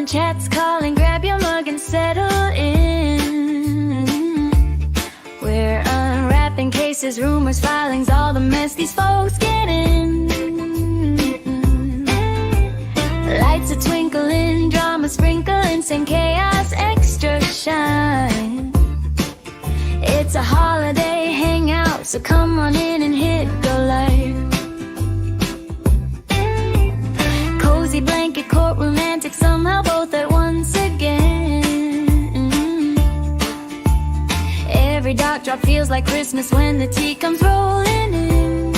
Fun chats, calling, grab your mug and settle in. We're unwrapping cases, rumors, filings, all the mess these folks get in. Lights are twinkling, drama sprinkling, same chaos, extra shine. It's a holiday hangout, so come on in and hit go live. Cozy blanket, court romantic, somehow both at once again. Every dark drop feels like Christmas when the tea comes rolling in.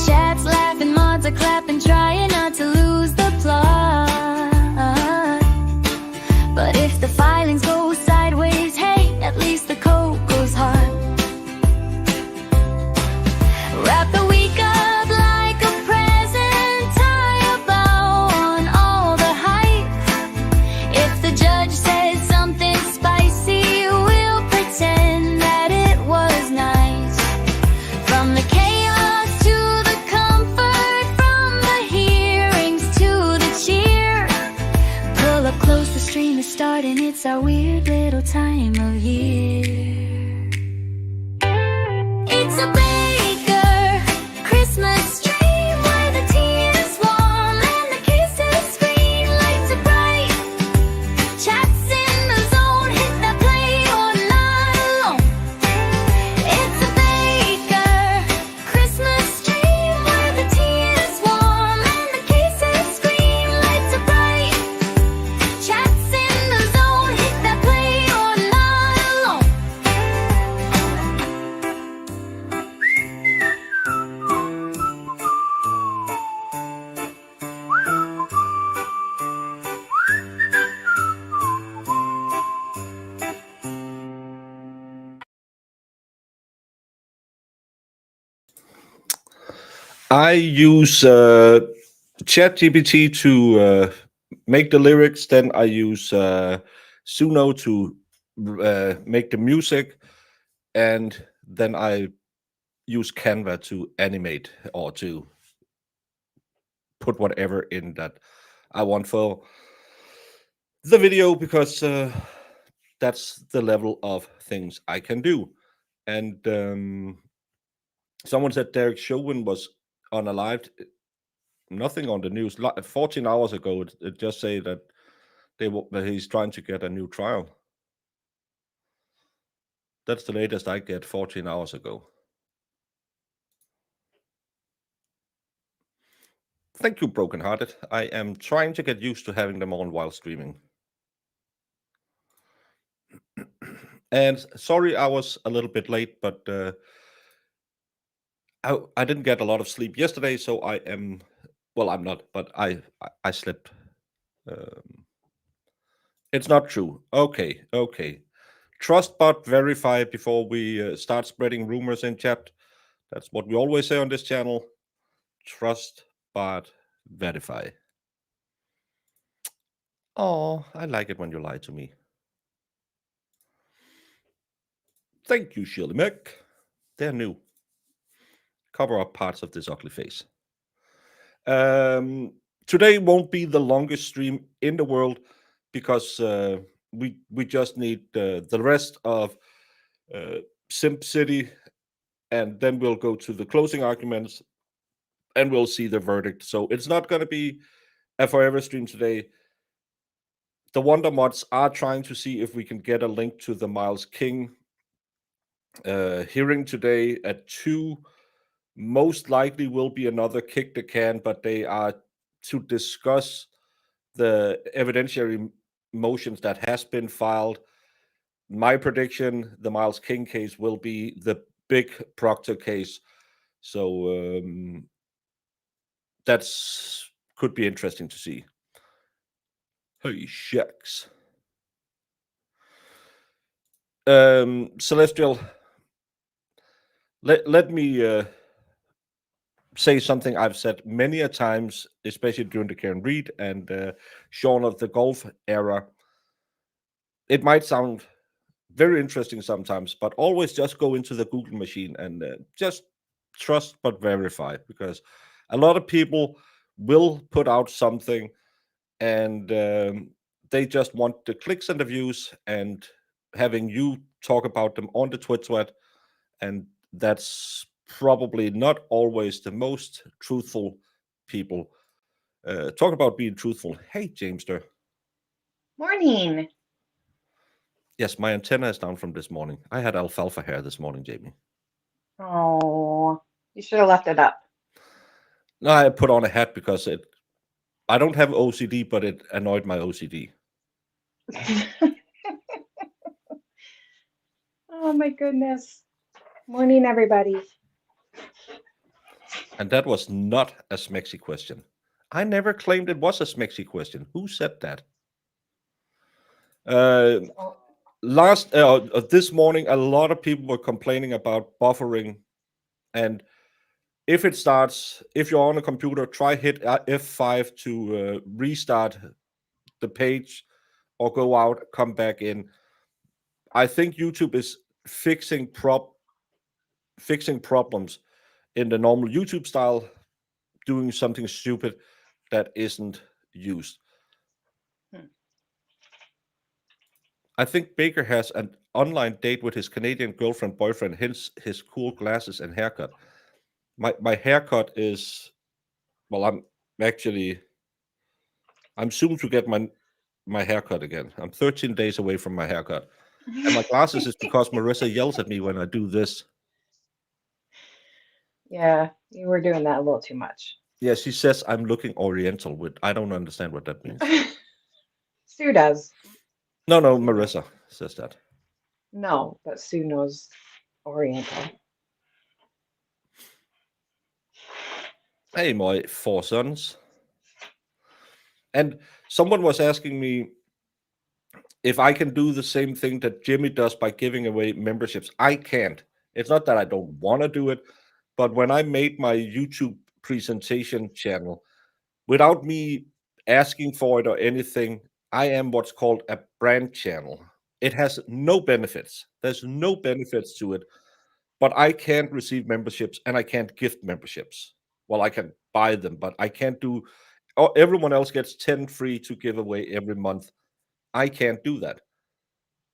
Chats laughing, mods are clapping, trying not to lose the plot. But if the filings go sideways, hey, at least the coke goes hard. Wrap the week up like a present, tie a bow on all the hype. If the judge says something spicy, we'll pretend that it was nice. From the chaos to the comfort, from the hearings to the cheer. Pull up close, the stream is starting, it's our weird little time of year. It's a baker Christmas dream where the tea is warm and the kisses screen, lights are bright. Chats in the zone, hit that play or not alone. It's a baker Christmas dream where the tea is warm and the kisses screen, lights are bright. Chats in the zone, hit that play or not alone. I use ChatGPT to make the lyrics. Then I use Suno to make the music, and then I use Canva to animate or to put whatever in that I want for the video, because that's the level of things I can do. And someone said Derek Chauvin was unalived. Nothing on the news. 14 hours ago, it just say that that he's trying to get a new trial. That's the latest I get 14 hours ago. Thank you, Brokenhearted. I am trying to get used to having them on while streaming. And sorry I was a little bit late, but I didn't get a lot of sleep yesterday, so I am, well, I'm not, but I slept. It's not true. Okay. Trust but verify before we start spreading rumors in chat. That's what we always say on this channel. Trust but verify. Oh, I like it when you lie to me. Thank you, Shirley Mac. They're new. Cover up parts of this ugly face. Today won't be the longest stream in the world, because we just need the rest of Simp City, and then we'll go to the closing arguments and we'll see the verdict. So it's not going to be a forever stream today. The Wonder Mods are trying to see if we can get a link to the Miles King hearing today at 2. Most likely will be another kick the can, but they are to discuss the evidentiary motions that has been filed. My prediction, the Miles King case will be the big Proctor case. So that's could be interesting to see. Hey, shucks. Celestial, let me say something I've said many a times, especially during the Karen Reed and Shaun of the Golf era. It might sound very interesting sometimes, but always just go into the Google machine and just trust but verify, because a lot of people will put out something, and they just want the clicks and the views, and having you talk about them on the Twitch thread, and that's probably not always the most truthful people. Talk about being truthful. Hey, Jamester. Morning. Yes, my antenna is down from this morning. I had alfalfa hair this morning, Jamie. Oh, you should have left it up. No, I put on a hat because I don't have OCD, but it annoyed my OCD. Oh my goodness. Morning, everybody. And that was not a smexy question. I never claimed it was a smexy question. Who said that? Oh, This morning, a lot of people were complaining about buffering, and if you're on a computer, try hit F5 to restart the page, or go out, come back in. I think YouTube is fixing problems in the normal YouTube style, doing something stupid that isn't used. Hmm. I think Baker has an online date with his Canadian girlfriend boyfriend, hence his cool glasses and haircut. My haircut is, well, I'm soon to get my haircut again. I'm 13 days away from my haircut. And my glasses is because Marissa yells at me when I do this. Yeah, you were doing that a little too much. Yeah, she says I'm looking oriental, with I don't understand what that means. Sue does. No, Sue knows. Marissa says that. No, but Sue knows Oriental. Hey, my four sons. And someone was asking me if I can do the same thing that Jimmy does by giving away memberships. I can't. It's not that I don't want to do it, but when I made my YouTube presentation channel, without me asking for it or anything, I am what's called a brand channel. It has no benefits. There's no benefits to it, but I can't receive memberships and I can't gift memberships. Well, I can buy them, but I can't do. Oh, everyone else gets 10 free to give away every month. I can't do that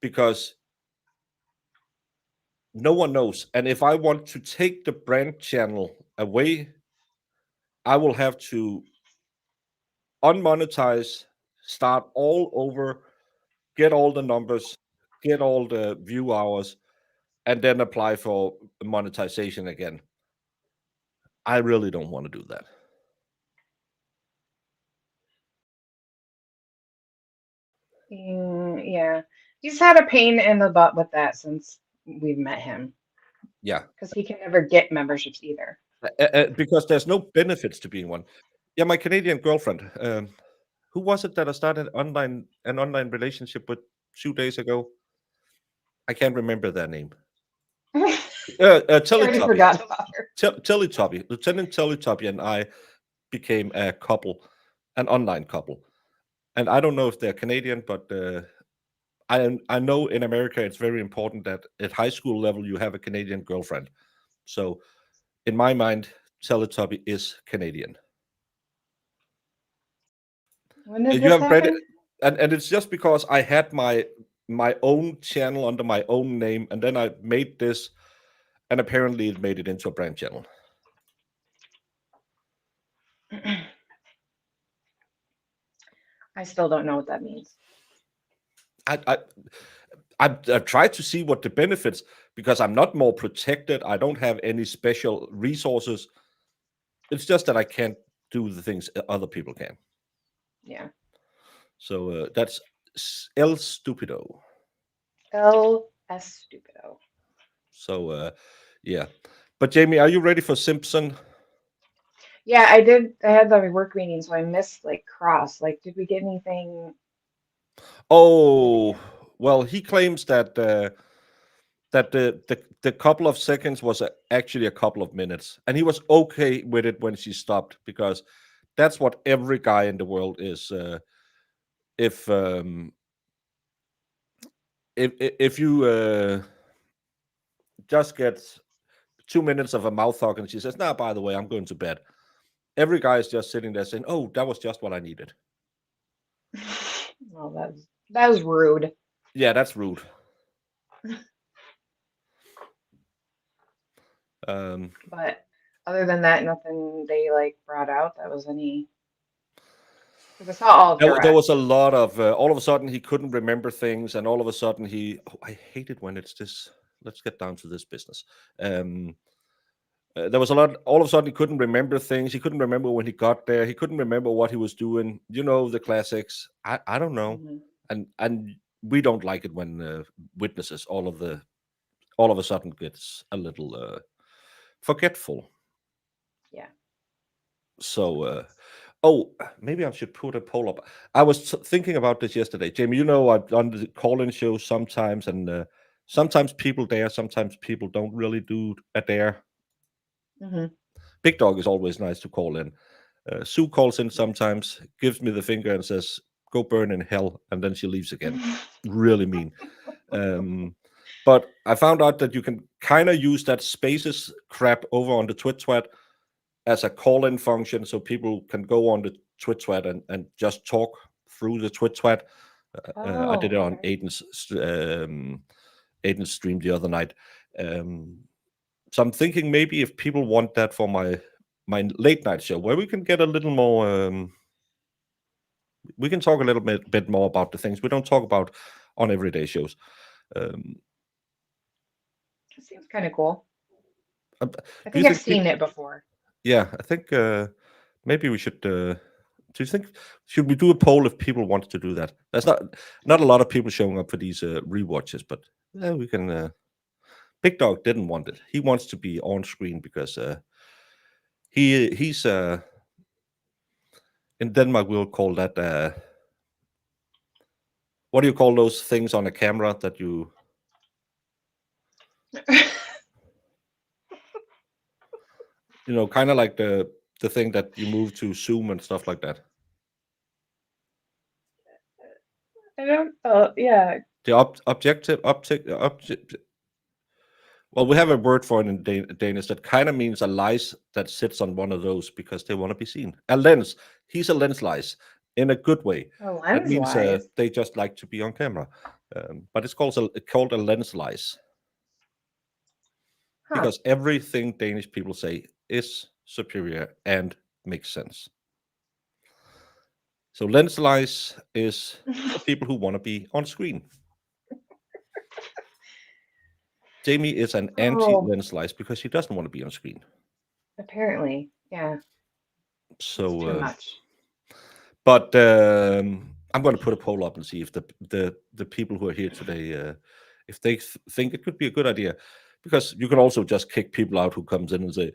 because no one knows. And if I want to take the brand channel away, I will have to unmonetize, start all over, get all the numbers, get all the view hours, and then apply for monetization again. I really don't want to do that. Yeah, he's had a pain in the butt with that since we've met him Yeah, because he can never get memberships either. because there's no benefits to being one. Yeah, my Canadian girlfriend. Who was it that I started an online relationship with 2 days ago? I can't remember their name. He already Teletubby. forgot about her. Teletubby. Lieutenant Teletubby and I became a couple, an online couple. And I don't know if they're Canadian, but I know in America it's very important that at high school level you have a Canadian girlfriend. So in my mind, Teletubby is Canadian. When did And you this have credit, happen? and it's just because I had my own channel under my own name, and then I made this, and apparently it made it into a brand channel. I still don't know what that means. I I tried to see what the benefits, because I'm not more protected. I don't have any special resources. It's just that I can't do the things other people can. Yeah. So that's El Stupido. LS Stupido. So yeah. But Jamie, are you ready for Simpson? Yeah, I did. I had the work meeting, so I missed like cross. Like, did we get anything at the Oh, end? well, he claims that that the couple of seconds was actually a couple of minutes, and he was okay with it when she stopped, because that's what every guy in the world is. If if you just get 2 minutes of a mouth talk and she says, "Nah, by the way, I'm going to bed," Every guy is just sitting there saying, "Oh, that was just what I needed." Well, that was rude. Yeah, that's rude. Um, But other than that, nothing they like brought out that was any. Because I saw all of there was a direct. lot of all of a sudden he couldn't remember things, and all of a sudden he. Oh, I hate it when it's this. Let's get down to this business. Um, there was a lot. All of a sudden, he couldn't remember things. He couldn't remember when he got there. He couldn't remember what he was doing. You know the classics. I don't know, Hmm. and we don't like it when witnesses all of a sudden gets a little forgetful. Yeah. So, oh, maybe I should put a poll up. I was thinking about this yesterday, Jamie. You know, I've done the call-in show sometimes, and sometimes people dare, sometimes people don't really do a dare. Hmm. Big Dog is always nice to call in. Sue calls in Yes. sometimes, gives me the finger and says, "Go burn in hell," and then she leaves again. Really mean. Um, but I found out that you can kind of use that spaces crap over on the Twit as a call-in function, so people can go on the Twit and just talk through the Twit. I did Oh, it on okay. Aiden's stream the other night. So I'm thinking maybe if people want that for my late night show, where we can get a little more, we can talk a little bit more about the things we don't talk about on everyday shows. Um, It seems kind of cool. do I you think I've think seen it before. Yeah, I think maybe we should. Do you think should we do a poll if people want to do that? There's not a lot of people showing up for these rewatches, but we can. Big Dog didn't want it. He wants to be on screen because he's in Denmark. We'll call that what do you call those things on a camera that you know, kind of like the thing that you move to zoom and stuff like that. I don't. Yeah. The object. Well, we have a word for it in Danish that kind of means a lice that sits on one of those because they want to be seen. A lens. He's a lens lice in a good way. Oh, That lens means wise. they just like to be on camera. But it's called a lens lice Huh. because everything Danish people say is superior and makes sense. So lens lice is for people who want to be on screen. Jamie is an Oh, anti-lens lice because he doesn't want to be on screen. apparently. Yeah. It's So too much. But I'm going to put a poll up and see if the people who are here today, if they think it could be a good idea, because you can also just kick people out who comes in and say,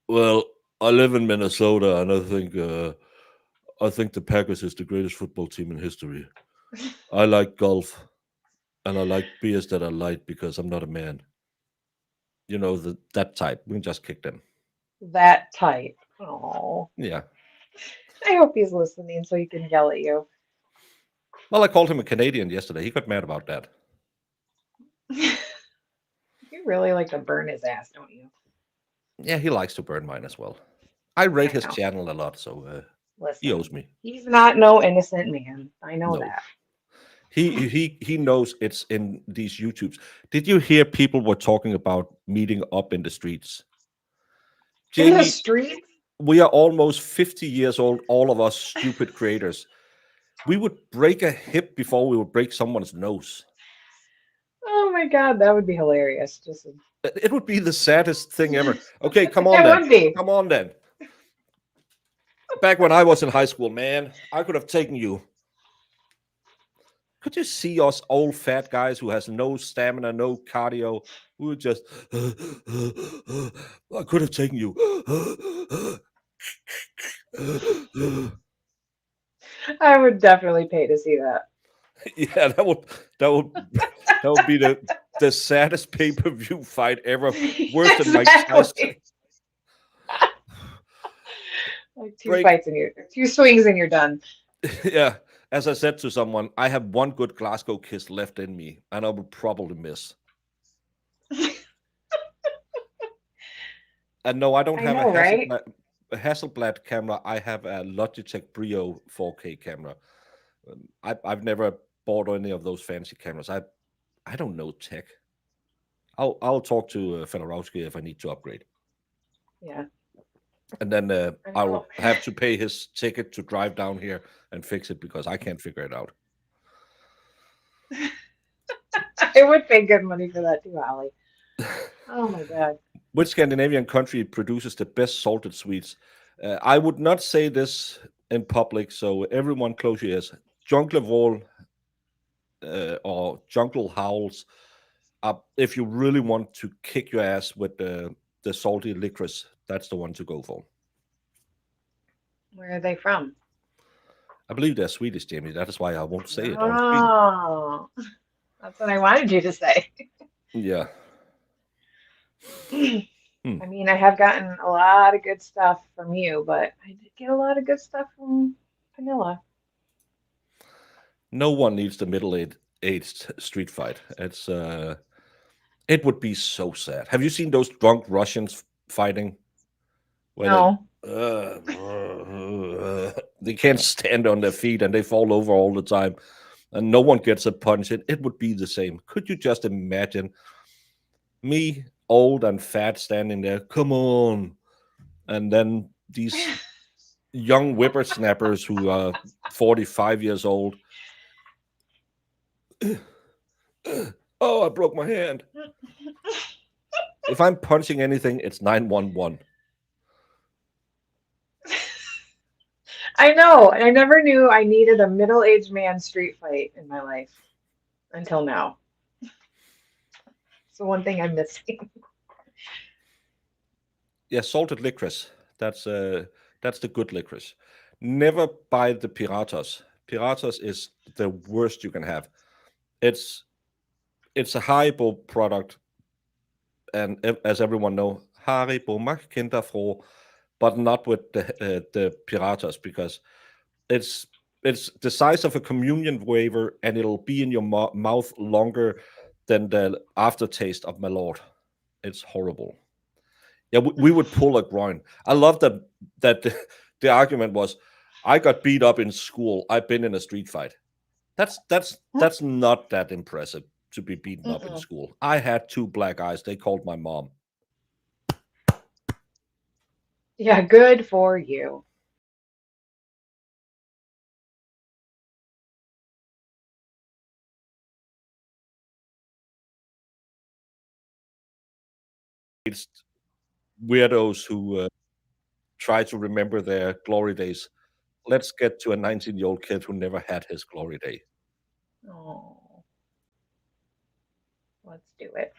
"Well, I live in Minnesota, and I think the Packers is the greatest football team in history. I like golf, and I like beers that are light because I'm not a man." You know, that type. We can just kick them. That type. Oh. Yeah. I hope he's listening so he can yell at you. Well, I called him a Canadian yesterday. He got mad about that. You really like to burn his ass, don't you? Yeah, he likes to burn mine as well. I rate I his know. channel a lot, so he owes Listen, me. he's not no innocent man. I know No, that. he knows it's in these YouTubes. Did you hear people were talking about meeting up in the streets? In the Jamie, streets? we are almost 50 years old, all of us stupid creators. We would break a hip before we would break someone's nose. Oh my God, that would be hilarious. Just It would be the saddest thing ever. Okay, come on it then. would be. Come on then. Back when I was in high school, man, I could have taken you. Could you see us old fat guys who has no stamina, no cardio? We would just, I could have taken you. I would definitely pay to see that. Yeah, that would that would be the saddest pay-per-view fight ever. Worse than Mike Tyson. Exactly. Like Break. two swings and you're done. Yeah. As I said to someone, I have one good Glasgow kiss left in me, and I will probably miss. And no, I don't I have a know, hazard. right? Hasselblad camera. I have a Logitech Brio 4K camera. I've never bought any of those fancy cameras. I don't know tech. I'll talk to Fedorowski if I need to upgrade, Yeah, and then I know. I'll have to pay his ticket to drive down here and fix it because I can't figure it out. I would pay good money for that too, Ollie. Oh my God. Which Scandinavian country produces the best salted sweets? I would not say this in public, so everyone close your ears. Junglevol or Jungle Howls. If you really want to kick your ass with the salty licorice, that's the one to go for. Where are they from? I believe they're Swedish, Jamie. That is why I won't say it on screen. Oh, that's what I wanted you to say. Yeah. I mean, I have gotten a lot of good stuff from you, but I did get a lot of good stuff from Vanilla. No one needs the middle-aged street fight. It would be so sad. Have you seen those drunk Russians fighting? Where No. they can't stand on their feet and they fall over all the time, and no one gets a punch. It would be the same. Could you just imagine me, old and fat, standing there? Come on, and then these young whippersnappers who are 45 years old. Oh, I broke my hand. If I'm punching anything, it's 911. I know, and I never knew I needed a middle-aged man street fight in my life until now. It's the one thing I'm missing. Yeah, salted licorice. That's the good licorice. Never buy the Piratas. Piratas is the worst you can have. It's a Haribo product, and as everyone know, Haribo mag Kinderfroh, but not with the Piratas because it's the size of a communion waiver, and it'll be in your mouth longer than the aftertaste of my lord. It's horrible. Yeah, we would pull a groin. I love that the argument was, I got beat up in school. I've been in a street fight. That's not that impressive to be beaten up in school. I had 2 black eyes. They called my mom. Yeah, good for you. It's weirdos who try to remember their glory days. Let's get to a 19-year-old kid who never had his glory day. Oh, let's do it.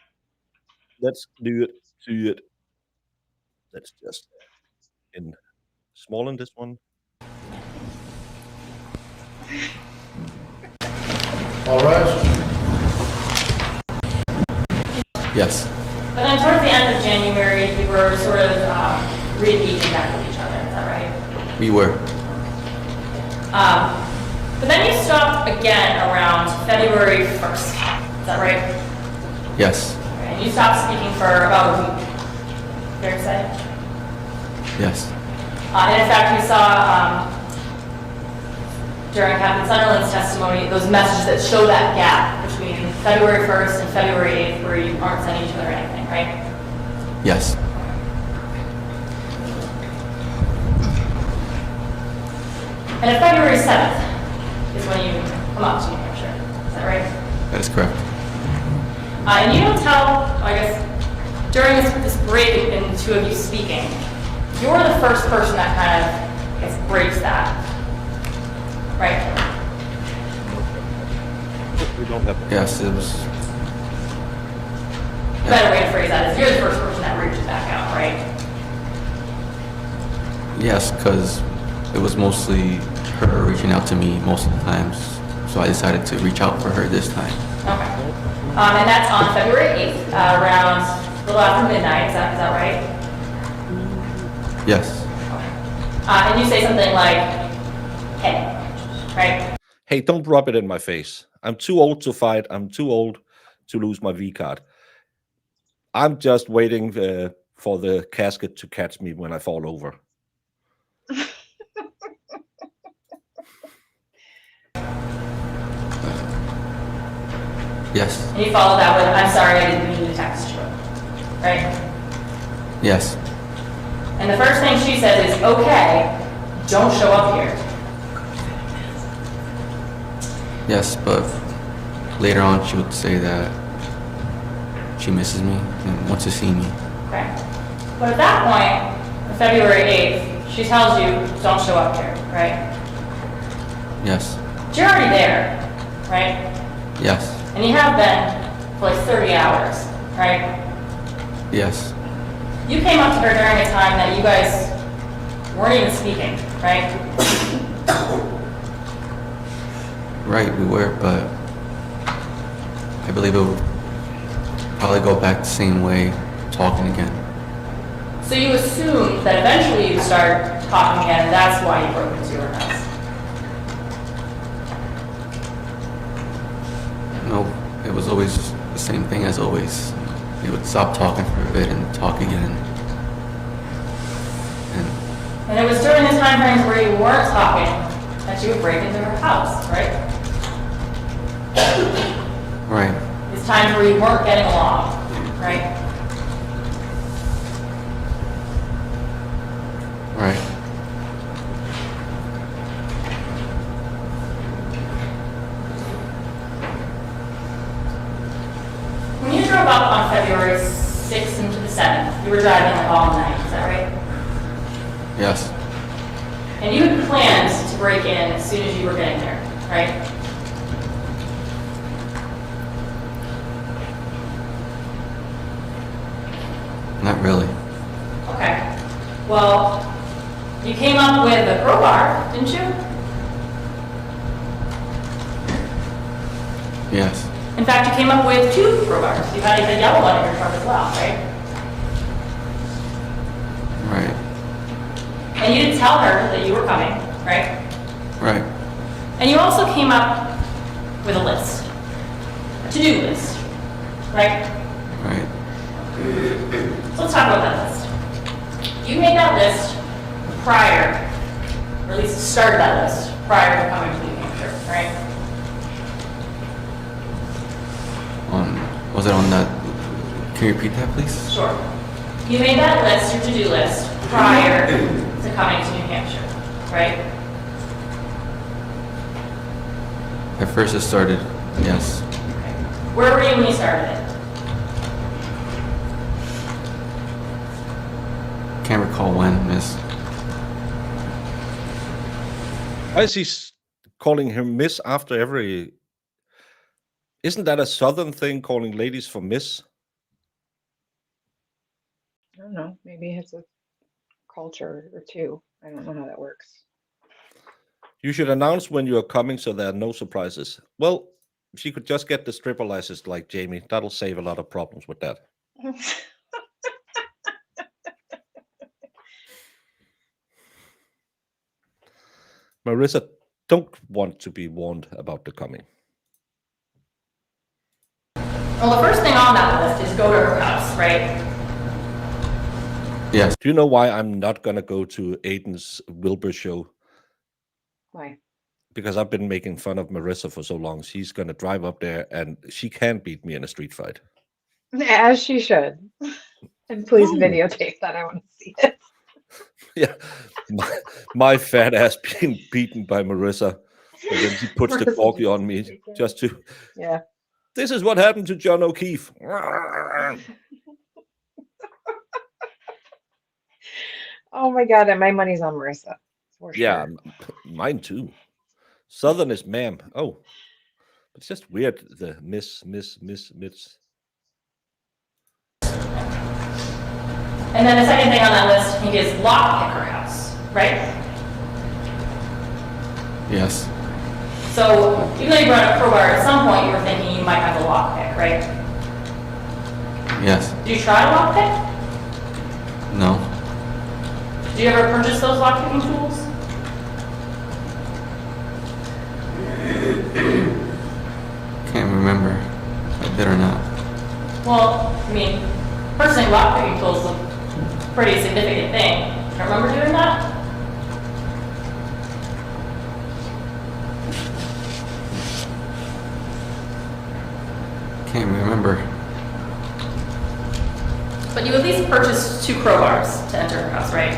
Let's do it. Let's just in small in this one. All right. Yes. But then towards the end of January, we were sort of re-engaging back with each other. Is that right? We were. But then you stopped again around February 1st. Is that right? Yes. And you stopped speaking for about a week. Fair to say? Yes. And in fact, we saw during Captain Sunderland's testimony those messages that show that gap between February 1st and February 8th where you aren't sending each other anything, right? Yes. And if February 7th is when you come up to New Hampshire, is that right? That is correct. And you don't tell, I guess, during this break in the two of you speaking, you're the first person that kind of, I guess, breaks that, right? We don't have. Yes, it was. A better way to phrase that is you're the first person that reaches back out, right? Yes, because it was mostly her reaching out to me most of the times, so I decided to reach out for her this time. Okay. And that's on February 8th, around a little after midnight, is that right? Yes. Okay. And you say something like, hey, right? Hey, don't rub it in my face. I'm too old to fight. I'm too old to lose my V card. I'm just waiting for the casket to catch me when I fall over. Yes. And you followed that with, I'm sorry, I didn't mean to text you, right? Yes. And the first thing she says is, okay, don't show up here. Yes, but later on she would say that she misses me and wants to see me. Okay. But at that point, on February 8th, she tells you, don't show up here, right? Yes. But you're already there, right? Yes. And you have been for like 30 hours, right? Yes. You came up to her during a time that you guys weren't even speaking, right? Right, we were, but I believe it would probably go back the same way, talking again. So you assumed that eventually you'd start talking again, and that's why you broke into your house. No, it was always the same thing as always. We would stop talking for a bit and talk again. And And it was during the time frames where you weren't talking that you would break into her house, right? right, These times where you weren't getting along, right? right, When you drove up on February 6th into the 7th, you were driving like all night, is that right? yes, And you had planned to break in as soon as you were getting there, right? not really. Okay. Well, you came up with a crowbar, didn't you? Yes, In fact, you came up with 2 crowbars. You had a yellow one in your truck as well, right? right, And you didn't tell her that you were coming, right? right, And you also came up with a list, a to-do list, right? right, So let's talk about that list. You made that list prior, or at least started that list prior to coming to New Hampshire, right? was it on that, can you repeat that please? Sure. You made that list, your to-do list, prior to coming to New Hampshire, right? At first it started, yes, Where were you when you started it? can't recall when, miss. Why is he calling her Miss after every? Isn't that a Southern thing, calling ladies for Miss? I don't know. Maybe it's a culture or two. I don't know how that works. You should announce when you are coming so there are no surprises. Well, she could just get the stripper license like Jamie. That'll save a lot of problems with that. Marissa don't want to be warned about the coming. Well, the first thing on that list is go to her house, right? Yes, Do you know why I'm not gonna go to Aiden's Wilbur show? Why? Because I've been making fun of Marissa for so long. She's gonna drive up there and she can't beat me in a street fight. As she should. And please No. videotape that. I want to see it. Yeah, my fat ass being beaten by Marissa, and then she puts the Marissa corky just on me take it. just to. Yeah. This is what happened to John O'Keefe. Oh my God. And my money's on Marissa. For Yeah, sure. mine too. Southern is ma'am. Oh, it's just weird. The miss. And then the second thing on that list, I think, is lockpick her house, right? yes, So even though you brought up crowbar, at some point you were thinking you might have a lockpick, right? yes, Did you try a lockpick? no, Did you ever purchase those lockpicking tools? can't remember if I did or not. Well, I mean, personally, lockpicking tools look a pretty significant thing. Do you remember doing that? purchased 2 crowbars to enter her house, right?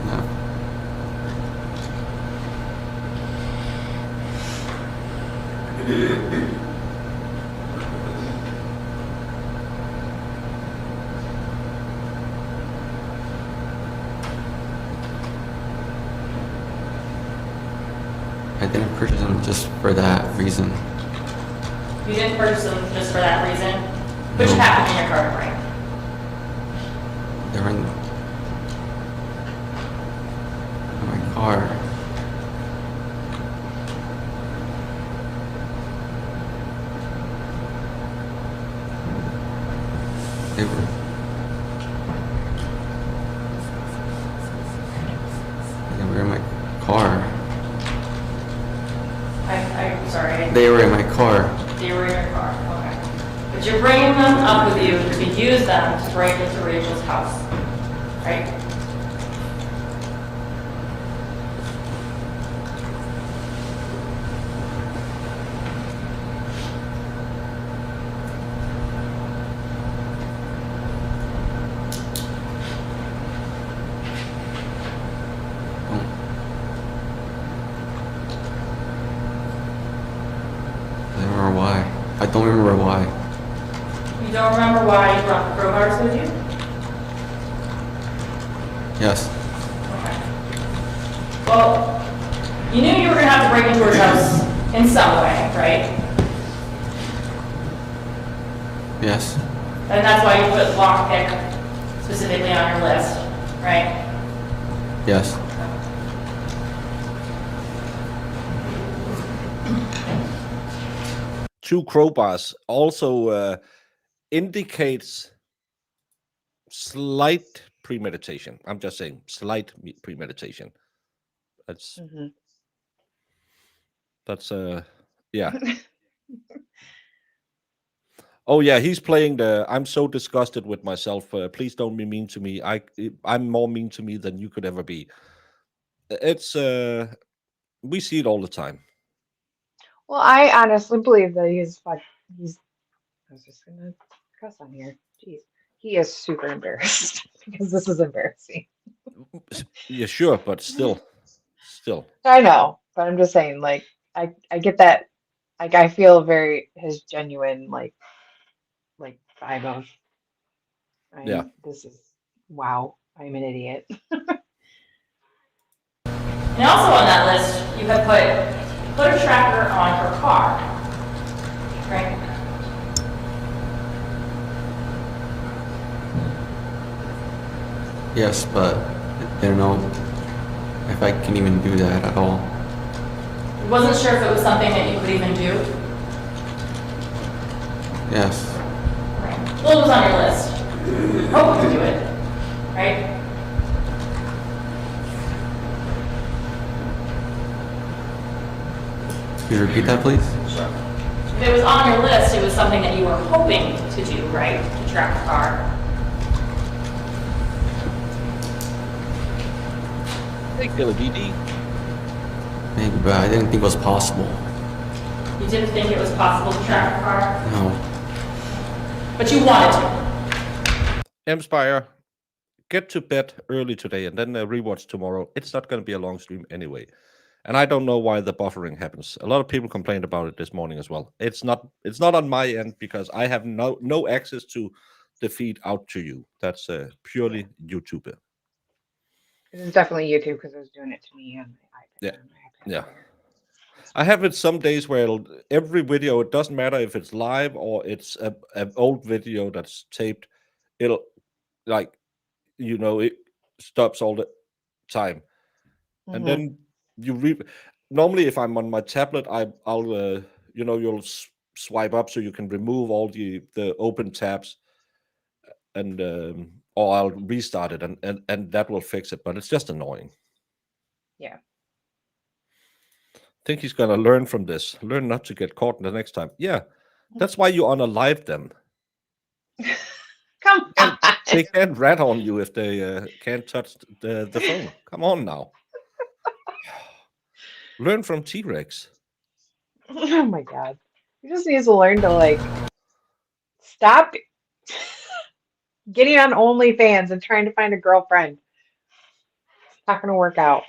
No. I didn't purchase them just for that reason. You didn't purchase them just for that reason? Which No. happened in your car to bring? They're in my car. They were. They were in my car. I'm sorry. They were in my car. They were in your car, okay. But you're bringing them up with you to use them to break into Rachel's house, right? I don't remember why. I don't remember why. You don't remember why you brought the crowbars with you? Yes. Okay. Well, you knew you were gonna have to break into her house in some way, right? Yes. And that's why you put lockpick specifically on your list, right? Yes. Two crowbars also indicates slight premeditation. I'm just saying slight premeditation. That's Mhm. yeah. Oh yeah, he's playing the I'm so disgusted with myself. Please don't be mean to me. I'm more mean to me than you could ever be. It's we see it all the time. Well, I honestly believe that he's. I was just gonna cuss on here. Jeez, he is super embarrassed because this is embarrassing. Yeah, sure, but still. I know, but I'm just saying, like, I get that. Like, I feel very his genuine like vibe of. Yeah. This is wow. I'm an idiot. And also on that list, you have put a tracker on her car, right? Yes, but I don't know if I can even do that at all. You wasn't sure if it was something that you could even do. Yes. Right. Well, it was on your list. Hope you could do it, right? Can you repeat that, please? If it was on your list, it was something that you were hoping to do, right? To track the car. Hey, DD. Maybe, but I didn't think it was possible. You didn't think it was possible to track the car, No. but you wanted to. Empire, get to bed early today and then rewatch tomorrow. It's not going to be a long stream anyway. And I don't know why the buffering happens. A lot of people complained about it this morning as well. It's not on my end because I have no access to the feed out to you. That's purely YouTube. It's definitely YouTube because it was doing it to me on my iPad. Yeah. On my iPad Yeah. there. I have it some days where every video, it doesn't matter if it's live or it's an old video that's taped, it'll like, it stops all the time. And Mhm. then you normally if I'm on my tablet, I'll you'll swipe up so you can remove all the open tabs and or I'll restart it and that will fix it, but it's just annoying. Yeah. I think he's gonna learn from this. Learn not to get caught the next time. Yeah. That's why you unalive them. Come on. They can't rat on you if they can't touch the phone. Come on now. Learn from T-Rex. Oh my God. He just needs to learn to like stop getting on OnlyFans and trying to find a girlfriend. It's not gonna work out.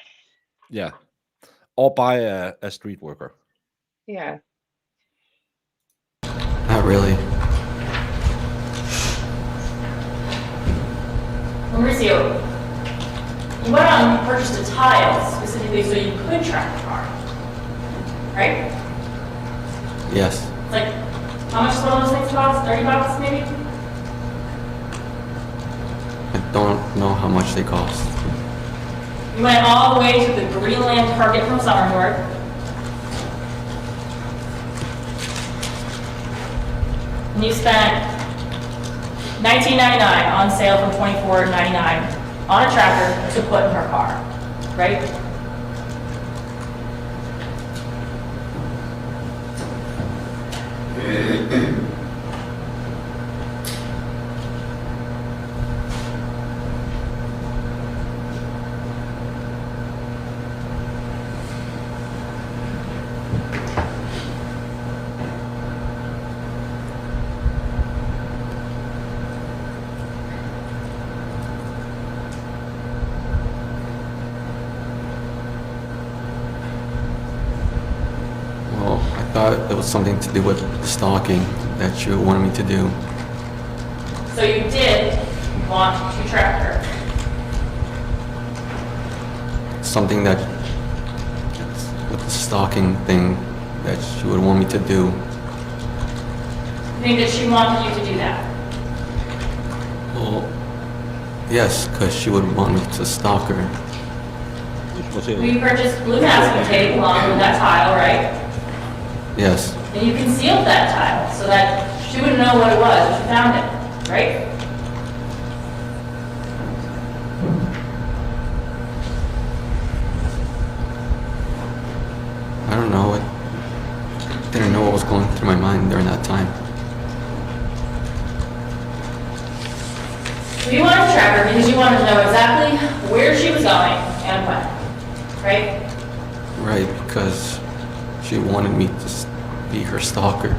Yeah. Or buy a street worker. Yeah. Not really. Mauricio, you went out and you purchased a tile specifically so you could track the car, right? Yes. It's like, how much does one of those things cost? 30 bucks maybe? I don't know how much they cost. You went all the way to the Greenland Target from Summerford. And you spent $19.99 on sale from $24.99 on a tracker to put in her car, right? Well, I thought it was something to do with the stalking that you wanted me to do. So you did want to track her. Something that, with the stalking thing that you would want me to do. You think that she wanted you to do that? Well, yes, because she would want me to stalk her. So you purchased blue masking tape along with that tile, right? Yes. And you concealed that tile so that she wouldn't know what it was if she found it, right? I don't know. I didn't know what was going through my mind during that time. So you wanted to track her because you wanted to know exactly where she was going and when, right? Right, because she wanted me to be her stalker.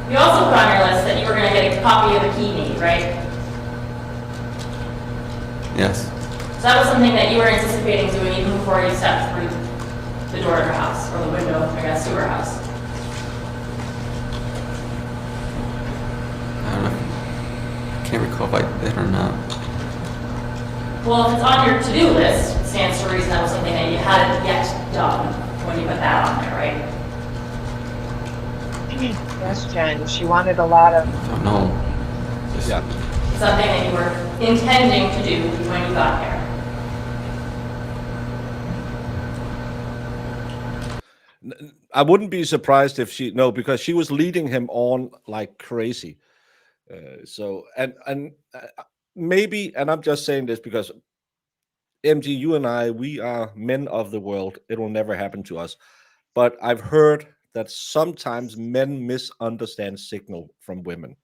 You also put on your list that you were going to get a copy of the key made, right? Yes. So that was something that you were anticipating doing even before you stepped through the door of her house, or the window, I guess, to her house. I don't know. I can't recall if I did or not. Well, if it's on your to-do list, it stands to reason that was something that you hadn't yet done when you put that on there, right? Yes, Jen. She wanted a lot of. I don't know. Just, Yeah. Something that you were intending to do when you got there. I wouldn't be surprised if she because she was leading him on like crazy. Maybe, and I'm just saying this because MG, you and I, we are men of the world. It will never happen to us. But I've heard that sometimes men misunderstand signal from women.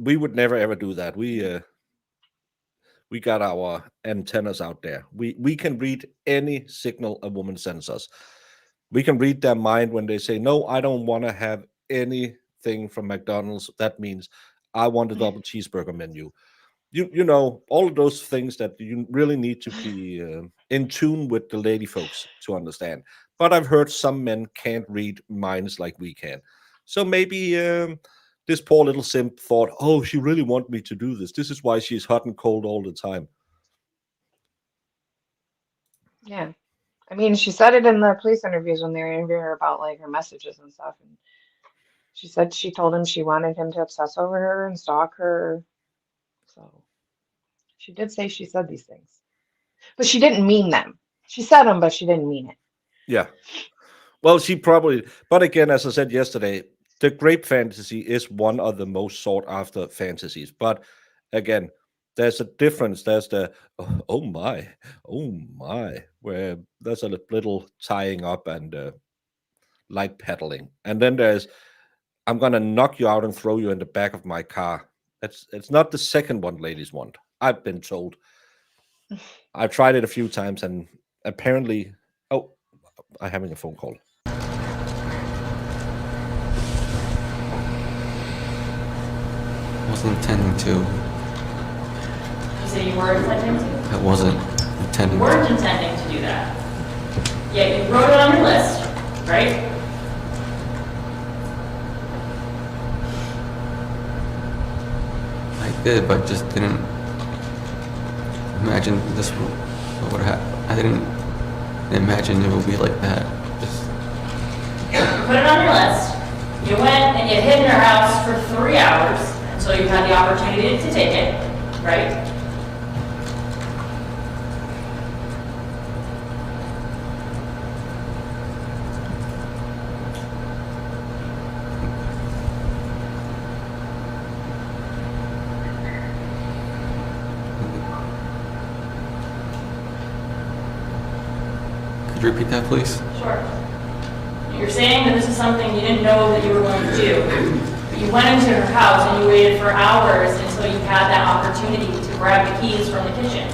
We would never ever do that. We got our antennas out there. We can read any signal a woman sends us. We can read their mind when they say, "No, I don't want to have anything from McDonald's." That means I want a double cheeseburger menu. You know all of those things that you really need to be in tune with the lady folks to understand. But I've heard some men can't read minds like we can. So maybe this poor little simp thought, "Oh, she really want me to do this. This is why she's hot and cold all the time." Yeah. I mean, she said it in the police interviews when they were interviewing her about like her messages and stuff. And she said she told him she wanted him to obsess over her and stalk her. So she did say she said these things, but she didn't mean them. She said them, but she didn't mean it. Yeah. Well, she probably, but again, as I said yesterday, the grape fantasy is one of the most sought after fantasies. But again, there's a difference. There's the oh my, where there's a little tying up and light pedaling, and then there's I'm gonna knock you out and throw you in the back of my car. It's not the second one ladies want. I've been told. I've tried it a few times, and apparently, oh, I'm having a phone call. Wasn't intending to. You say you were intending to? I wasn't intending You weren't intending to do that. Yet you wrote it on your list, right? I did, but just didn't imagine this would happen. I didn't imagine it would be like that. Just You put it on your list. You went and you hid in her house for 3 hours until you had the opportunity to take it, right? could you repeat that, please? Sure. You're saying that this is something you didn't know that you were going to do. But you went into her house and you waited for hours until you had that opportunity to grab the keys from the kitchen.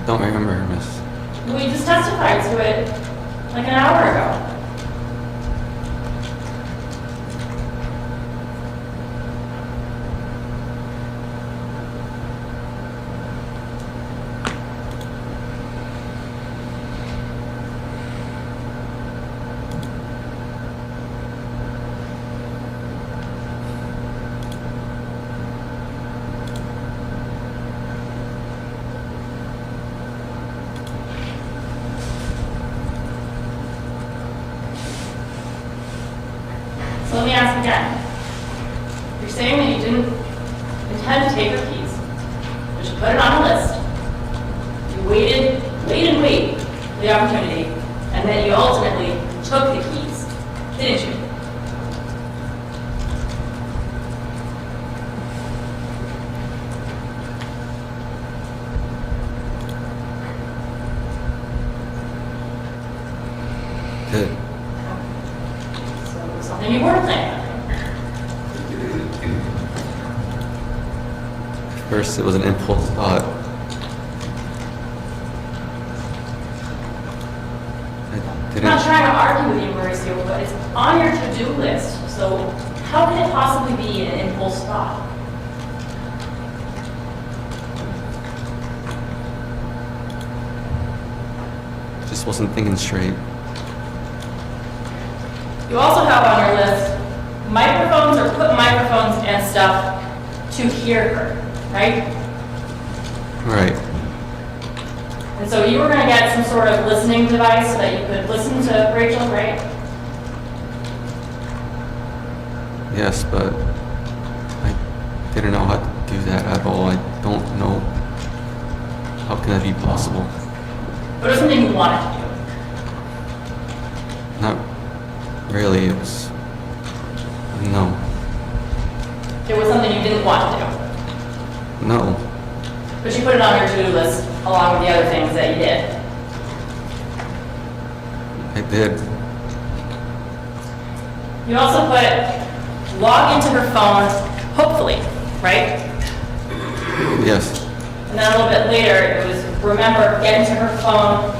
Don't remember, miss. We just testified to it like an hour ago. So let me ask again. You're saying that you didn't intend to take her keys, but you put it on a list. You waited for the opportunity, and then you ultimately took the keys, didn't you? Did. So it was something you weren't planning on. First, it was an impulse thought. I I'm not didn't. trying to argue with you, Mauricio, but it's on your to-do list, so how can it possibly be an impulse thought? Just wasn't thinking straight. You also have on your list microphones or put microphones and stuff to hear her, right? Right. And so you were going to get some sort of listening device so that you could listen to Rachel, right? Yes, but I didn't know how to do that at all. I don't know. How can that be possible? But it was something you wanted to do. Not really. It was. No. It was something you didn't want to do. No. But you put it on your to-do list along with the other things that you did. I did. You also put log into her phone, hopefully, right? Yes. And then a little bit later, it was remember, get into her phone,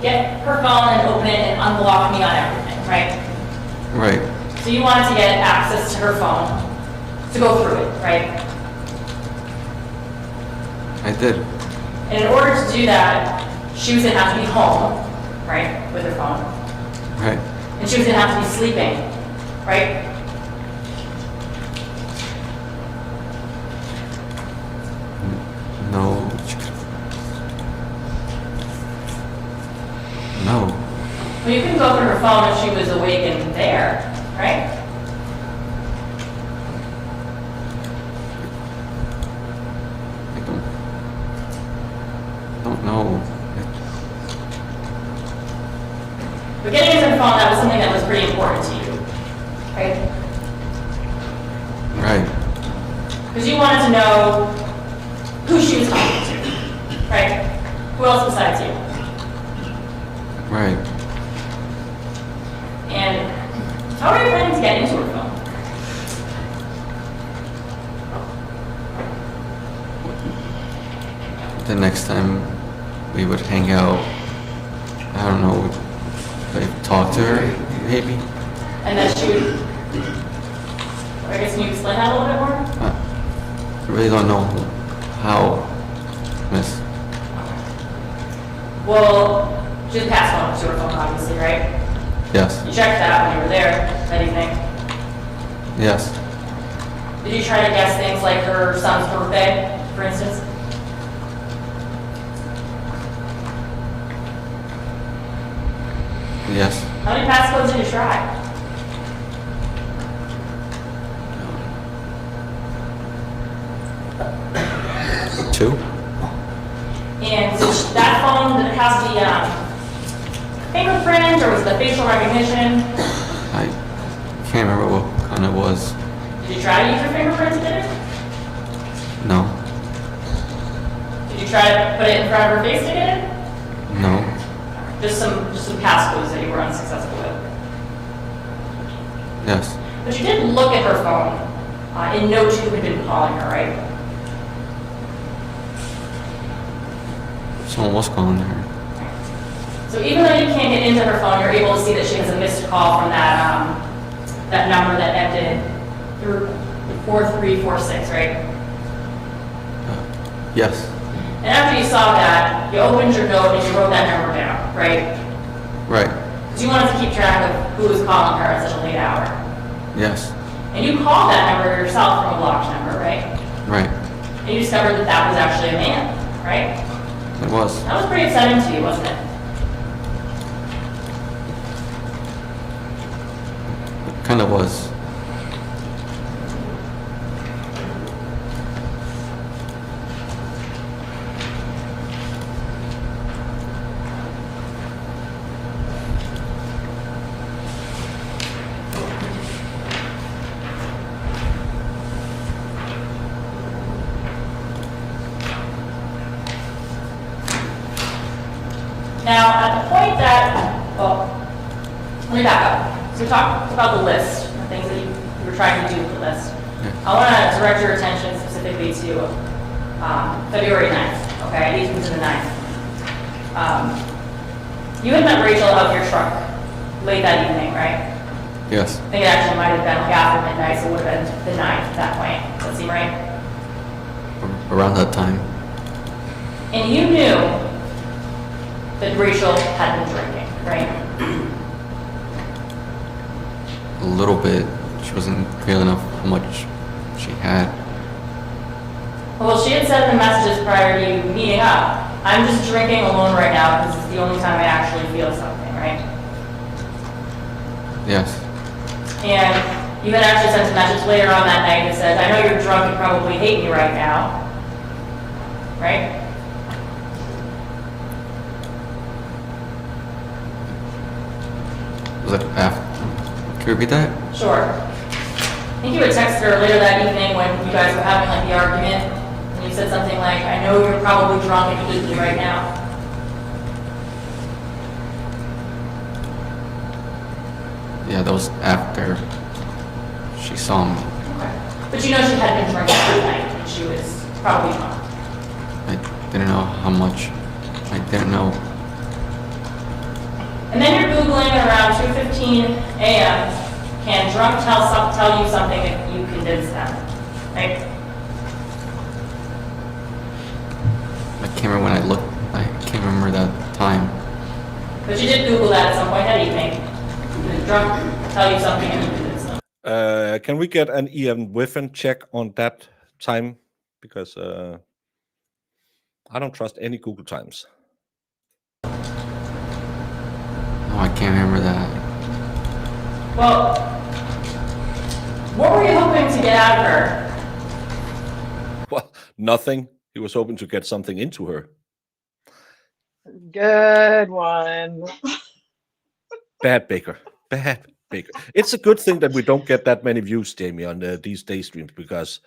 and open it and unblock me on everything, right? Right. So you wanted to get access to her phone to go through it, right? I did. And in order to do that, she was gonna have to be home, right, with her phone. Right. And she was gonna have to be sleeping, right? No. No. Well, you couldn't go through her phone if she was awake and there, right? I don't know. But getting into her phone, that was something that was pretty important to you. Because you wanted to know who she was talking to, right? Who else besides you? Right. And how are you planning to get into her phone? The next time we would hang out, I don't know, like talk to her, maybe. And then she would, I guess, can you explain that a little bit more? I really don't know how, Miss. Well, she had passed phone to her phone, obviously, right? Yes. You checked that when you were there, that evening. Yes. Did you try to guess things like her son's birthday, for instance? Yes. How many passcodes did you try? Two? And was that phone that has the fingerprint, or was it the facial recognition? I can't remember what kind it was. Did you try to use your fingerprint to get it? No. Did you try to put it in front of her face to get it? No. Just some passcodes that you were unsuccessful with. Yes. But you did look at her phone and note who had been calling her, right? Someone was calling her. So even though you can't get into her phone, you're able to see that she has a missed call from that that number that ended through 4346, right? Yes. And after you saw that, you opened your note and you wrote that number down, right? Right. Because you wanted to keep track of who was calling her at such a late hour. Yes. And you called that number yourself from a blocked number, right? Right. And you discovered that that was actually a man, right? It was. That was pretty upsetting to you, wasn't it? It kind of was. Now, at the point that, well, let me back up. So we talked about the list, the things that you were trying to do with the list. I want to direct your attention specifically to February 9th, okay? These ones in the 9th. You had met Rachel out of your truck late that evening, right? Yes. I think it actually might have been like after midnight, so it would have been the 9th at that point. Does that seem right? Around that time. And you knew that Rachel had been drinking, right? A little bit. She wasn't clear enough how much she had. Well, she had said in the messages prior to you meeting up, I'm just drinking alone right now because it's the only time I actually feel something, right? Yes. And you had actually sent a message later on that night that said, I know you're drunk and probably hate me right now, right? Was it after? Can you repeat that? Sure. I think you had texted her later that evening when you guys were having like the argument, and you said something like, I know you're probably drunk and hate me right now. Yeah, that was after she saw me. Okay. But you know she had been drinking that night, and she was probably drunk. I didn't know how much. I didn't know. And then you're Googling at around 2:15 a.m. Can drunk tell you something if you convince them, right? I can't remember when I looked. I can't remember that time. But you did Google that at some point that evening. Can drunk tell you something and you convince them. Can we get an EM Whiffen check on that time? Because I don't trust any Google times. No, I can't remember that. Well, what were you hoping to get out of her? Well, nothing. He was hoping to get something into her. Good one. Bad Baker. Bad Baker. It's a good thing that we don't get that many views, Jamie, on these day streams, because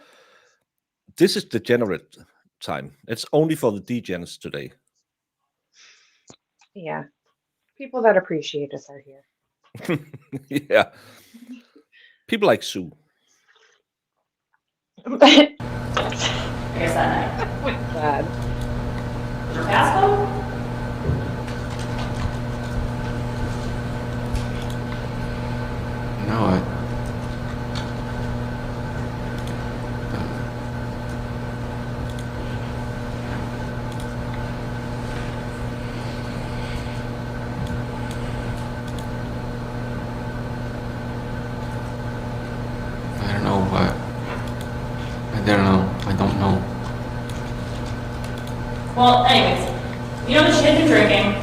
This is degenerate time. It's only for the degens today. Yeah. People that appreciate us are here. Yeah. People like Sue. Oh I guess that night. my God. Was your passcode? No, I don't know what. I don't know. I don't know. Well, anyways, you know that she had been drinking.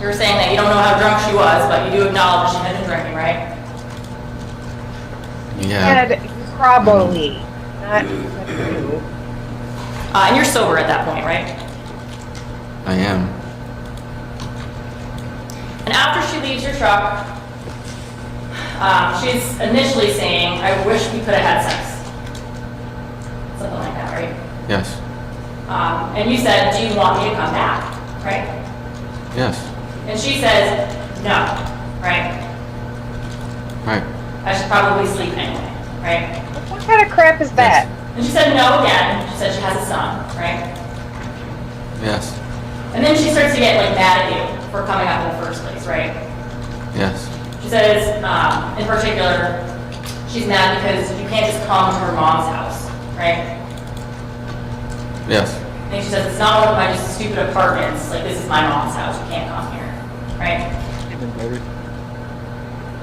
You were saying that you don't know how drunk she was, but you do acknowledge she had been drinking, right? Yeah. Said probably, not you. And you're sober at that point, right? I am. And after she leaves your truck, she's initially saying, I wish we could have had sex. Something like that, right? Yes. And you said, do you want me to come back, right? Yes. And she says, no, right? Right. I should probably sleep anyway, right? What kind of crap is that? And she said no again. She said she has a son, right? Yes. And then she starts to get like mad at you for coming up in the first place, right? Yes. She says, in particular, she's mad because you can't just come to her mom's house, right? Yes. And she says, it's not one of my just stupid apartments. Like, this is my mom's house. You can't come here, right?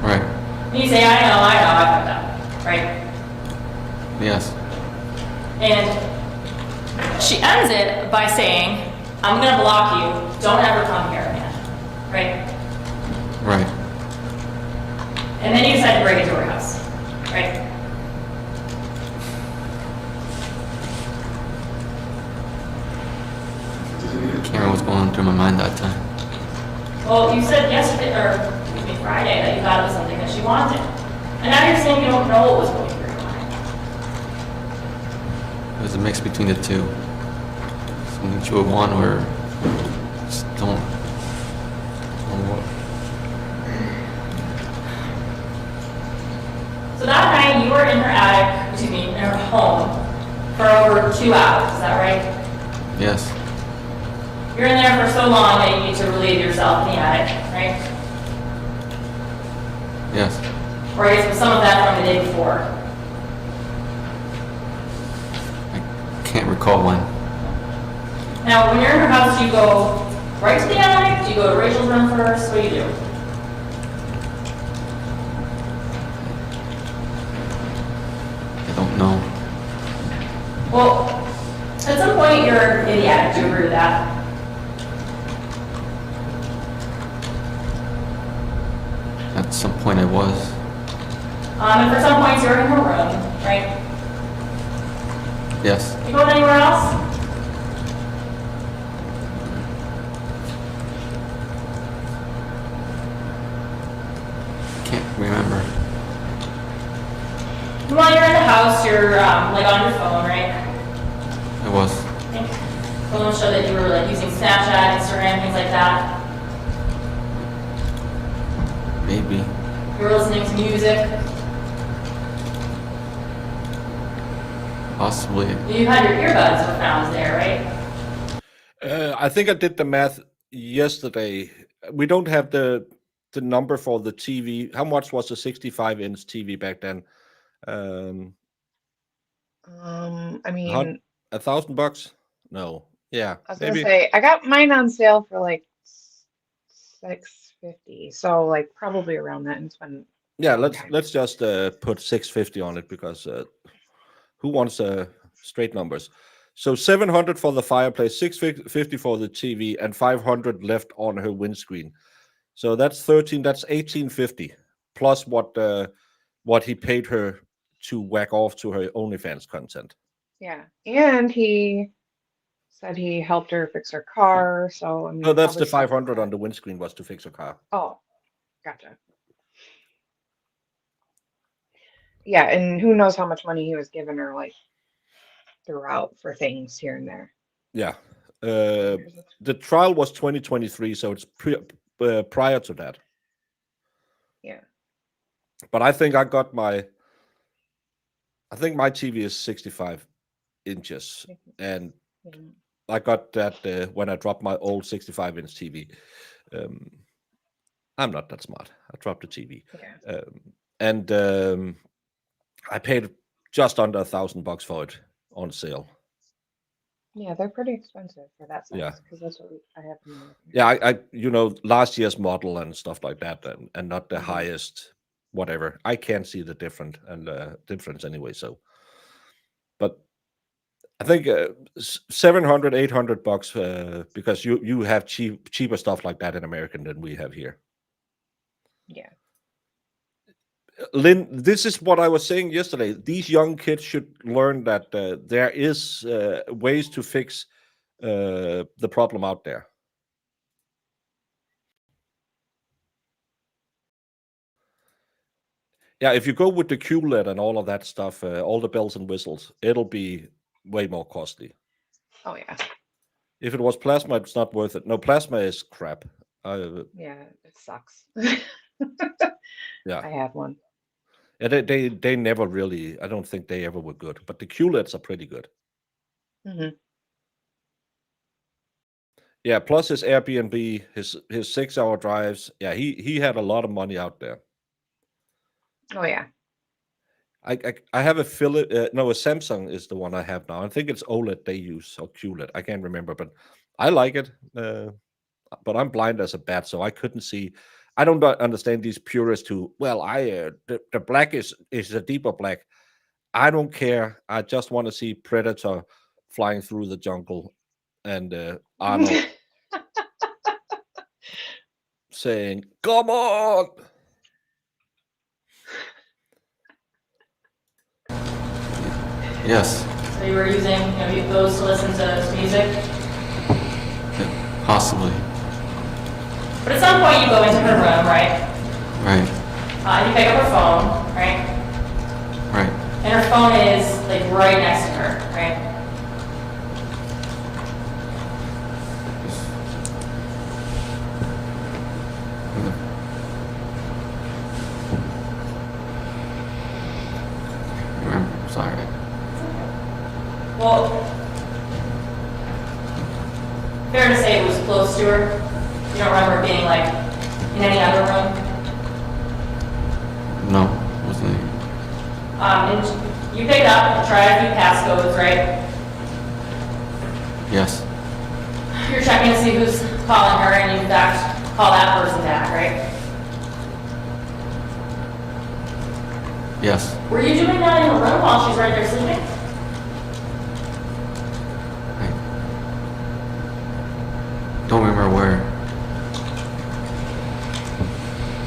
Right. And you say, I know, I fucked up, right? Yes. And she ends it by saying, I'm gonna block you. Don't ever come here again, right? Right. And then you decide to break into her house, right? Can't remember what's going on through my mind that time. Well, you said yesterday, or excuse me, Friday, that you thought it was something that she wanted. And now you're saying you don't know what was going through your mind. It was a mix between the two. Something you would want or just don't know what. So that night you were in her attic, excuse me, in her home for over 2 hours, is that right? Yes. You're in there for so long that you need to relieve yourself in the attic, right? Yes. Or I guess with some of that from the day before. I can't recall when. Now, when you're in her house, do you go right to the attic? Do you go to Rachel's room first? What do you do? I don't know. Well, at some point you're in the attic. Do you agree with that? At some point I was. And for some points you're in her room, right? Yes. You going anywhere else? Can't remember. While you're in the house, you're like on your phone, right? I was. I think photos show that you were like using Snapchat, Instagram, things like that. Maybe. You were listening to music. Possibly. You had your earbuds were found there, right? I think I did the math yesterday. We don't have the number for the TV. How much was the 65-inch TV back then? I mean, $1,000? No. Yeah, I was maybe. gonna say I got mine on sale for like $650, so like probably around that. And it's been Yeah, a long let's time. just put 650 on it because who wants straight numbers? So 700 for the fireplace, 650 for the TV, and 500 left on her windscreen. So that's 13. That's 1850 plus what he paid her to whack off to her OnlyFans content. Yeah, and he said he helped her fix her car. So I mean, No, that's probably the stuff like 500 that. on the windscreen was to fix her car. Oh, gotcha. Yeah, and who knows how much money he was giving her, like throughout for things here and there. Yeah. The trial was 2023, so it's prior to that. Yeah. But I think my TV is 65 inches, and Yeah. I got that when I dropped my old 65-inch TV. I'm not that smart. I dropped the TV, Yeah. and I paid just under $1,000 for it on sale. Yeah, they're pretty expensive for that size Yeah. because that's what I have in my Yeah, I last year's model and stuff like that, and not the Mhm. highest whatever. I can't see the difference anyway. So, but I think $700, $800 because you have cheaper stuff like that in American than we have here. Yeah. Lynn, this is what I was saying yesterday. These young kids should learn that there is ways to fix the problem out there. Yeah, if you go with the QLED and all of that stuff, all the bells and whistles, it'll be way more costly. Oh yeah. If it was plasma, it's not worth it. No, plasma is crap. Yeah, it sucks. Yeah. I have one. Yeah, they never really. I don't think they ever were good. But the QLEDs are pretty good. Hmm. Yeah. Plus his Airbnb, his 6-hour drives. Yeah, he had a lot of money out there. Oh yeah. I have a a Samsung is the one I have now. I think it's OLED they use or QLED. I can't remember, but I like it. But I'm blind as a bat, so I couldn't see. I don't understand these purists who. Well, the black is a deeper black. I don't care. I just want to see Predator flying through the jungle, and Arnold saying, "Come on!" Yes, So you were using, those to listen to music? yeah, possibly. But at some point you go into her room, right? Right, You pick up her phone, right? right. And her phone is like right next to her, right? Remember, sorry. Well, fair to say it was close to her. You don't remember it being like in any other room? No, wasn't it? And you picked up and tried a few passcodes, right? Yes, You're checking to see who's calling her, and you in fact call that person back, right? yes. Were you doing that in her room while she's right there sleeping? I don't remember where.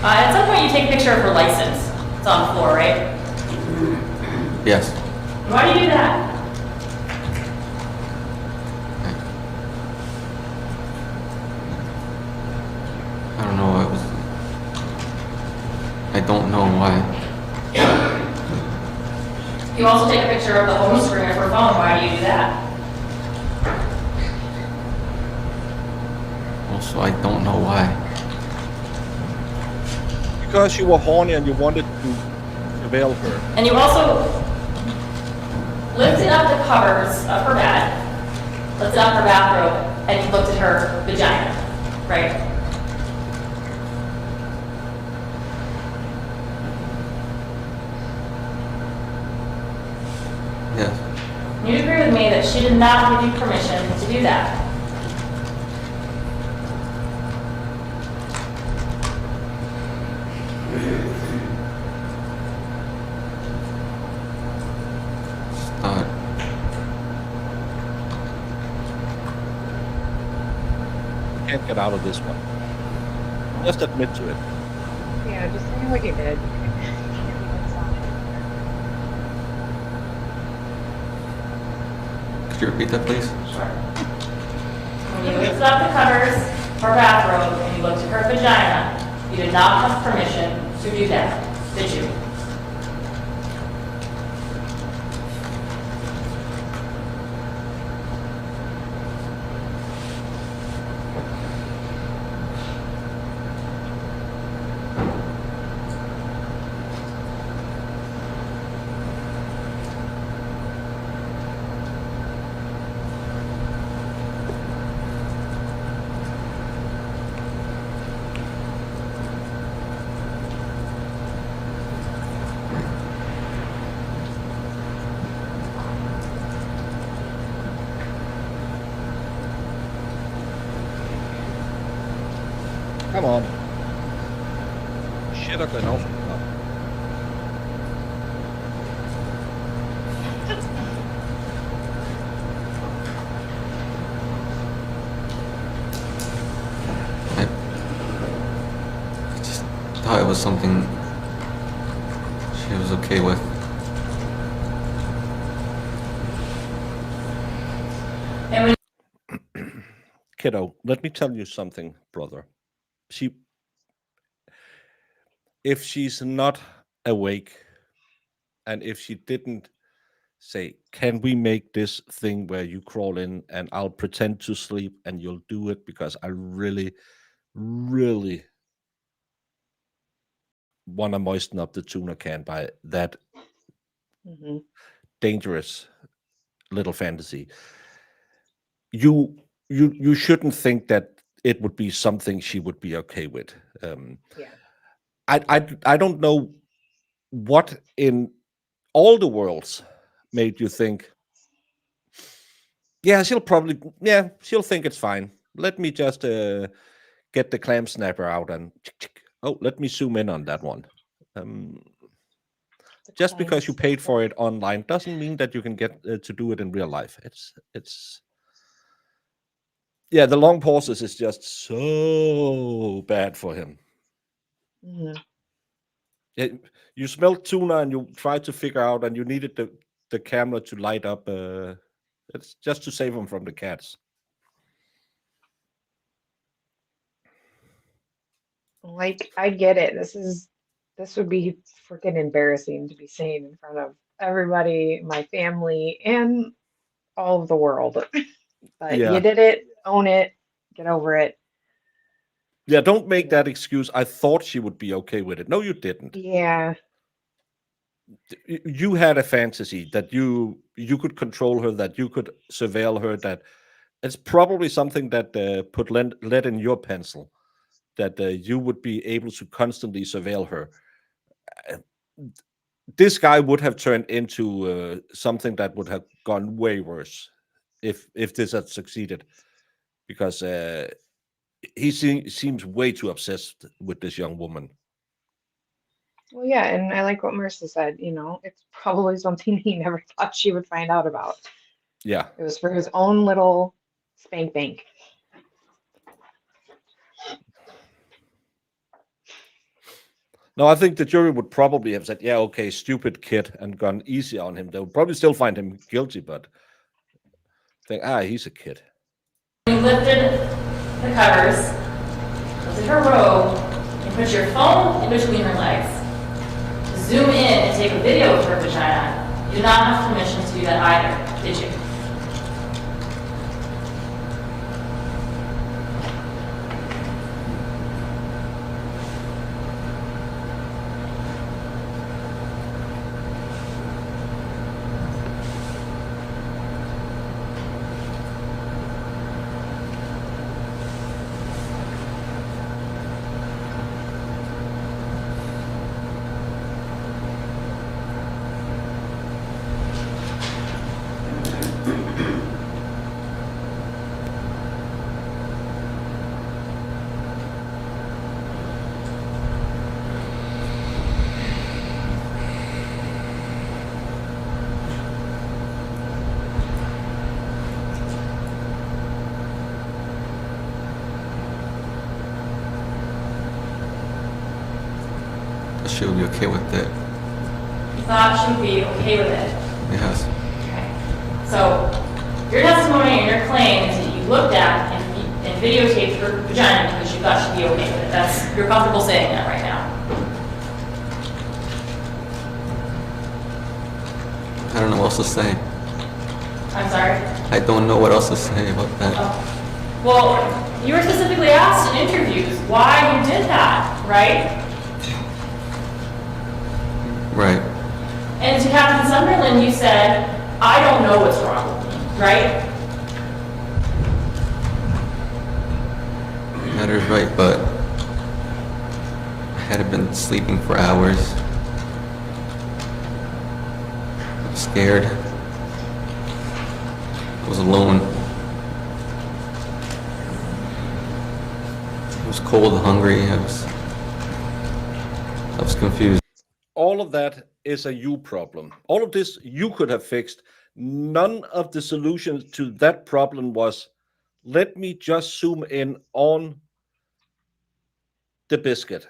At some point you take a picture of her license. It's on the floor, right? Yes. Why do you do that? I don't know. I don't know why. You also take a picture of the home screen of her phone. Why do you do that? Also, I don't know why. Because you were horny and you wanted to avail her. And you also lifted up the covers of her bed, lifted up her bathrobe, and you looked at her vagina, right? Yes. You'd agree with me that she did not give you permission to do that. Start. Can't get out of this one. Just admit to it. Yeah, just say what you did. Could you repeat that, please? Sure. When you lifted up the covers of her bathrobe and you looked at her vagina, you did not have permission to do that, did you? Come on. Shit, er going off. I just thought it was something she was okay with. And when Kiddo, let me tell you something, brother. If she's not awake, and if she didn't say, can we make this thing where you crawl in and I'll pretend to sleep and you'll do it because I really, really want to moisten up the tuna can by that Hmm. dangerous little fantasy. You shouldn't think that it would be something she would be okay with. Yeah. I don't know what in all the worlds made you think, yeah, she'll think it's fine. Let me just get the clam snapper out and let me zoom in on that one. The Just clam because you paid for snapper. it online doesn't mean that you can get to do it in real life. It's yeah, the long pauses is just so bad for him. Hmm. You smelled tuna and you tried to figure out, and you needed the camera to light up. It's just to save him from the cats. Like, I get it. This would be freaking embarrassing to be saying in front of everybody, my family, and all of the world. But you Yeah, did it, own it, get over it. yeah. Don't You make know. that excuse. I thought she would be okay with it. No, you didn't. Yeah. You had a fantasy that you could control her, that you could surveil her. That it's probably something that put lead in your pencil. That you would be able to constantly surveil her. Uh, This guy would have turned into something that would have gone way worse if this had succeeded, because seems way too obsessed with this young woman. Well, yeah, and I like what Marissa said, it's probably something he never thought she would find out about. Yeah. It was for his own little spank bank. No, I think the jury would probably have said, "Yeah, okay, stupid kid," and gone easy on him. They would probably still find him guilty, but think, he's a kid. you lifted the covers, lifted her robe, and put your phone in between her legs, zoom in and take a video of her vagina, you did not have permission to do that either, did you? She would be okay with it. You thought she would be okay with it? Yes. Okay. So, your testimony and your claim is that you looked at and videotaped her vagina because you thought she'd be okay with it. You're comfortable saying that right now? I don't know what else to say. I'm sorry? I don't know what else to say about that. Oh. Well, you were specifically asked in interviews why you did that, right? Right. And to Captain Sunderland, you said, I don't know what's wrong with me, right? That is right, but I hadn't been sleeping for hours. I was scared. I was alone. was cold, hungry. I was confused. All of that is a you problem. All of this you could have fixed. None of the solutions to that problem was, let me just zoom in on the biscuit.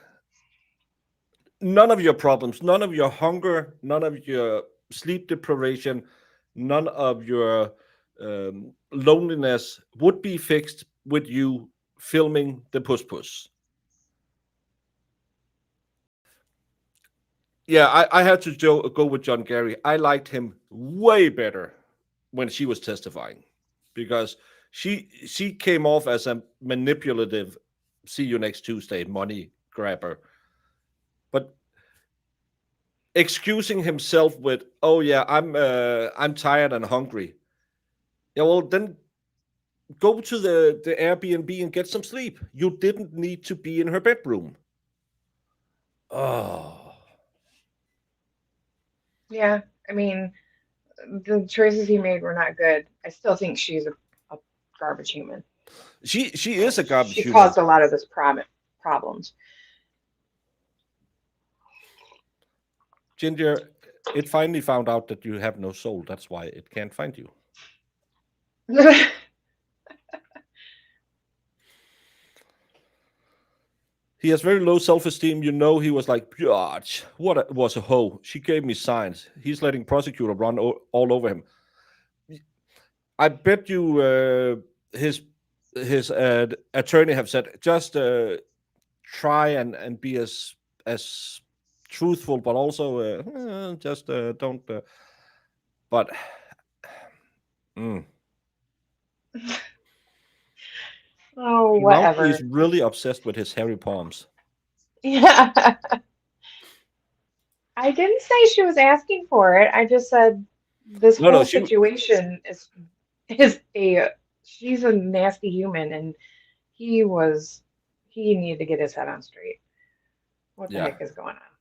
None of your problems, none of your hunger, none of your sleep deprivation, none of your loneliness would be fixed with you filming the puss puss. Yeah, I had to go with John Gary. I liked him way better when she was testifying, because she came off as a manipulative, see you next Tuesday, money grabber. But excusing himself with, oh yeah, I'm tired and hungry. Yeah, well then go to the Airbnb and get some sleep. You didn't need to be in her bedroom. Oh. Yeah, I mean, the choices he made were not good. I still think she's a garbage human. She is a garbage She human. caused a lot of this problems. Ginger, it finally found out that you have no soul. That's why it can't find you. He has very low self-esteem. You know, he was like, "Biatch, what was a hoe. She gave me signs." He's letting prosecutor run all over him. I bet you his attorney have said, just try and be as truthful, but also just don't. But Oh, now whatever. he's really obsessed with his hairy palms. Yeah. I didn't say she was asking for it. I just said this No, whole she. situation is she's a nasty human, and he needed to get his head on straight. What the Yeah. heck is going on?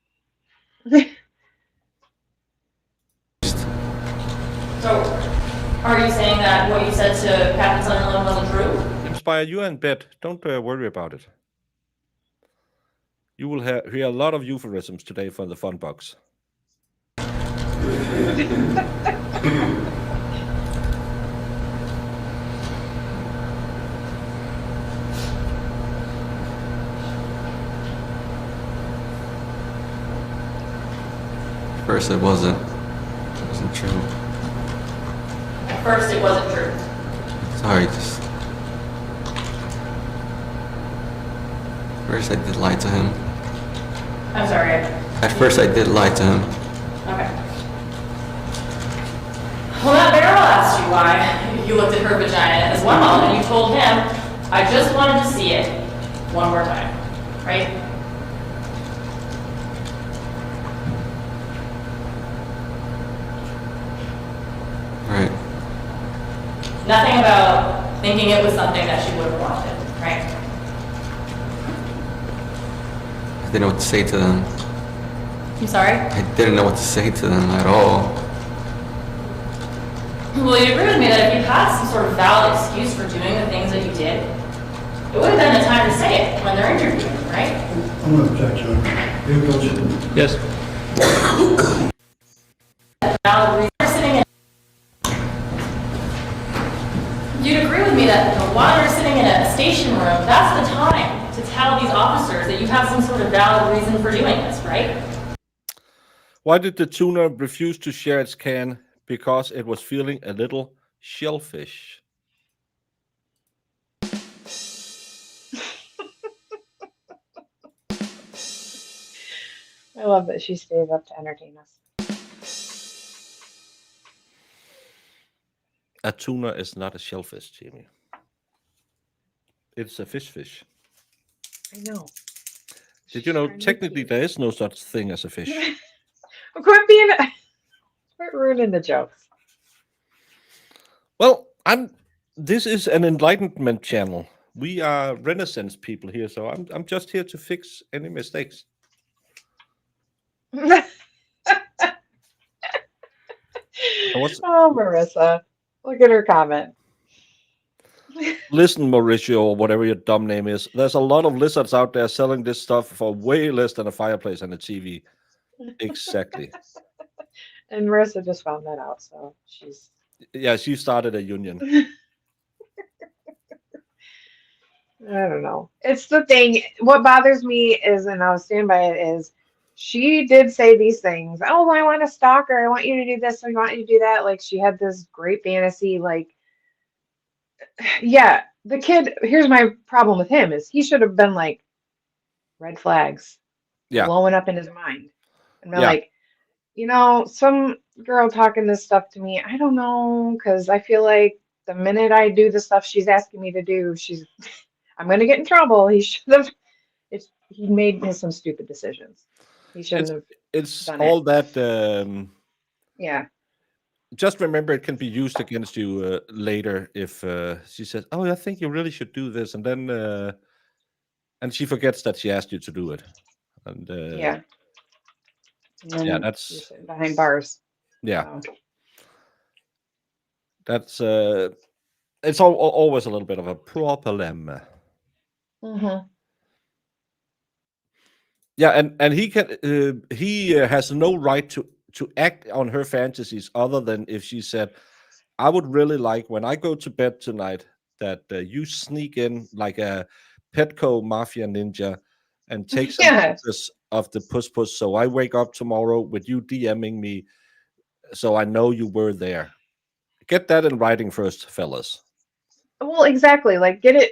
So, are you saying that what you said to Captain Sunderland wasn't true? Inspire, you are in bed. Don't worry about it. You will hear a lot of euphemisms today from the fun box. First, it wasn't true. At first, it wasn't true. Sorry, just. First, I did lie to him. I'm sorry. At first, I did lie to him. Okay. Well, that barrel asked you why you looked at her vagina as well, and you told him, I just wanted to see it one more time, right? Right. Nothing about thinking it was something that she would have wanted, right? I didn't know what to say to them. I'm sorry? I didn't know what to say to them at all. Well, you agree with me that if you had some sort of valid excuse for doing the things that you did, it would have been the time to say it when they're interviewing, right? I'm going to object, John. You go, Jim. Yes. Valid reason for sitting in. You'd agree with me that while you're sitting in a station room, that's the time to tell these officers that you have some sort of valid reason for doing this, right? Why did the tuna refuse to share its can? Because it was feeling a little shellfish. I love that she stays up to entertain us. A tuna is not a shellfish, Jamie. It's a fish. I know. Did you know Trying to be technically cute. there is no such thing as a fish? Quit ruining the jokes. Well, this is an enlightenment channel. We are Renaissance people here, so I'm just here to fix any mistakes. Oh, Marissa, look at her comment. Listen, Mauricio, or whatever your dumb name is. There's a lot of lizards out there selling this stuff for way less than a fireplace and a TV. Exactly. And Marissa just found that out, so she's. Yeah, she started a union. I don't know. It's the thing. What bothers me is, and I'll stand by it, is she did say these things. Oh, I want a stalker. I want you to do this. I want you to do that. Like she had this great fantasy. Like, yeah, the kid. Here's my problem with him is he should have been like red flags Yeah, blowing up in his mind, and they're yeah. like, some girl talking this stuff to me. I don't know, because I feel like the minute I do the stuff she's asking me to do, I'm gonna get in trouble. He should have. He made some stupid decisions. He shouldn't It's have it's done it. all that. Yeah. Just remember, it can be used against you later if she says, "Oh, I think you really should do this," and then and she forgets that she asked you to do it, and Yeah. And then yeah, you're sitting behind bars. yeah, So. that's it's always a little bit of a problem. Mm-hmm. Yeah, and he has no right to act on her fantasies other than if she said, "I would really like when I go to bed tonight that you sneak in like a Petco mafia ninja and take some Yeah. pictures of the puss puss, so I wake up tomorrow with you DMing me, so I know you were there." Get that in writing first, fellas. Well, exactly. Like, get it.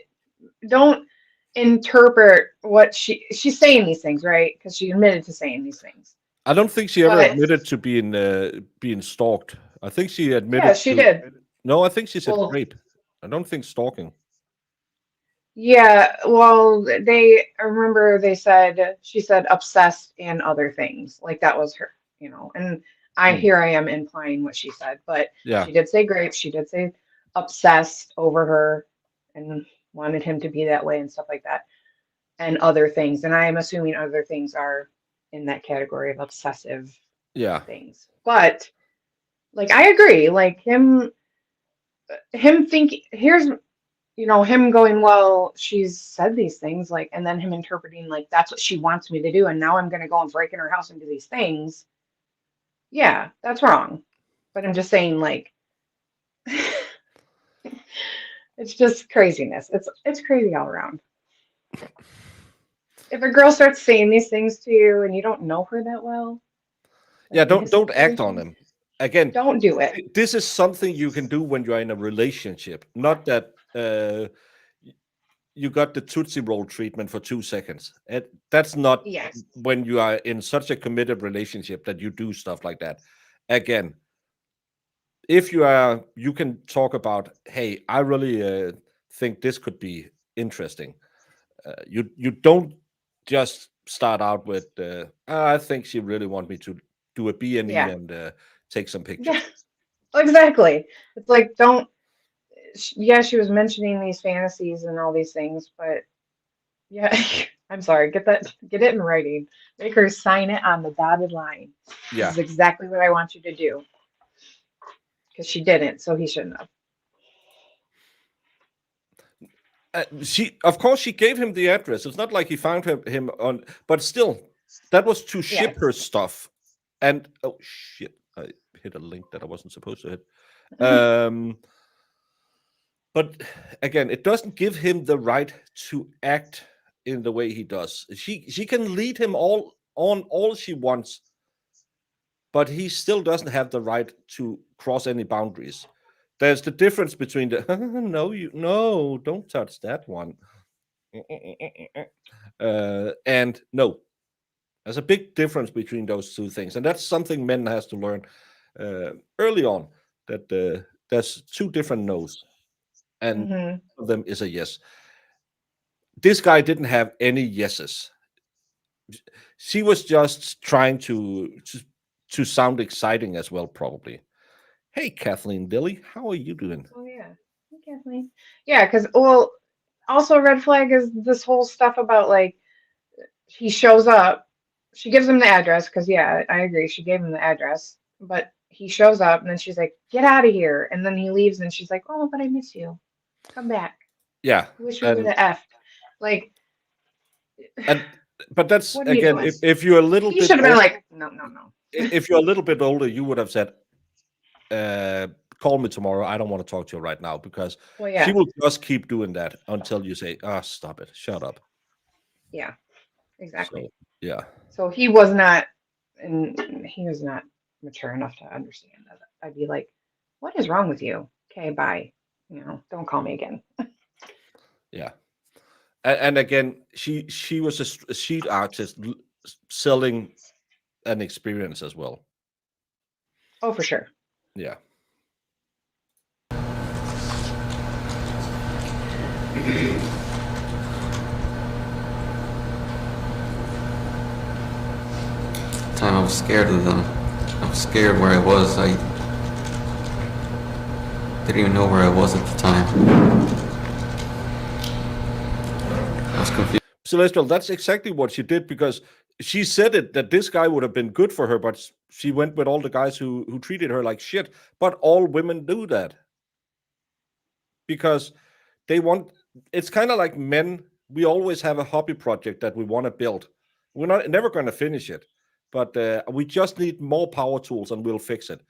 Don't interpret what she's saying these things, right? Because she admitted to saying these things. I don't think she ever But admitted to being stalked. I think she yeah, admitted she to. did. No, I think she said Well, rape. I don't think stalking. yeah. Well, I remember she said obsessed and other things. Like that was her, And Hmm. here I am implying what she said, but Yeah, she did say grape. She did say obsessed over her and wanted him to be that way and stuff like that, and other things. And I am assuming other things are in that category of obsessive yeah, things. But like I agree, like him thinking here's him going, well, she's said these things, like, and then him interpreting like that's what she wants me to do, and now I'm gonna go and break in her house and do these things. Yeah, that's wrong. But I'm just saying, like, it's just craziness. It's crazy all around. If a girl starts saying these things to you and you don't know her that well, yeah. like in Don't his don't act on situation, them. Again, don't do it. this is something you can do when you're in a relationship, not that you got the Tootsie Roll treatment for 2 seconds. That's not Yes. when you are in such a committed relationship that you do stuff like that. Again, if you can talk about, hey, I really think this could be interesting. You don't just start out with, I think she really want me to do a B&E Yeah. and take some Yeah. pictures. Exactly. It's like don't. Yeah, she was mentioning these fantasies and all these things, but yeah, I'm sorry. Get it in writing. Make her sign it on the dotted line. This Yeah. is exactly what I want you to do. Because she didn't, so he shouldn't have. Of course, she gave him the address. It's not like he found him on, but still, that was to ship Yes. her stuff. And oh shit, I hit a link that I wasn't supposed to hit. But again, it doesn't give him the right to act in the way he does. She can lead him all she wants, but he still doesn't have the right to cross any boundaries. There's the difference between the no, don't touch that one. And no, there's a big difference between those two things, and that's something men has to learn early on. That there's two different no's, and one Hmm. of them is a yes. This guy didn't have any yeses. She was just trying to sound exciting as well, probably. Hey, Kathleen Dilly, how are you doing? Oh yeah. Hey, Kathleen. Yeah, because well, also red flag is this whole stuff about like he shows up. She gives him the address because yeah, I agree. She gave him the address, but he shows up and then she's like, "Get out of here!" And then he leaves and she's like, "Oh, but I miss you." Come back. Yeah, I wish we would and have effed. Like, but that's what are you again, doing? if you're a little He bit should have been old, like, no, no, no. if you're a little bit older, you would have said, "Call me tomorrow. I don't want to talk to you right now," because Well, she yeah, will just keep doing that until you say, "Ah, stop it, shut up." yeah, exactly. So yeah, So he was not, and he was not mature enough to understand that. I'd be like, what is wrong with you? Okay, bye. Don't call me again. yeah. And again, she was a sheet artist selling an experience as well. Oh, for sure. Yeah. Time I was scared of them. I was scared where I was. I didn't even know where I was at the time. I was confused. Celestial, that's exactly what she did, because she said it that this guy would have been good for her, but she went with all the guys who treated her like shit. But all women do that because they want. It's kind of like men. We always have a hobby project that we want to build. We're never going to finish it, but we just need more power tools and we'll fix it.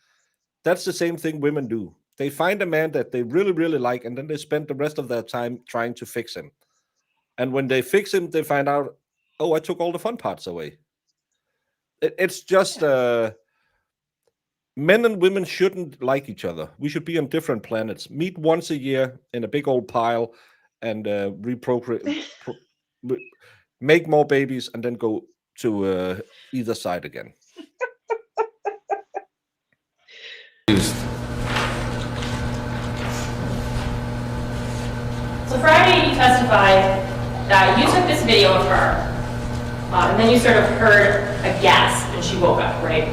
That's the same thing women do. They find a man that they really, really like, and then they spend the rest of their time trying to fix him. And when they fix him, they find out, oh, I took all the fun parts away. It's just men and women shouldn't like each other. We should be on different planets. Meet once a year in a big old pile and make more babies, and then go to either side again. So Friday, you testified that you took this video of her, and then you sort of heard a gasp and she woke up, right?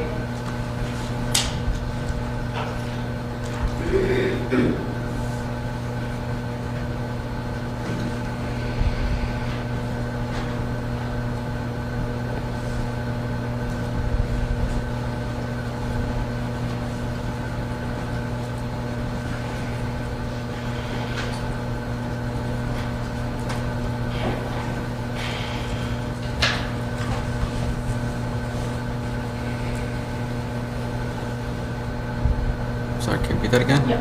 Sorry, can you repeat that again? Yep.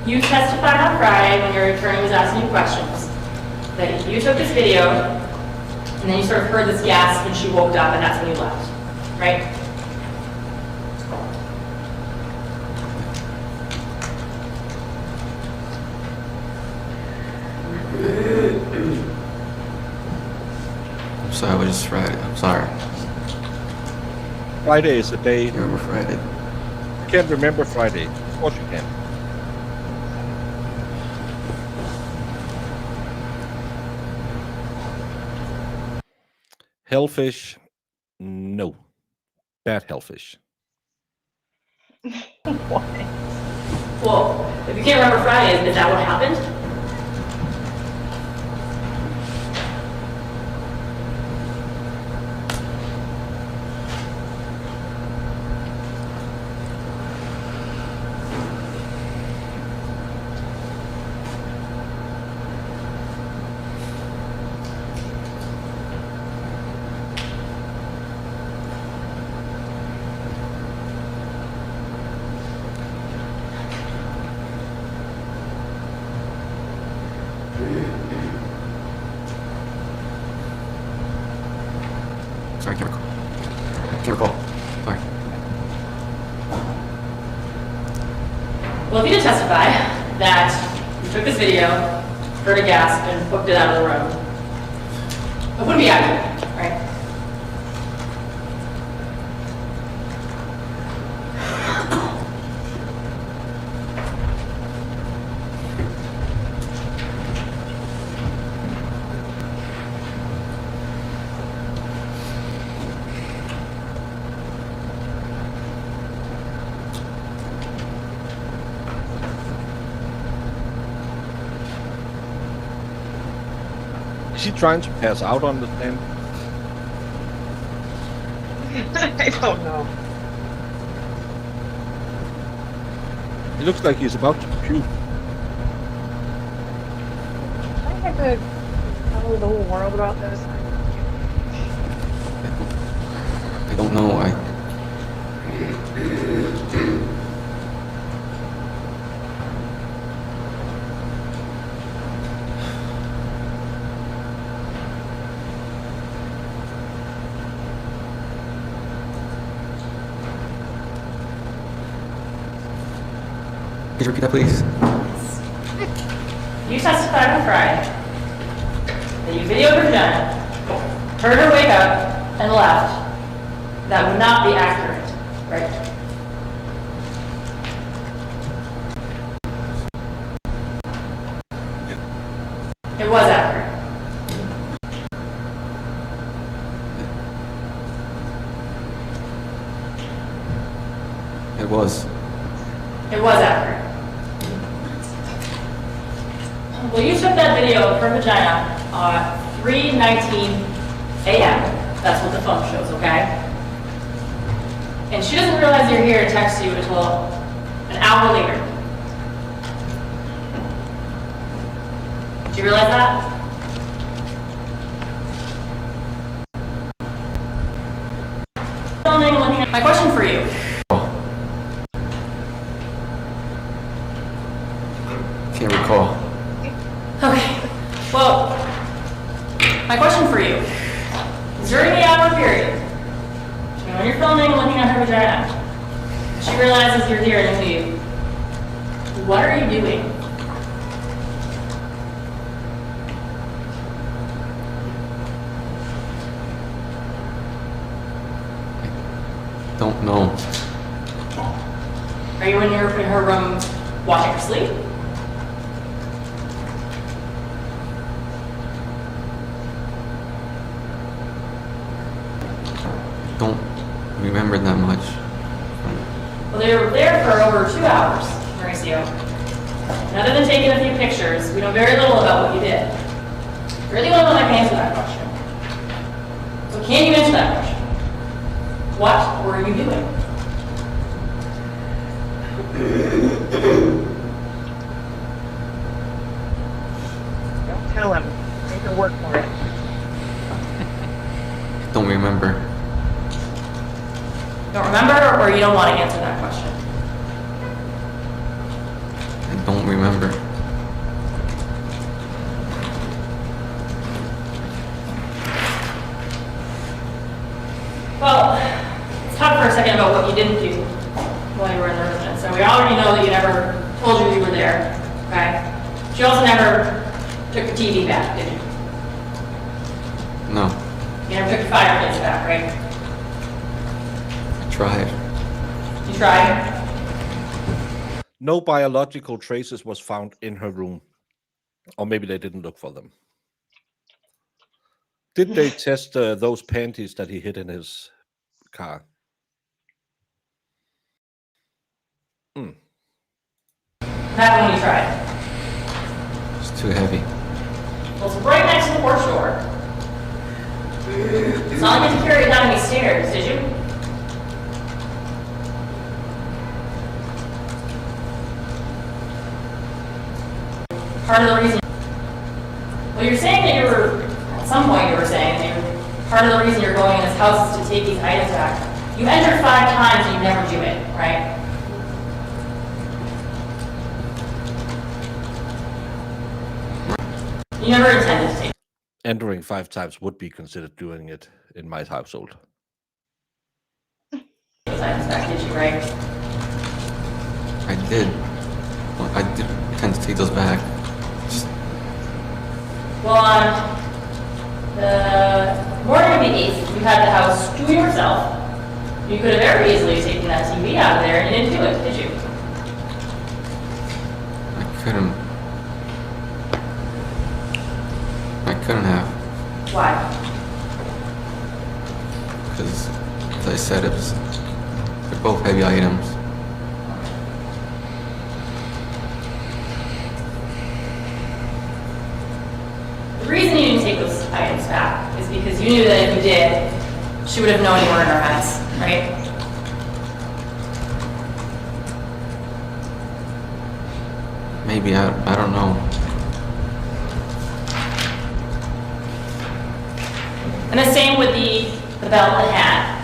You testified on Friday when your attorney was asking you questions that you took this video and then you sort of heard this gasp and she woke up and that's when you left, right? I'm sorry, I was just Friday. I'm sorry. Friday is a day. You remember Friday? You can't remember Friday. Of course you can. Hellfish, no. Bad hellfish. Well, if you can't remember Friday, is that what happened? Sorry, I can't recall. Can't recall. Sorry. Well, if you did testify that you took this video, heard a gasp, and booked it out of the room, it wouldn't be accurate, right? Is he trying to pass out on the stand? I don't know. He looks like he's about to puke. have to tell the whole world about this? I don't know. Could you repeat that, please? You testified on Friday that you videoed her vagina, heard her wake up, and left. That would not be accurate, right? It was accurate. It was. It was accurate. Well, you took that video of her vagina at 3:19 a.m. That's what the phone shows, okay? And she doesn't realize you're here to text you until an hour later. Do you realize that? My question for you. Can't recall. Okay. Well, my question for you is during the hour period, when you're filming and looking at her vagina, she realizes you're here and you leave. What are you doing? Don't know. Are you in her room watching her sleep? Don't remember that much. Well, they were there for over 2 hours, Mauricio. And other than taking a few pictures, we know very little about what you did. You're the only one that can answer that question. So can you answer that question? What were you doing? Don't tell him. Make her work for it. Don't remember. Don't remember, or you don't want to answer that question? I don't remember. Well, let's talk for a second about what you didn't do while you were in the residence. So we already know that you never told you were there, okay? But you also never took the TV back, did you? No. You never took the fireplace back, right? I tried. You tried? No biological traces was found in her room. Or maybe they didn't look for them. Did they test those panties that he hid in his car? Happened when you tried. It's too heavy. Well, it's right next to the porch door. It's not like you had to carry it down any stairs, did you? Part of the reason. Well, you're saying that you were, at some point you were saying that part of the reason you're going in this house is to take these items back. You entered 5 times and you never do it, right? You never intended to take Entering 5 times would be considered doing it in my household. those items back, did you, right? I did. Well, I did intend to take those back. Just Well, on the morning of the 8th, you had the house to yourself. You could have very easily taken that TV out of there and you didn't do it, did you? I couldn't have. Why? Because, as I said, they're both heavy items. The reason you didn't take those items back is because you knew that if you did, she would have known you were in her house, right? Maybe, I don't know. And the same with the belt and the hat.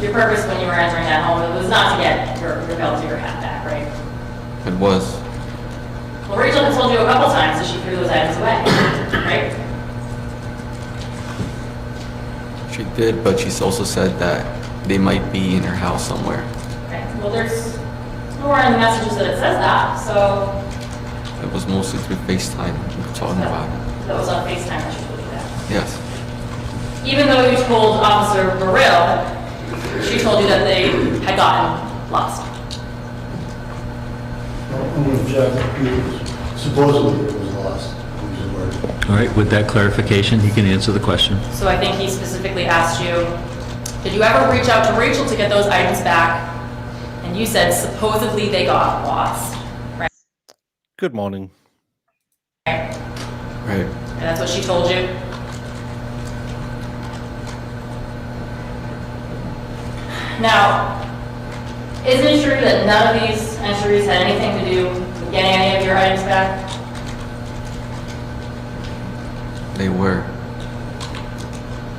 Your purpose when you were entering that home was not to get your belt or your hat back, right? It was. Well, Rachel had told you a couple times that she threw those items away, right? She did, but she's also said that they might be in her house somewhere. Okay. Well, there's nowhere in the messages that it says that, so It was mostly through FaceTime we were talking about it. that was on FaceTime that she told you that. Yes. Even though you told Officer Burrill, she told you that they had gotten lost. Well, I'm going to object. Supposedly it was lost. Use the word. All right, with that clarification, he can answer the question. So I think he specifically asked you, did you ever reach out to Rachel to get those items back? And you said supposedly they got lost, right? Good morning. Right. And that's what she told you? Now, isn't it true that none of these entries had anything to do with getting any of your items back? They were.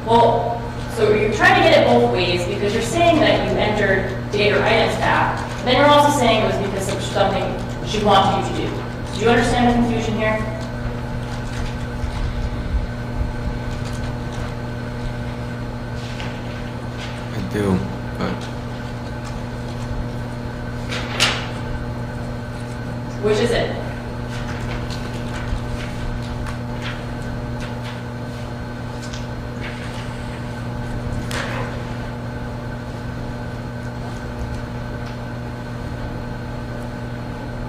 Well, so you're trying to get it both ways because you're saying that you entered to get your items back, but then you're also saying it was because of something she wanted you to do. Do you understand the confusion here? I do, but Which is it?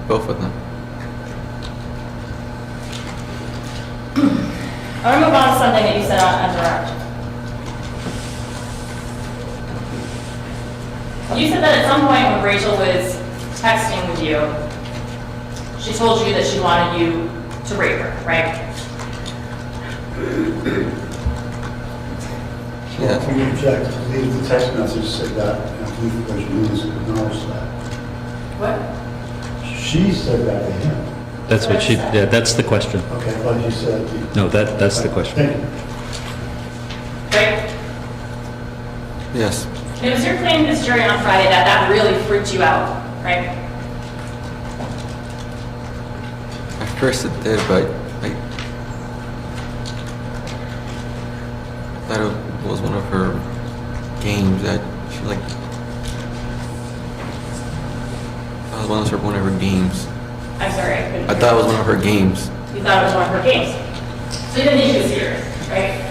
both of them. I want to move on to something that you said on direct. You said that at some point when Rachel was texting with you, she told you that she wanted you to rape her, right? Yes. I'm going to object. I believe the text message said that, and I believe Judge Lewis acknowledged that. What? She said that to him. That's what she, yeah, that's the question. Okay, I thought you said. No, that's the question. Thank you. Right? Yes. And it was your claim to this jury on Friday that that really freaked you out, right? At first it did, but I thought it was one of her games that she like. That was one of her games. I'm sorry, I couldn't. I thought it was one of her games. You thought it was one of her games. So you didn't think she was serious, right?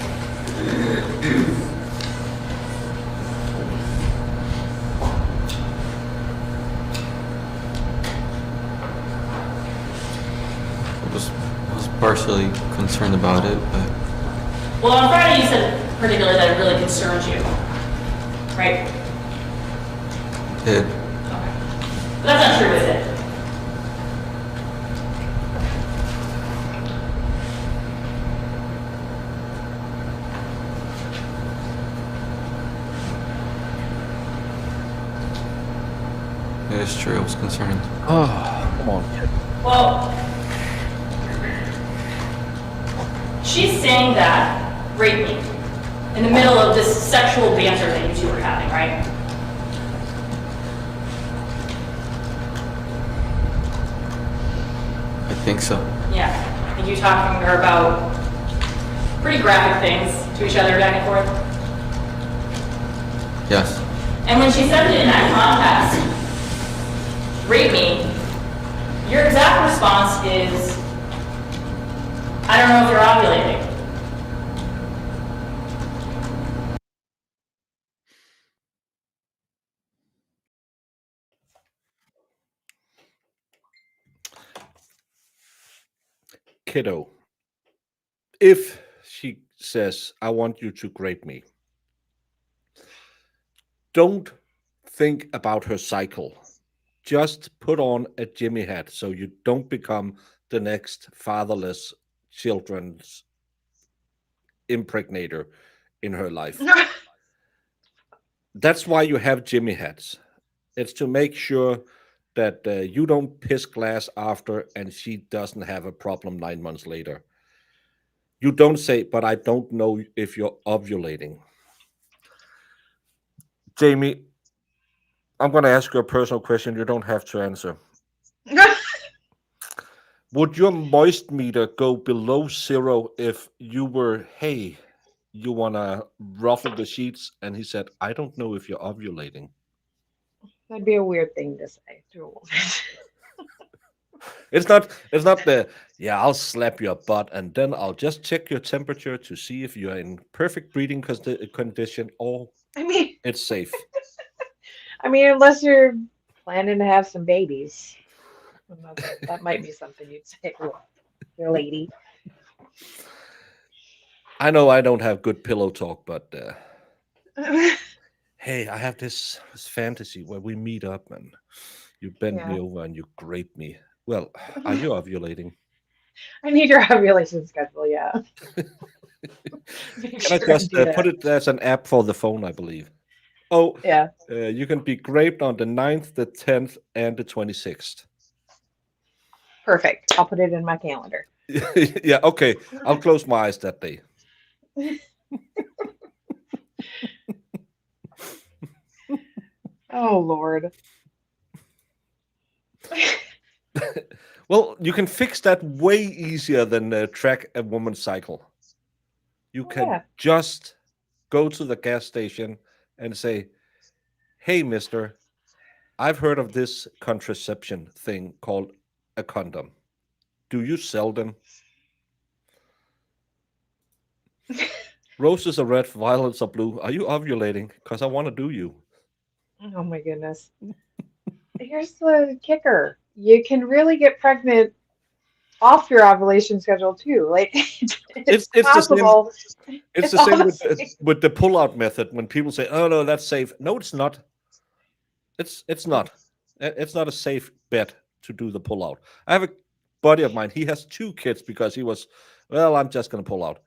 I was partially concerned about it, but Well, on Friday you said particularly that it really concerned you, right? it did. Okay. But that's not true, is it? It is true. I was concerned. Oh, come on. Well, she's saying that rape me in the middle of this sexual banter that you two are having, right? I think so. Yeah. And you talking to her about pretty graphic things to each other back and forth. Yes. And when she said it in that context, rape me, your exact response is, I don't know if you're ovulating. Kiddo, if she says, I want you to grape me, don't think about her cycle. Just put on a Jimmy hat so you don't become the next fatherless children's impregnator in her life. That's why you have Jimmy hats. It's to make sure that you don't piss glass after and she doesn't have a problem 9 months later. You don't say, but I don't know if you're ovulating. Jamie, I'm going to ask you a personal question. You don't have to answer. Would your moist meter go below 0 if you were, hey, you want to ruffle the sheets? And he said, I don't know if you're ovulating. That'd be a weird thing to say to a woman. It's not the, yeah, I'll slap your butt and then I'll just check your temperature to see if you're in perfect breeding condition or I mean, it's safe. unless you're planning to have some babies. That might be something you'd say to your lady. I know I don't have good pillow talk, but hey, I have this fantasy where we meet up and you bend me Yeah. over and you grape me. Well, are you ovulating? I need your ovulation schedule, yeah. Make Can I sure just do that. put it as an app for the phone, I believe. Oh, Yeah, you can be graped on the 9th, the 10th, and the 26th. perfect. I'll put it in my calendar. Yeah, okay. I'll close my eyes that day. Oh, Lord. Well, you can fix that way easier than track a woman's cycle. You can yeah. just go to the gas station and say, hey, mister, I've heard of this contraception thing called a condom. Do you sell them? Roses are red, violets are blue. Are you ovulating? Because I want to do you. Oh, my goodness. Here's the kicker. You can really get pregnant off your ovulation schedule, too. Like, it's It's the same. possible. It's the all same the with, same. with the pull-out method. When people say, "Oh no, that's safe," no, it's not. It's not. It's not a safe bet to do the pull-out. I have a buddy of mine. He has 2 kids because he was, well, I'm just going to pull out.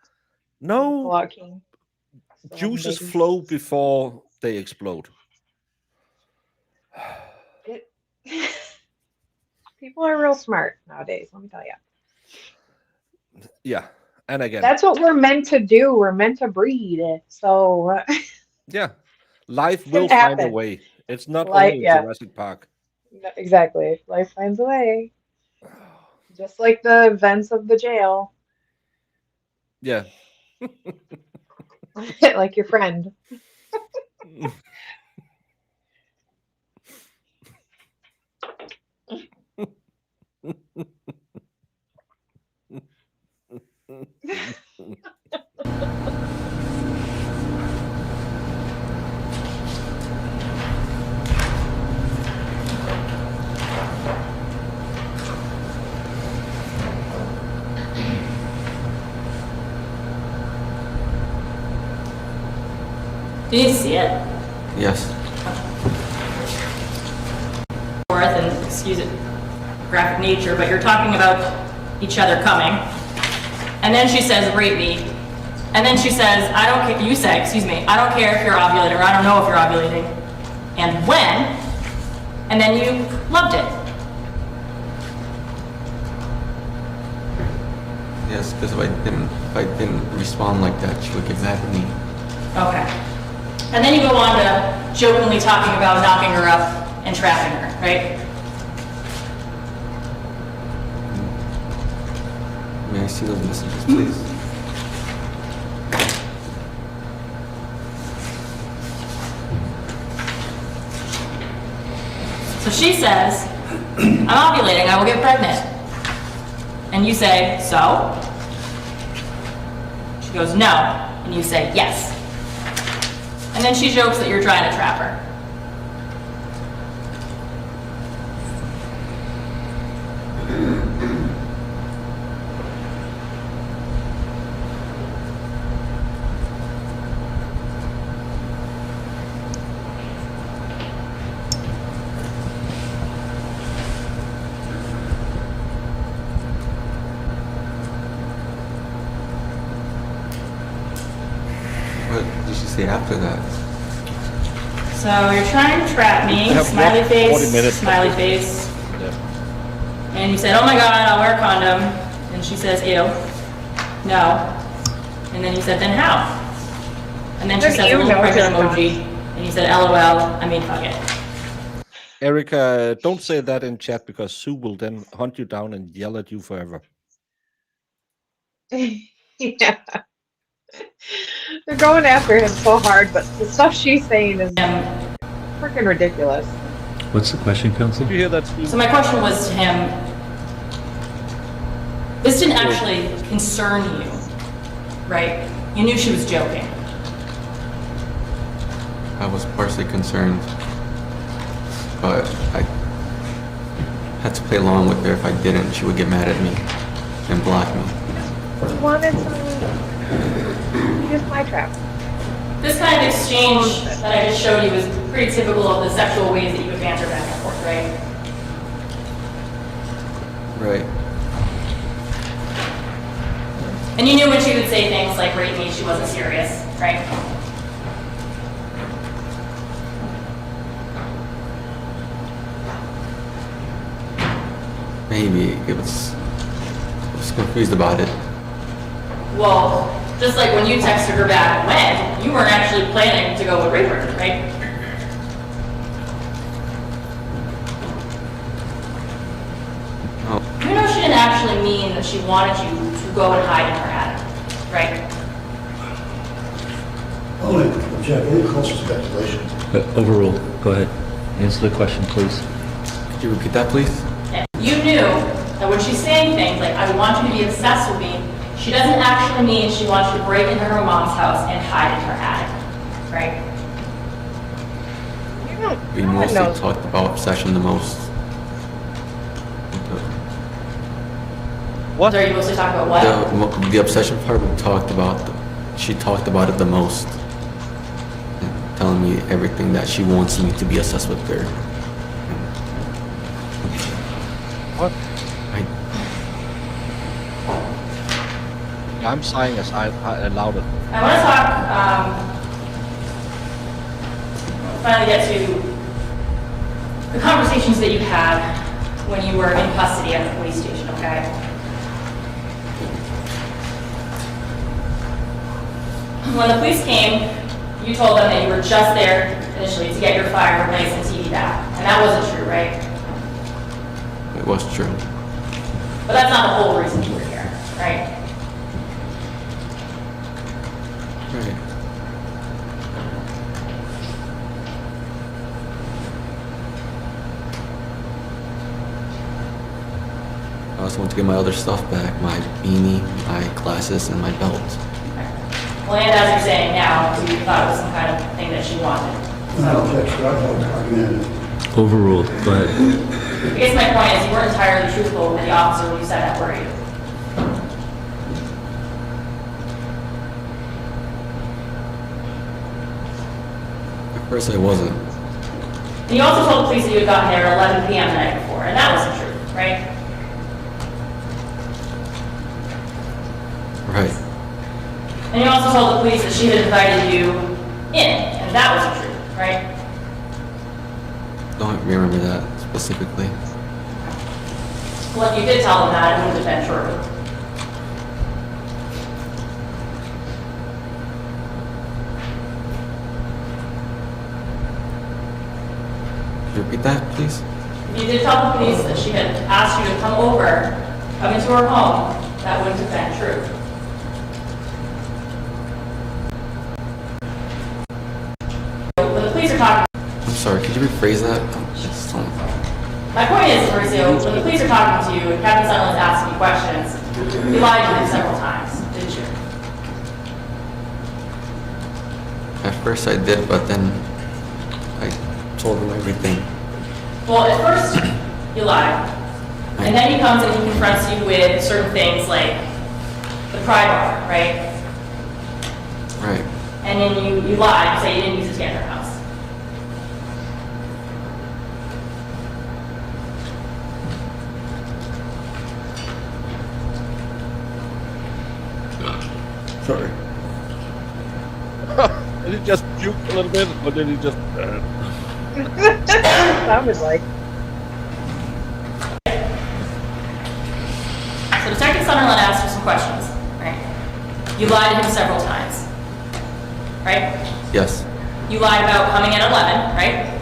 No, Pull-out king. Still having juices babies. flow before they explode. It- People are real smart nowadays, let me tell you. Yeah, and again, That's what we're meant to do. We're meant to breed. So, yeah, life can will find a happen. way. It's not Like, only in yeah. Jurassic Park. Exactly. Life finds a way. Just like the vents of the jail. Yeah. Like your friend. Do you see it? Yes. Forth, and excuse it, graphic nature, but you're talking about each other coming. And then she says, rape me. And then she says, I don't care, you say, excuse me, I don't care if you're ovulating, or I don't know if you're ovulating. And when? And then you loved it. Yes, because if I didn't respond like that, she would get mad at me. Okay. And then you go on to jokingly talking about knocking her up and trapping her, right? May I see those messages, please? So she says, I'm ovulating, I will get pregnant. And you say, so? She goes, no. And you say, yes. And then she jokes that you're trying to trap her. What did she say after that? So you're trying to trap me, I have smiley 40 minutes. face, smiley face. Yeah. And you said, oh my God, I'll wear a condom. And she says, ew. no. And then you said, then how? And then she Then said a you little know pressure this stuff. emoji, and you said, LOL, I mean, fuck it. Erica, don't say that in chat because Sue will then hunt you down and yell at you forever. Yeah. They're going after him so hard, but the stuff she's saying is freaking ridiculous. What's the question, Council? Did you hear that, Sue? So my question was to him, this didn't actually concern you, right? You knew she was joking. I was partially concerned, but I had to play along with her. If I didn't, she would get mad at me and block me. He wanted some. Here's my trap. This kind of exchange that I just showed you is pretty typical of the sexual ways that you would banter back and forth, right? Right. And you knew when she would say things like rape me, she wasn't serious, right? Maybe I was confused about it. Well, just like when you texted her back when, you weren't actually planning to go and rape her, right? No, You know she didn't actually mean that she wanted you to go and hide in her attic, right? Only, Jack, only calls for speculation. Overruled. Go ahead. Answer the question, please. could you repeat that, please? And you knew that when she's saying things like, I want you to be obsessed with me, she doesn't actually mean she wants you to break into her mom's house and hide in her attic, right? You don't. We no one mostly knows. talked about obsession the most. What? So are you supposed to talk about what? The obsession part we talked about, she talked about it the most. Telling me everything that she wants me to be obsessed with her. What? I, I'm sighing as louder. I want to talk, finally get to the conversations that you had when you were in custody at the police station, okay? When the police came, you told them that you were just there initially to get your fireplace and TV back, and that wasn't true, right? it was true. But that's not the whole reason you were here, right? Right. I also want to get my other stuff back, my beanie, my glasses, and my belt. Well, and as you're saying now, you thought it was some kind of thing that she wanted. No, Jack, I'm argumentative. Overruled. Go ahead. I guess my point is you weren't entirely truthful with the officer when you said that, were you? At first I wasn't. And you also told the police that you had gotten there at 11 p.m. the night before, and that wasn't true, right? Right. And you also told the police that she had invited you in, and that wasn't true, right? Don't remember that specifically. Well, if you did tell them that, it wouldn't have been true. Could you repeat that, please? If you did tell the police that she had asked you to come over, come into her home, that wouldn't have been true. When the police are talking, I'm sorry, could you rephrase that? Just don't- my point is, Mauricio, when the police are talking to you and Captain Sutherland's asking you questions, you lied to them several times, didn't you? At first I did, but then I told him everything. Well, at first, you lied. And then he comes and he confronts you with certain things like the pry bar, right? Right. And then you lie, you say you didn't use it to get in her house. Sorry. Did he just puke a little bit, or did he just? Sounded like. So Detective Sutherland asked you some questions, right? You lied to him several times, right? Yes. You lied about coming at 11, right?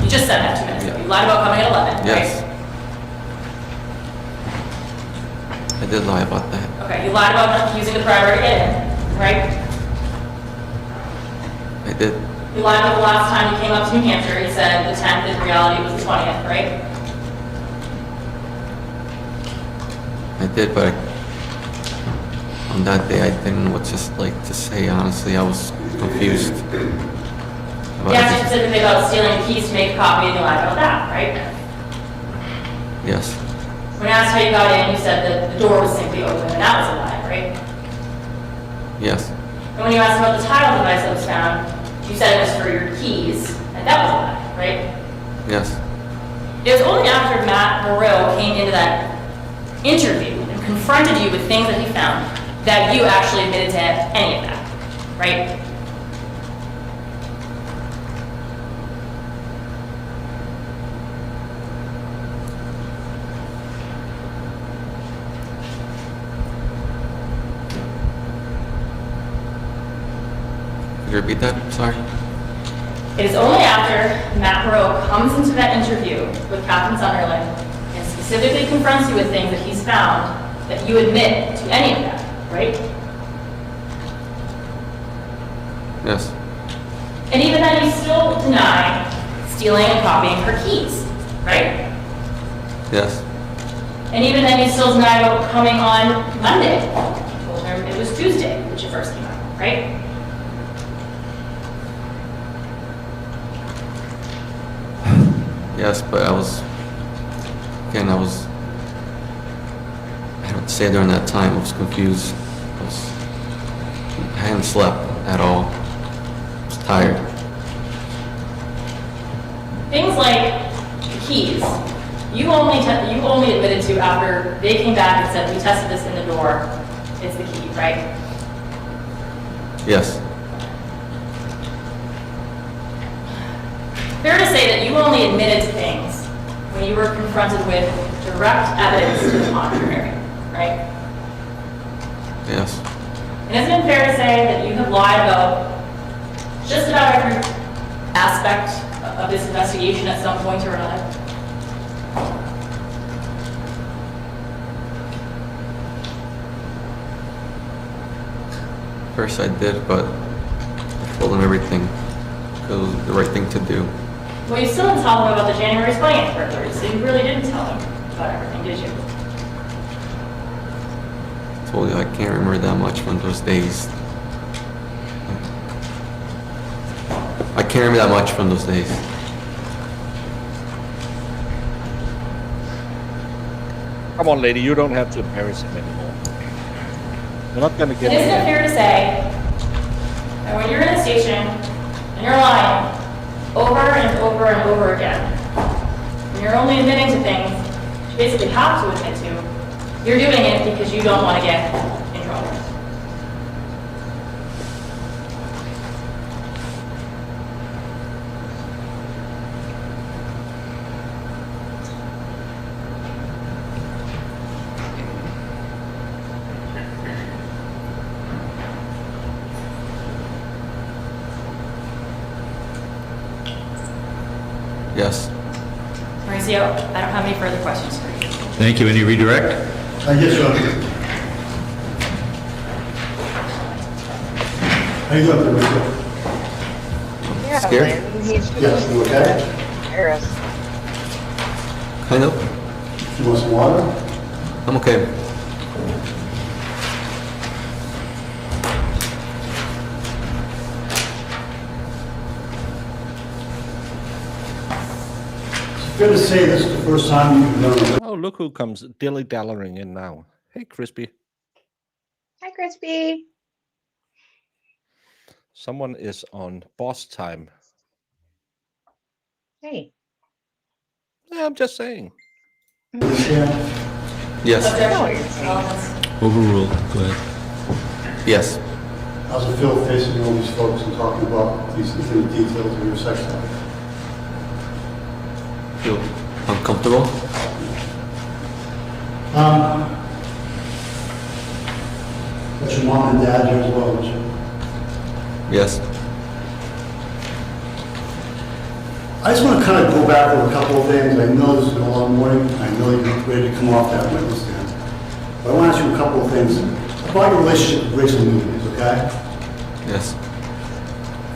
You just said that 2 minutes ago. Yeah. You lied about coming at 11, Yes. right? I did lie about that. Okay, you lied about not using the priority to get in, right? I did. You lied about the last time you came up to New Hampshire. You said the 10th, in reality, it was the 20th, right? I did, but on that day I didn't know what to say. Honestly, I was confused. You asked specifically about stealing the keys to make a copy, and you lied about that, right? Yes. When asked how you got in, you said that the door was simply open, and that was a lie, right? Yes. And when you asked about the tile device that was found, you said it was for your keys, and that was a lie, right? Yes. It was only after Matt Moreau came into that interview and confronted you with things that he found that you actually admitted to any of that, right? Could you repeat that? Sorry. It is only after Matt Moreau comes into that interview with Captain Sunderland and specifically confronts you with things that he's found that you admit to any of that, right? Yes. And even then, you still deny stealing and copying her keys, right? Yes. And even then, you still deny about coming on Monday. You told her it was Tuesday that you first came out, right? Yes, but I don't say during that time, I was confused. I hadn't slept at all. I was tired. Things like the keys, you only admitted to after they came back and said, we tested this in the door, it's the key, right? Yes. Fair to say that you only admitted to things when you were confronted with direct evidence to the contrary, right? Yes. And isn't it fair to say that you have lied about just about every aspect of this investigation at some point or another? First I did, but I told him everything because it was the right thing to do. Well, you still didn't tell them about the January 20th burglary, so you really didn't tell them about everything, did you? I told you I can't remember that much from those days. I can't remember that much from those days. Come on, lady, you don't have to embarrass him anymore. You're not gonna get And isn't it me. fair to say that when you're in the station and you're lying over and over and over again, and you're only admitting to things you basically have to admit to, you're doing it because you don't want to get in trouble. Yes. Mauricio, I don't have any further questions for you. Thank you. Any redirect? Yes, sir. How you doing, Mr. Yeah, Scared? Lynn, he's Yes, you okay? embarrassed. Kind of. You want some water? I'm okay. Fair to say this is the first time you've done Oh, look who comes dilly-dallying in now. Hey, Crispy. Hi, Crispy. Someone is on boss time. Hey. Yeah, I'm just saying. Yeah. Yes. Objection, elements. Overruled. Go ahead. Yes. How's it feel facing all these folks and talking about these intimate details of your sex life? Feel uncomfortable? Got your mom and dad here as well, don't you? Yes. I just want to kind of go back over a couple of things. I know this has been a long morning. I know you're ready to come off that witness stand. But I want to ask you a couple of things about your relationship with Rachel Nunez, okay? Yes.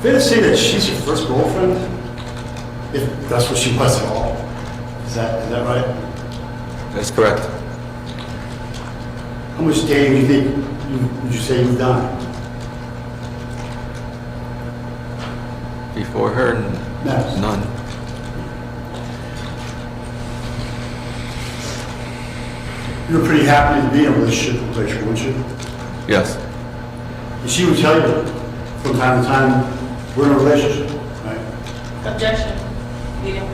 Fair to say that she's your first girlfriend? If that's what she was at all. Is that right? That's correct. How much dating do you think would you say you've done? Before her, Yes. none. You were pretty happy to be in a relationship with Rachel, weren't you? Yes. And she would tell you from time to time, we're in a relationship, right? Objection. Leading.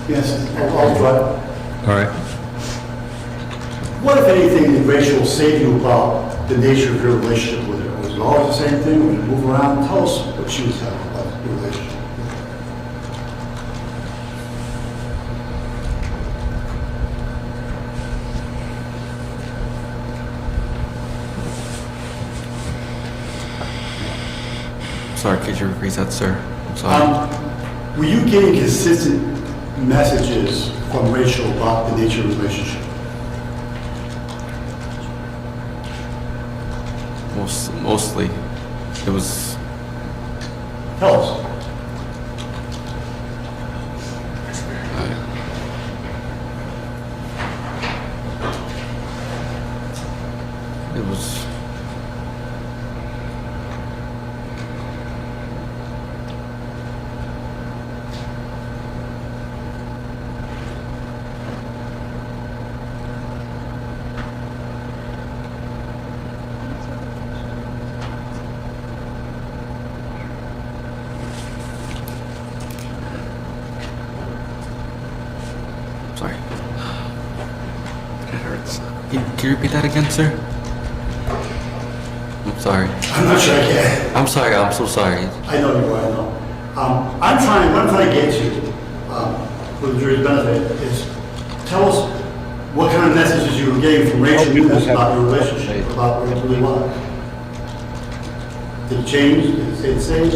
Yes, I'll try. All right. What, if anything, did Rachel say to you about the nature of your relationship with her? Was it always the same thing? Would you move around? Tell us what she was telling you about your relationship. Sorry, could you repeat that, sir? I'm sorry. Were you getting consistent messages from Rachel about the nature of the relationship? Mostly, it was. Tell us. It was. Sorry. It hurts. Can you repeat that again, sir? I'm sorry. I'm not sure I can. I'm sorry. I'm so sorry. I know you are, I know. what I'm trying to get to, for the jury's benefit, is tell us what kind of messages you were getting from Rachel Nunez about your relationship, about what it really was. Did it change? Did it stay the same?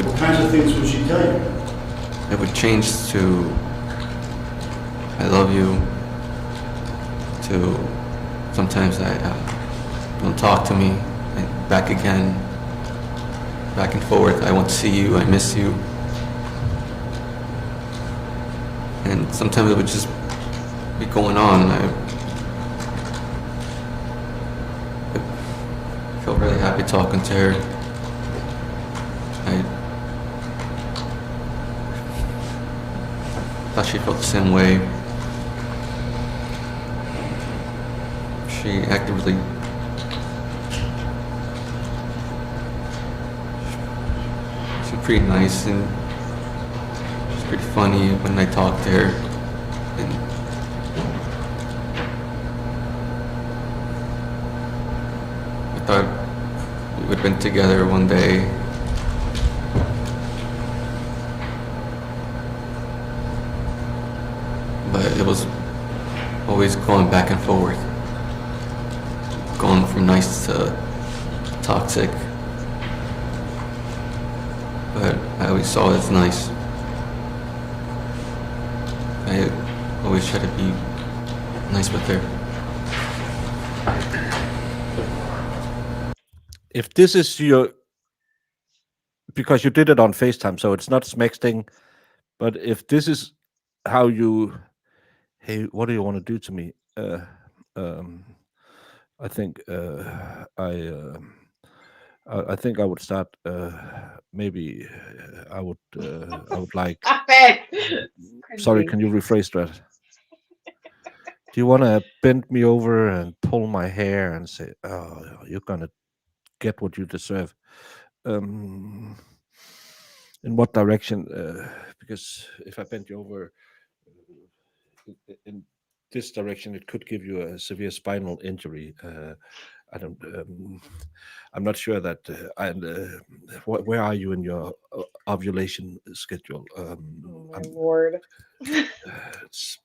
What kinds of things would she tell you? It would change to I love you, to sometimes don't talk to me, and back again, back and forth. I want to see you, I miss you. And sometimes it would just be going on. I felt really happy talking to her. I thought she felt the same way. She acted really... She's pretty nice and she's pretty funny when I talk to her. And I thought we would have been together one day. But it was always going back and forth. Going from nice to toxic. But I always saw it as nice. I always try to be nice with her. If this is your, because you did it on FaceTime, so it's not sexting, but if this is how you, hey, what do you want to do to me? I think I think I would start. Maybe I would like. Stop it. Sorry, Cringy. can you rephrase that? Do you want to bend me over and pull my hair and say, "Oh, you're gonna get what you deserve"? In what direction? Because if I bend you over in this direction, it could give you a severe spinal injury. I don't. I'm not sure that. Where are you in your ovulation schedule? Oh my lord. It's,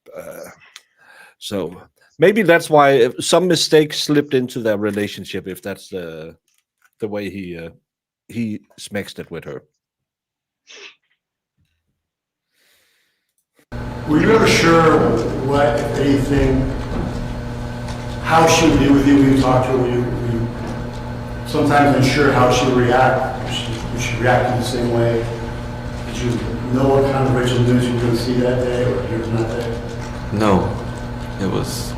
so maybe that's why some mistakes slipped into their relationship. If that's the the way he smexed it with her. Were you ever sure what, if anything, how she would deal with you when you talked to her? Were you sometimes unsure how she would react? Would she react in the same way? Did you know what kind of Rachel news you were going to see that day or hear from that day? No, it was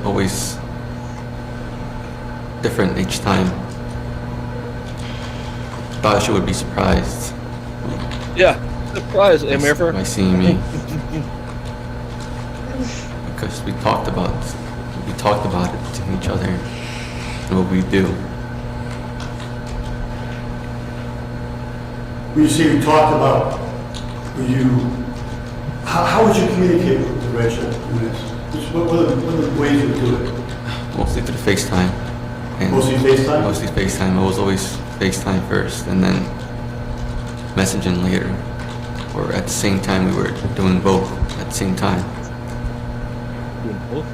always different each time. Thought she would be surprised Yeah, surprise, MFer. by seeing me. Because we talked about it to each other and what we do. When you say you talked about, how would you communicate with Rachel in this? What are the ways you would do it? Mostly through FaceTime. And Mostly FaceTime? Mostly FaceTime. I was always FaceTime first and then messaging later. Or at the same time, we were doing both at the same time. Doing both.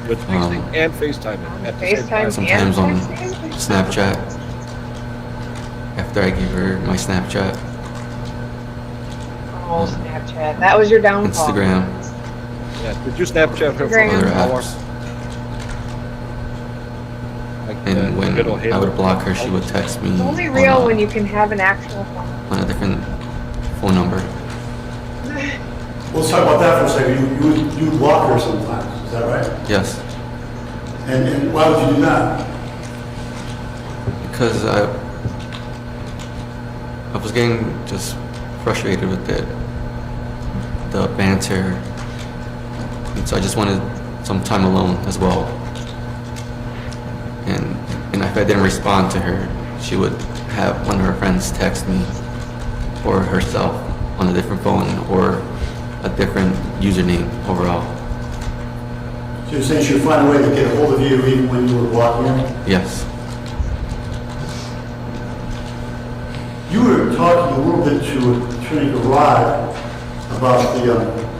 With texting and FaceTiming at the same FaceTime time. Sometimes on texting? Snapchat. After I gave her my Snapchat, Oh, Snapchat. That was your downfall. Instagram, Yeah. Did you Snapchat her for Instagram. other an hour? apps. Like, And when little I Hitler? would block her, she would text me It's only on real a- when you can have an actual phone. on a different phone number. Well, let's talk about that for a second. You would block her sometimes, is that right? Yes, And why would you do that? because I was getting just frustrated with the banter, and so I just wanted some time alone as well. And if I didn't respond to her, she would have one of her friends text me, or herself on a different phone, or a different username overall. So you're saying she would find a way to get a hold of you even when you were blocking her? Yes, You were talking a little bit to Attorney Garage about the,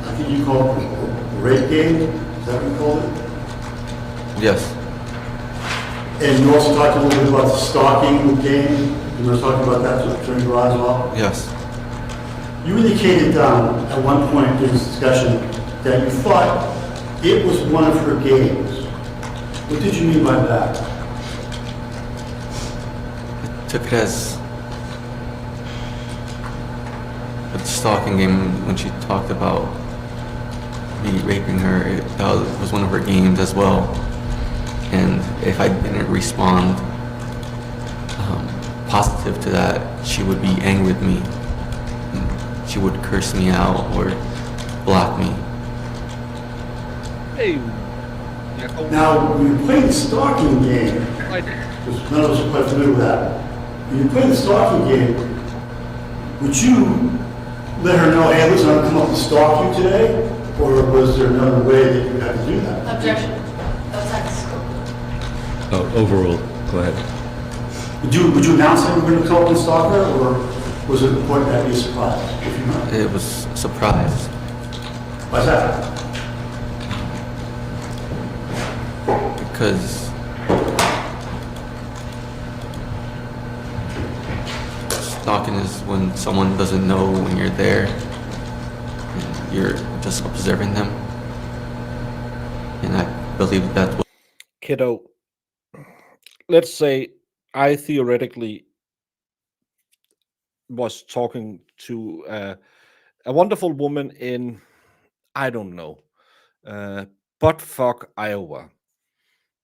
I think you called it the rape game, is that what you called it? yes, And you also talked a little bit about the stalking game. You were talking about that to Attorney Garage as well? yes. You indicated at one point during this discussion that you thought it was one of her games. What did you mean by that? Took it as a stalking game when she talked about me raping her. That was one of her games as well. And if I didn't respond positive to that, she would be angry with me. And she would curse me out or block me. Hey. Yeah, go Now, when you play the stalking game, right. because none of us are quite familiar with that, when you play the stalking game, would you let her know, hey, listen, I'm coming up to stalk you today? Or was there another way that you had to do that? Objection. Offense. Oh, overruled. Go ahead. Would you announce that you were going to come up and stalk her, or was it important that be a surprise, if you know? It was a surprise Why's that? because stalking is when someone doesn't know when you're there and you're just observing them. And I believe that's what Kiddo, let's say I theoretically was talking to a wonderful woman in, I don't know, buttfuck, Iowa.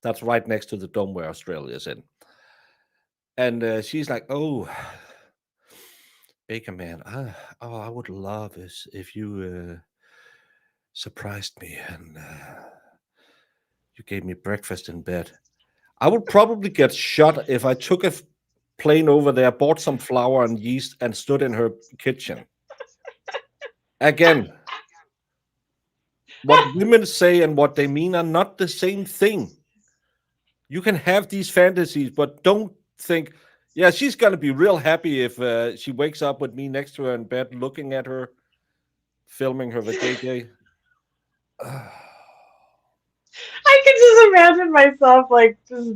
That's right next to the dome where Australia's in. And she's like, oh, Baker man, I would love is if you surprised me and you gave me breakfast in bed. I would probably get shot if I took a plane over there, bought some flour and yeast, and stood in her kitchen. Again, what women say and what they mean are not the same thing. You can have these fantasies, but don't think, yeah, she's going to be real happy if she wakes up with me next to her in bed, looking at her, filming her with JJ. I could just imagine myself like just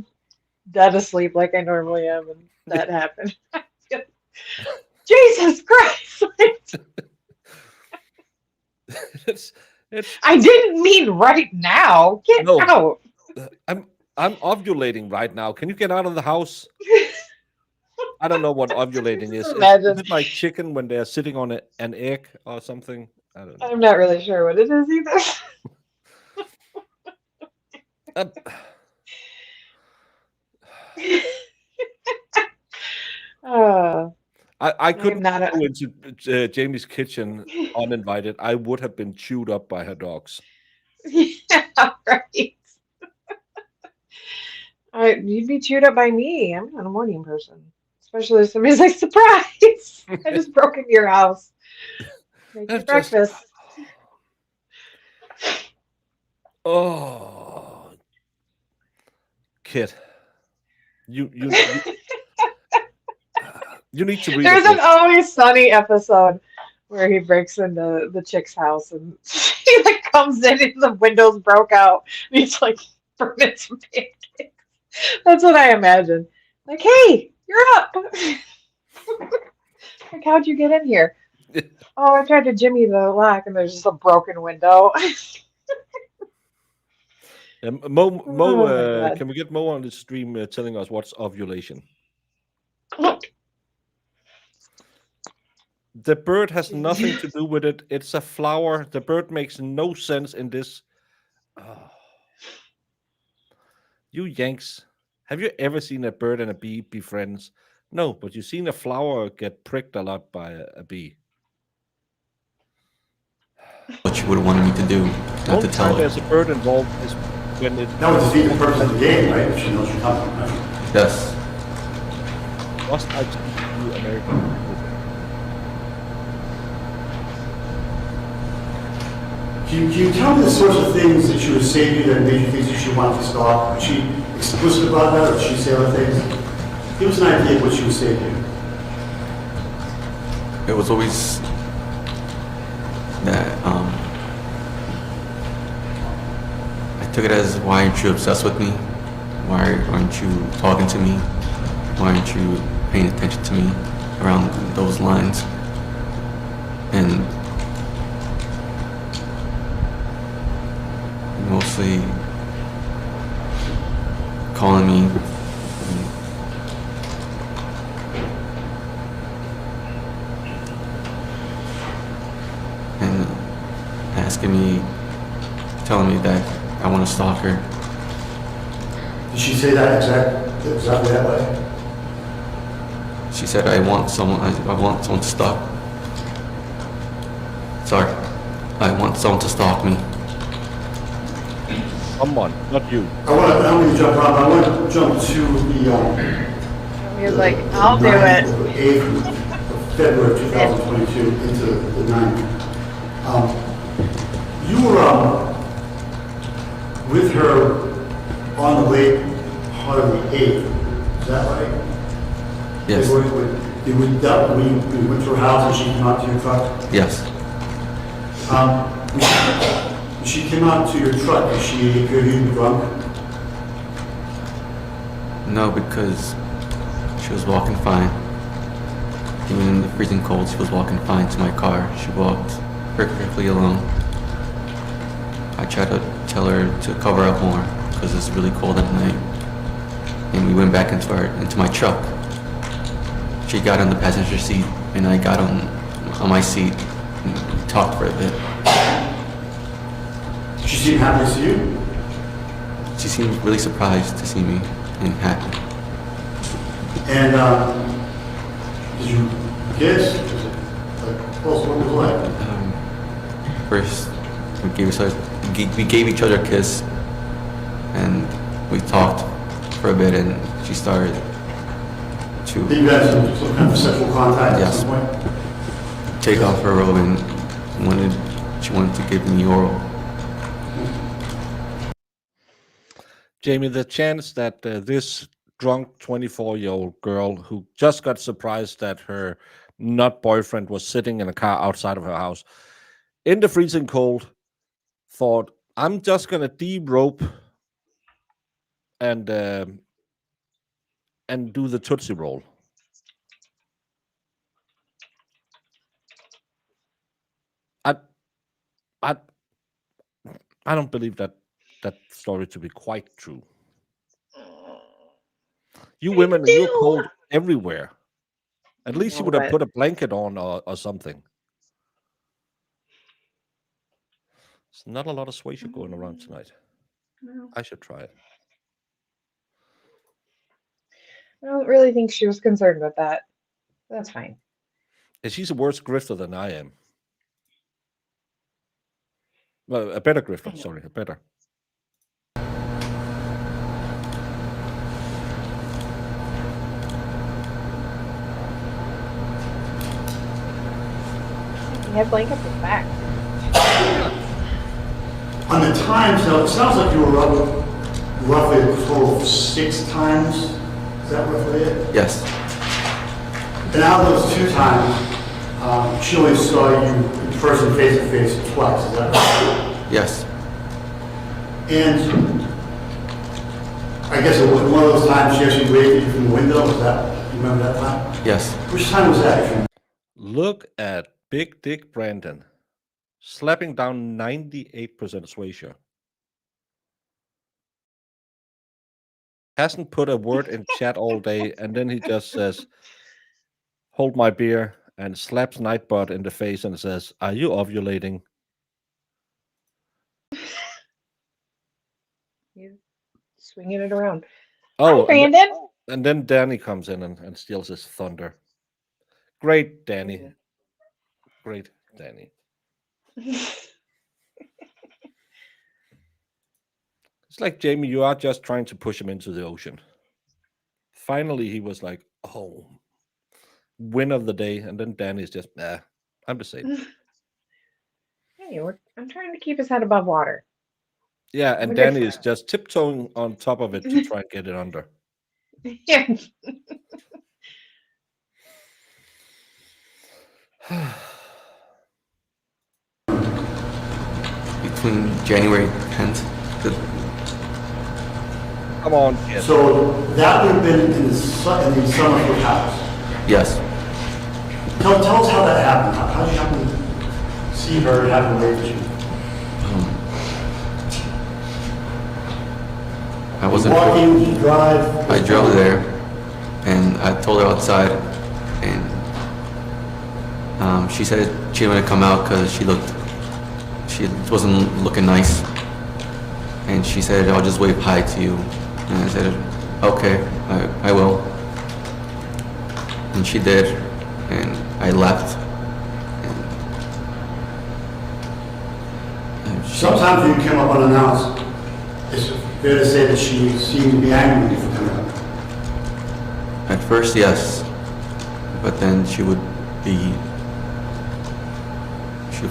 dead asleep like I normally am, and that happened. Jesus Christ! it's it's I didn't mean right now. Get no. out. I'm ovulating right now. Can you get out of the house? I don't know what ovulating Just is. Is imagine. it like chicken when they're sitting on an egg or something? I don't know. I'm not really sure what it is either. Uh, uh, I I'm couldn't not go into Jamie's kitchen uninvited. I would have been chewed up by her dogs. yeah, right. You'd be chewed up by me. I'm not a morning person. Especially if somebody's like, surprise! I just broke into your house. Make you That's just breakfast. oh, kid, you you need to read a There's an book. Always Sunny episode where he breaks into the chick's house and he like comes in and the windows broke out and he's like burning some pancakes. That's what I imagine. Like, hey, you're up. Like, how'd you get in here? Oh, I tried to jimmy the lock and there's just a broken window. Mo, Oh my God. can we get Mo on the stream telling us what's ovulation? The bird has nothing to do with it. It's a flower. The bird makes no sense in this. Oh. You Yanks, have you ever seen a bird and a bee be friends? No, but you've seen a flower get pricked a lot by a bee. What you would have wanted me to do, The not only to tell time her. there's a bird involved is when it That would defeat the purpose of the game, right? If she knows you're coming, right? Yes. must I speak to you American. Can you tell me the sorts of things that she would say to you that made you think that she wanted to stop? Was she explicit about that, or did she say other things? Give us an idea of what she would say to you. It was always that I took it as, why aren't you obsessed with me? Why aren't you talking to me? Why aren't you paying attention to me? Around those lines. And mostly calling me and asking me, telling me that I want to stalk her. Did she say that exactly that way? She said, I want someone to stalk. Sorry. I want someone to stalk me. Someone, not you. I don't mean to jump around, but I want to jump to the, He was like, I'll do it. 8th of February 2022 into the 9th. You were with her on the late part of the 8th, is that right? Yes. We went to her house and she came out to your truck? Yes. When she came out to your truck, did she appear to be drunk? No, because she was walking fine. Even in the freezing cold, she was walking fine to my car. She walked perfectly alone. I tried to tell her to cover up more because it's really cold at night. And we went back into my truck. She got on the passenger seat and I got on my seat and we talked for a bit. She seemed happy to see you? She seemed really surprised to see me and happy. And did you kiss? Was it like close? What was it like? First, we gave each other a kiss, and we talked for a bit, and she started to Did you have some kind of sexual contact at Yes. some point? take off her robe and she wanted to give me oral. Jamie, the chance that this drunk 24-year-old girl who just got surprised that her not boyfriend was sitting in a car outside of her house in the freezing cold thought, I'm just going to de-rope and do the Tootsie Roll. I I I don't believe that story to be quite true. You I women, you're do. cold everywhere. At I least you know, would have but put a blanket on or something. There's not a lot of Swaysha going around tonight. no, I should try it. I don't really think she was concerned with that. That's fine. And she's a worse grifter than I am. Well, a better grifter. know. Sorry, a better. He had blankets in the back. On the times, now, it sounds like you were up roughly a total of 6 times. Is that roughly it? Yes. And out of those 2 times, she only saw you in person face to face twice, is that right? Yes. And I guess it was one of those times she actually waved at you from the window, was that, you remember that time? Yes. Which time was that? if you- Look at Big Dick Brandon slapping down 98% Swaysha. Hasn't put a word in chat all day, and then he just says, "Hold my beer," and slaps Nightbot in the face and says, "Are you ovulating?" He's swinging it around. Oh, Hi, Brandon. and then Danny comes in and steals his thunder. Great, Danny. Yeah. Great, Danny. It's like, Jamie, you are just trying to push him into the ocean. Finally, he was like, "Oh, win of the day," and then Danny's just, "Nah, I'm the same." Hey, I'm trying to keep his head above water. Yeah, I'm and a good Danny is friend. just tiptoeing on top of it to try and get it under. Yeah. Between January 10th to Come on, kid. So that would have been in the Summerford house. yes. Tell us how that happened. How did you happen to see her and have her wave at you? I wasn't. Walking, you drive? I drove there, and I told her outside, and she said she didn't want to come out because she wasn't looking nice, and she said, "I'll just wave hi to you," and I said, "Okay, I will," and she did, and I left. And Sometimes when you come up unannounced, it's fair to say that she seemed to be angry with you for coming up. At first, yes, but then she would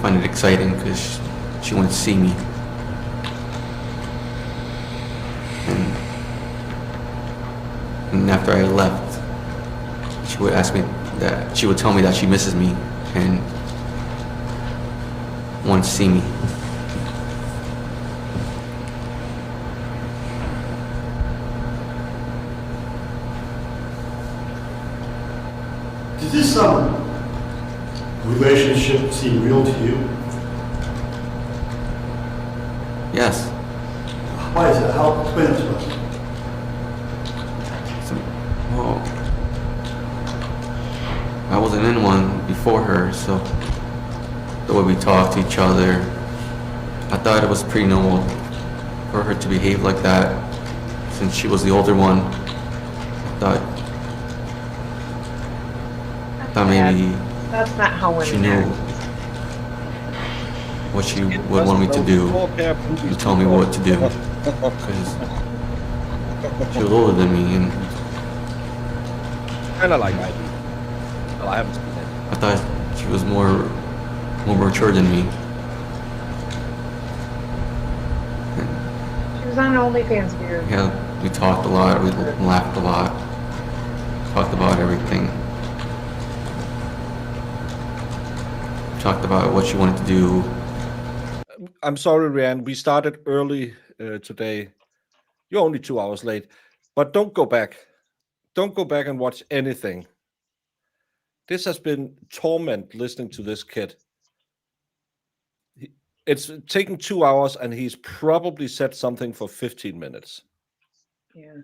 find it exciting because she wanted to see me. And after I left, she would she would tell me that she misses me and wants to see me. Does this relationship seem real to you? Yes. Why is that? How explain it to us? Well, I wasn't in one before her, so the way we talked to each other, I thought it was pretty normal for her to behave like that. Since she was the older one, I thought maybe That's not how she women knew act. what she would want me to do. You tell me what to do, because she was older than me, and Kind of like I do. Well, I haven't seen it. I thought she was more mature than me. She was on OnlyFans here. Yeah, we talked a lot, we laughed a lot, talked about everything. Talked about what she wanted to do. I'm sorry, Rianne. We started early today, You're only 2 hours late, but don't go back. Don't go back and watch anything. This has been torment listening to this kid. It's taken 2 hours, and he's probably said something for 15 minutes. Yeah.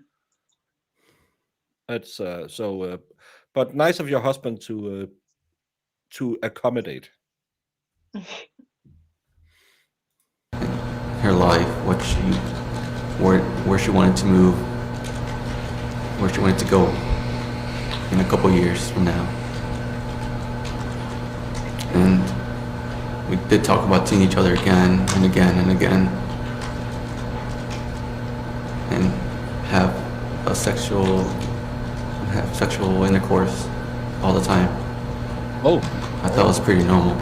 It's but nice of your husband to accommodate. Her life, where she wanted to move, where she wanted to go in a couple years from now. And we did talk about seeing each other again and again and again, and have sexual intercourse all the time. Oh, I thought it was pretty normal.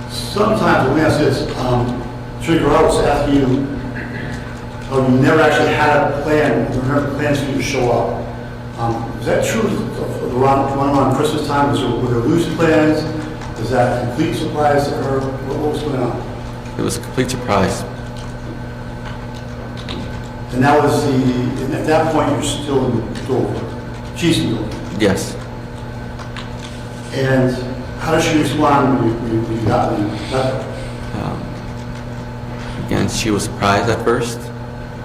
Sometimes, let me ask this, Trigger, I was asking you, you never actually had a plan, you never plans for you to show up. Is that true of around Christmas time? Were there loose plans? Was that a complete surprise to her? What was going on? It was a complete surprise. And that was and at that point, you're still in Dover. She's in Dover. Yes. And how does she respond when you got there? Again, she was surprised at first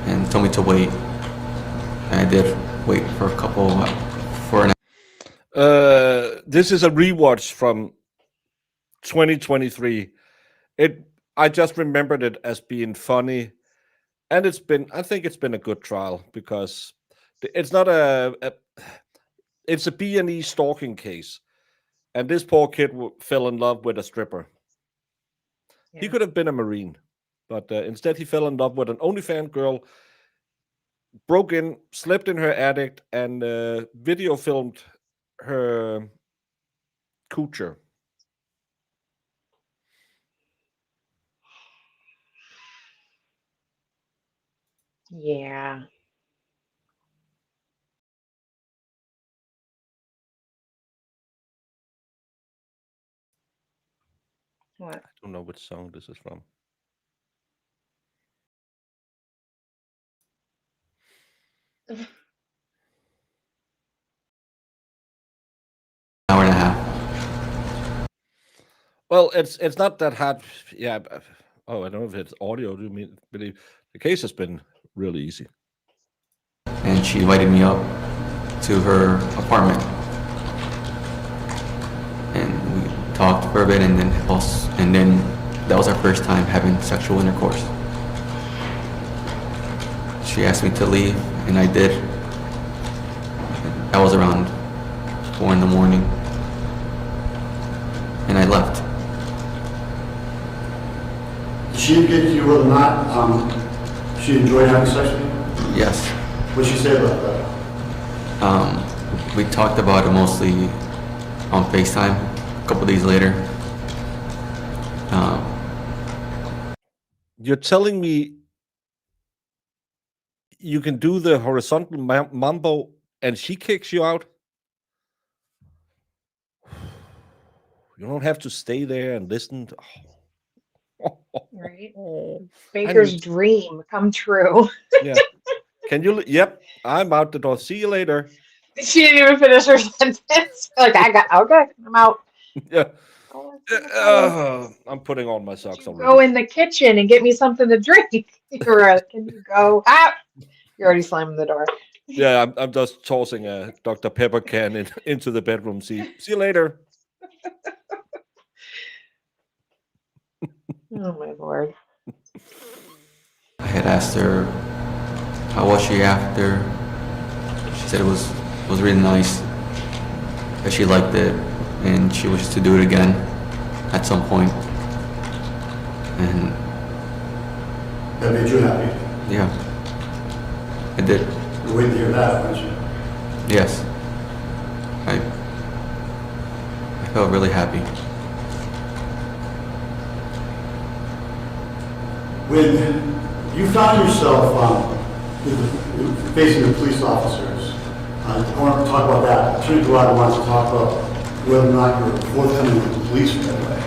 and told me to wait. And I did wait for an this is a rewatch from 2023. I just remembered it as being funny, and I think it's been a good trial because it's not it's a B&E stalking case, and this poor kid fell in love with a stripper. He Yeah. could have been a Marine, but instead he fell in love with an OnlyFans girl, broke in, slept in her attic, and video filmed her coocher. Yeah. What? I don't know which song this is from. hour and a half. Well, it's not that hard. Yeah. Oh, I don't know if it's audio. Do you mean believe the case has been really easy? And she invited me up to her apartment. And we talked for a bit, and then that was our first time having sexual intercourse. She asked me to leave, and I did. That was around 4 in the morning, and I left. Did she indicate to you whether or not she enjoyed having sex with you? Yes. What did she say about that? We talked about it mostly on FaceTime a couple days later. You're telling me you can do the horizontal mambo and she kicks you out? You don't have to stay there and listen. Right? Oh, Baker's dream come true. yeah. Can you? Yep. I'm out the door. See you later. She didn't even finish her sentence. Like, okay, I'm out. Yeah. Oh, I'm putting on my can socks you already. go in the kitchen and get me something to drink? Can you go out? You're already slamming the door. Yeah, I'm just tossing a Dr. Pepper can into the bedroom. See you later. Oh my lord. I had asked her how was she after. She said it was really nice, that she liked it, and she wishes to do it again at some point. And That made you happy. yeah, I did. You were waiting to hear that, weren't you? Yes, I felt really happy. When you found yourself facing the police officers, I want to talk about that. Attorney Dorado wants to talk about whether or not you're forthcoming with the police right away.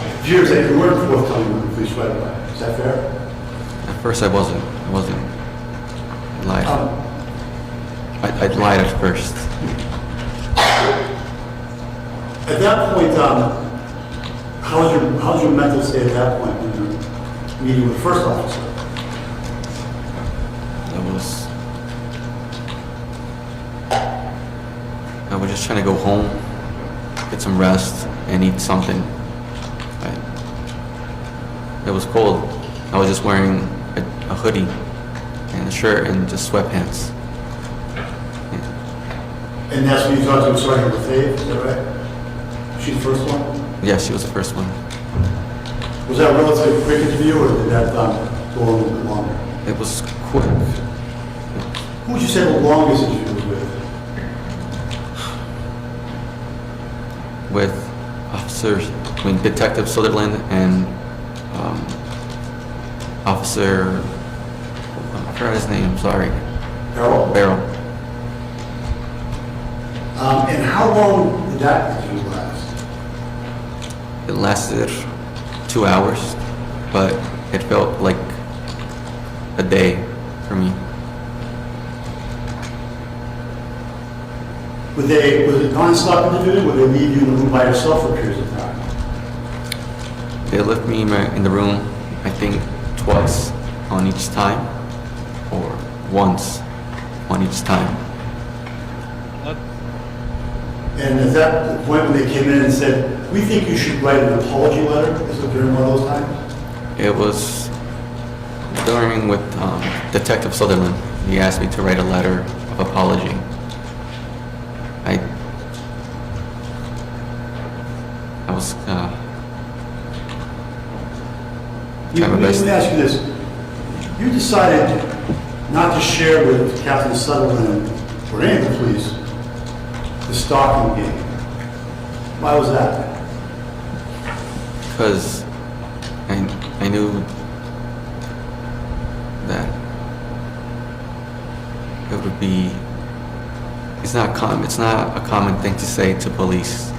It appears that you weren't forthcoming with the police right away. Is that fair? At first I wasn't. I lied. Um, I lied at first. At that point, how's your mental state at that point when you're meeting with the first officer? I was just trying to go home, get some rest, and eat something. It was cold. I was just wearing a hoodie and a shirt and just sweatpants. And that's when you talked to Sergeant Lefebvre, is that right? She's the first one? Yeah, she was the first one. Was that a relatively quick interview, or did that go a little bit longer? It was quick. Who would you say the longest interview was with? With Detective Sutherland and Officer, I forgot his name, sorry. Harold? Barrel. And how long did that interview last? It lasted 2 hours, but it felt like a day for me. Was it non-stop interview, or would they leave you in the room by yourself for periods of time? They left me in the room, I think, twice on each time, or once on each time. And is that the point when they came in and said, we think you should write an apology letter? Is it during one of those times? It was during with Detective Sutherland. He asked me to write a letter of apology. I was trying my Let best. me ask you this. You decided not to share with Captain Sutherland or any of the police the stalking game. Why was that? Because I knew that it would be. It's not a common thing to say to police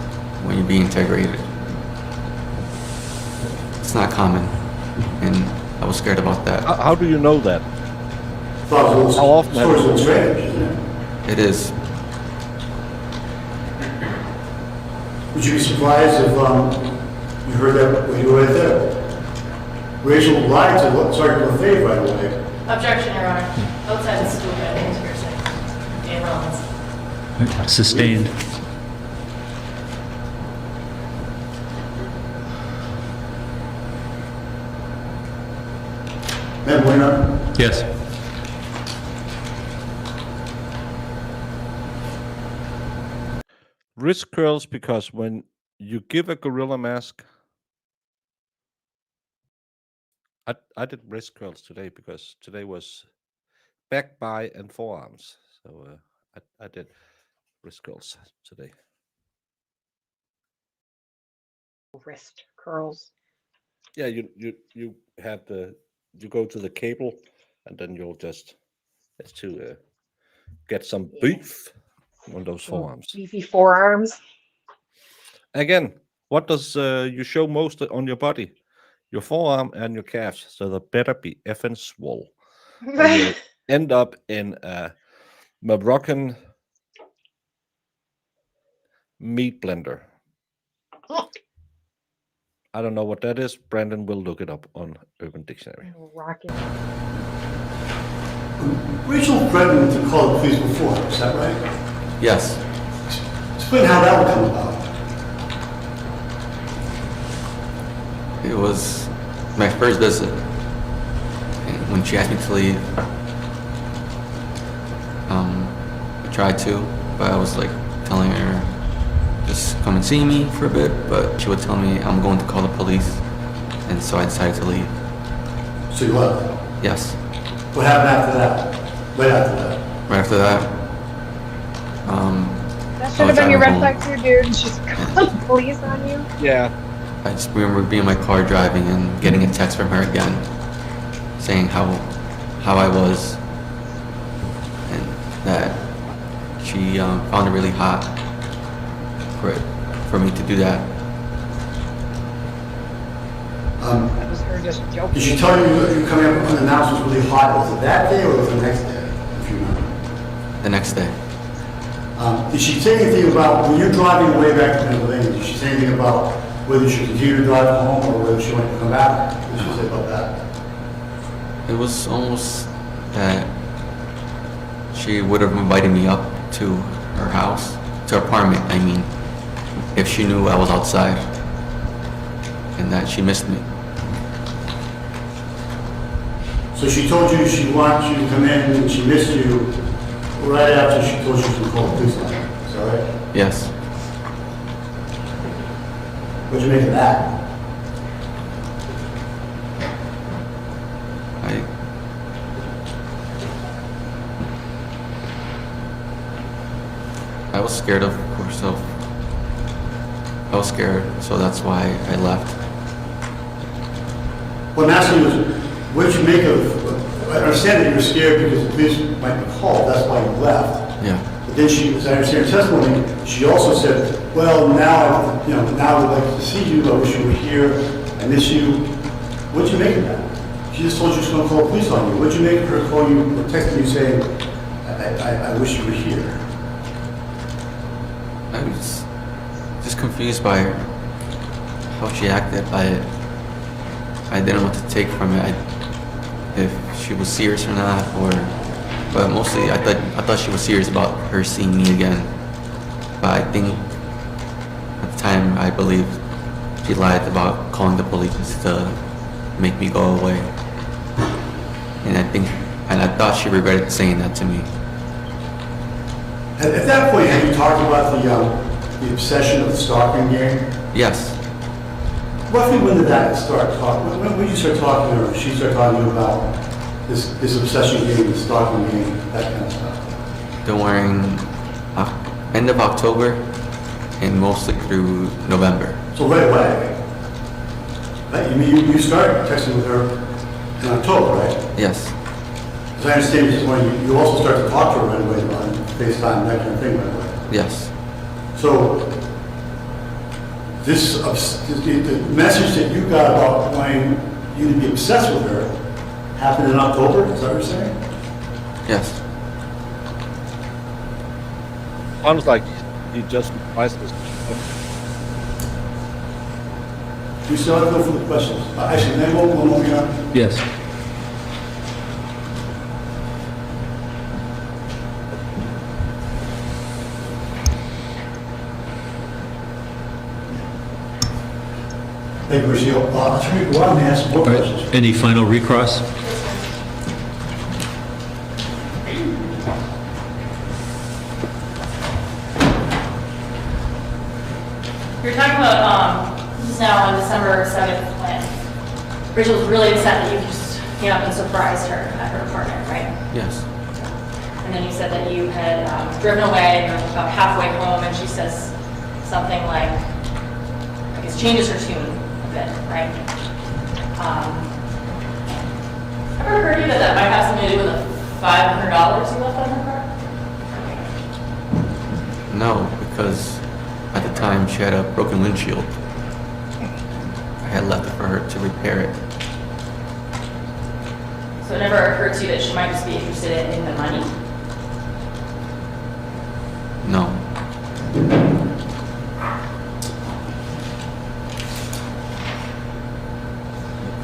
when you're being interrogated. It's not common, and I was scared about that. How do you know that? Thought it was a How often little, have sort of you- strange, isn't it? It is. Would you be surprised if you heard that when you were right there? Rachel lied to Sergeant Lefebvre right away. Objection, Your Honor. Outside the school, I think it's hearsay. Dan Rollins. Sustained. Madam Warner? Yes. Wrist curls, because when you give a gorilla mask, I did wrist curls today because today was back, by, and forearms. So I did wrist curls today. Wrist curls. Yeah, you have you go to the cable, and then you'll just to get some beef on those forearms. Beefy forearms. Again, what does you show most on your body? Your forearm and your calves. So they better be effing swole, or you'll end up in a Moroccan meat blender. I don't know what that is. Brandon will look it up on Urban Dictionary. Rocking. Rachel threatened to call the police before, is that right? Yes. Explain how that would come about. It was my first visit, and when she asked me to leave, I tried to, but I was like telling her, just come and see me for a bit, but she would tell me I'm going to call the police, and so I decided to leave. So you left. Yes. What happened after that? Right after that? Right after that, That should have been your red driving flag too, dude. She's called the police on you. Yeah. I just remember being in my car driving and getting a text from her again, saying how I was, and that she found it really hot for me to do that. That was her just joking. Did she tell you that you coming up unannounced was really hot? Was it that day or was it the next day, if you remember? The next day. Did she say anything about, when you're driving away back to Pennsylvania, did she say anything about whether you should continue to drive home or whether she wanted to come back? What did she say about that? It was almost that she would have invited me up to her house, to her apartment, I mean, if she knew I was outside, and that she missed me. So she told you she wanted you to come in and she missed you right after she told you she was call the police line. Is that right? Yes. What'd you make of that? I was scared, of course, I was scared, so that's why I left. What I'm asking you is, what did you make of, I understand that you were scared because the police might be called, that's why you left. Yeah. But then she, as I understand her testimony, she also said, well, now, now I'd like to see you, I wish you were here, I miss you. What'd you make of that? She just told you she was going to call the police on you. What'd you make of her calling you, or texting you saying, I wish you were here? I was just confused by how she acted. I didn't know what to take from it. If she was serious or not, but mostly I thought she was serious about her seeing me again. But I think at the time I believe she lied about calling the police to make me go away. And I thought she regretted saying that to me. At that point, have you talked about the obsession of the stalking game? Yes. Roughly when did that start talking? When did you start talking to her? She started talking to you about this obsession game, the stalking game, that kind of stuff? During end of October and mostly through November. So right away. Right? You started texting with her in October, right? Yes. As I understand this morning, you also started to talk to her right away on FaceTime, that kind of thing right away. Yes. So the message that you got about wanting you to be obsessed with her happened in October, is that what you're saying? Yes. Sounds like you just revised this. You still have to go for the questions. Actually, then one more, Yes. Thank you, Rocio. Attorney, go on and ask more All right. questions. Any final recross? You're talking about, this is now on December 7th when Rachel was really upset that you just came up and surprised her at her apartment, right? Yes. And then you said that you had driven away and you were about halfway home and she says something like, I guess changes her tune a bit, right? I've ever heard you that might have something to do with the $500 you left on her car? No, because at the time she had a broken windshield. I had left it for her to repair it. So it never occurred to you that she might just be interested in the money? No.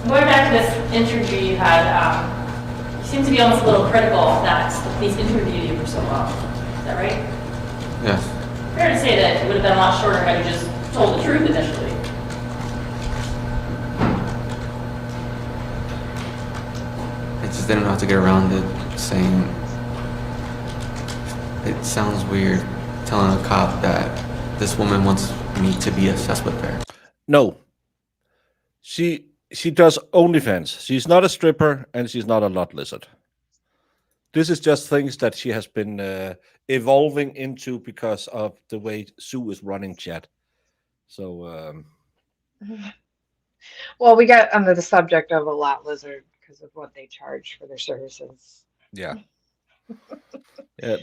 Going back to this interview you had, you seem to be almost a little critical that the police interviewed you for so long. Is that right? Yes. Fair to say that it would have been a lot shorter had you just told the truth initially. I just didn't know how to get around it, saying it sounds weird telling a cop that this woman wants me to be obsessed with her. No. She does OnlyFans. She's not a stripper and she's not a lot lizard. This is just things that she has been evolving into because of the way Sue is running chat. So Well, we got under the subject of a lot lizard because of what they charge for their services. yeah.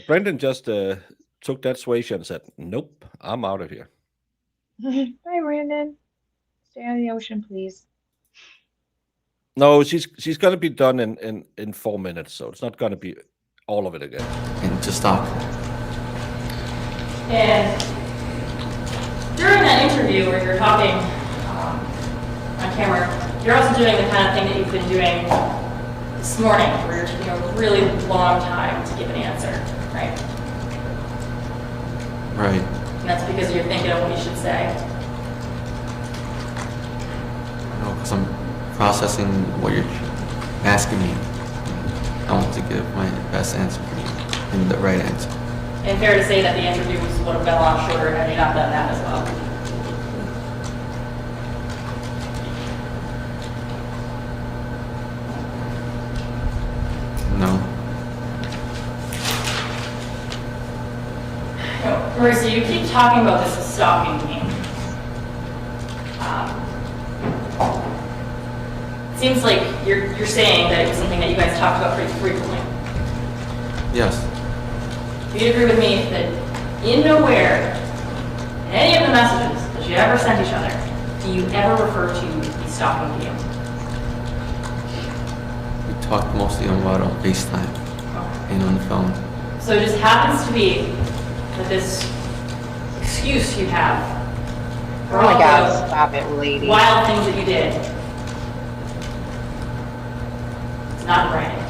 Brendan just took that swaytion and said, "Nope, I'm out of here." Bye, Brandon. Stay out of the ocean, please. No, she's gonna be done in 4 minutes, so it's not gonna be all of it again. And just talk. And during that interview where you're talking on camera, you're also doing the kind of thing that you've been doing this morning, where you're taking a really long time to give an answer, right? Right. And that's because you're thinking of what you should say. No, because I'm processing what you're asking me. I want to give my best answer for you and the right answer. And fair to say that the interview would have been a lot shorter had you not done that as well. No. Marissa, you keep talking about this stalking game. It seems like you're saying that it was something that you guys talked about pretty frequently. Yes. Do you agree with me that in nowhere, in any of the messages that you ever send each other, do you ever refer to the stalking game? We talked mostly on FaceTime and on the phone. So it just happens to be that this excuse you have for Oh my all God, the stop it, lady. wild things that you did, it's not in writing.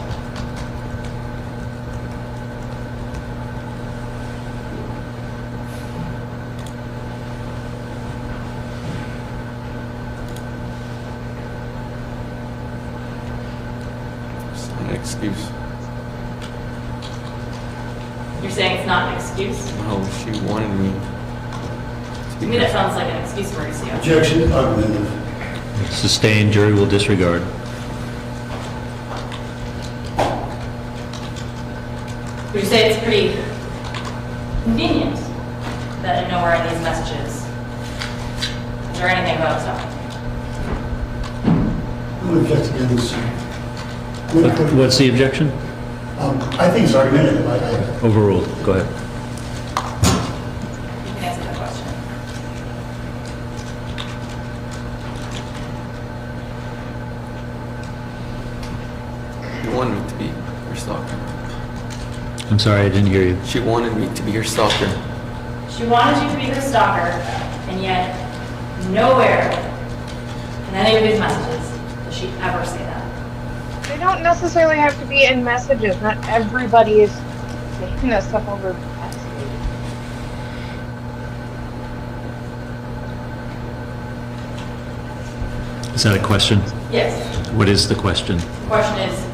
It's not an excuse. You're saying it's not an excuse? No, she wanted me To me, that sounds like an excuse, Mauricio. Objection, argumentative. Sustained, jury will disregard. Would you say it's pretty convenient that in nowhere in these messages is there anything about stalking? I'm going to object again, sir. What's the objection? I think it's argumentative. Overruled. Go ahead. You can answer that question. She wanted me to be her stalker. I'm sorry, I didn't hear you. She wanted me to be her stalker. She wanted you to be her stalker, and yet nowhere in any of these messages does she ever say that. They don't necessarily have to be in messages. Not everybody is saying that stuff over text. Is that a question? Yes. What is the question? The question is,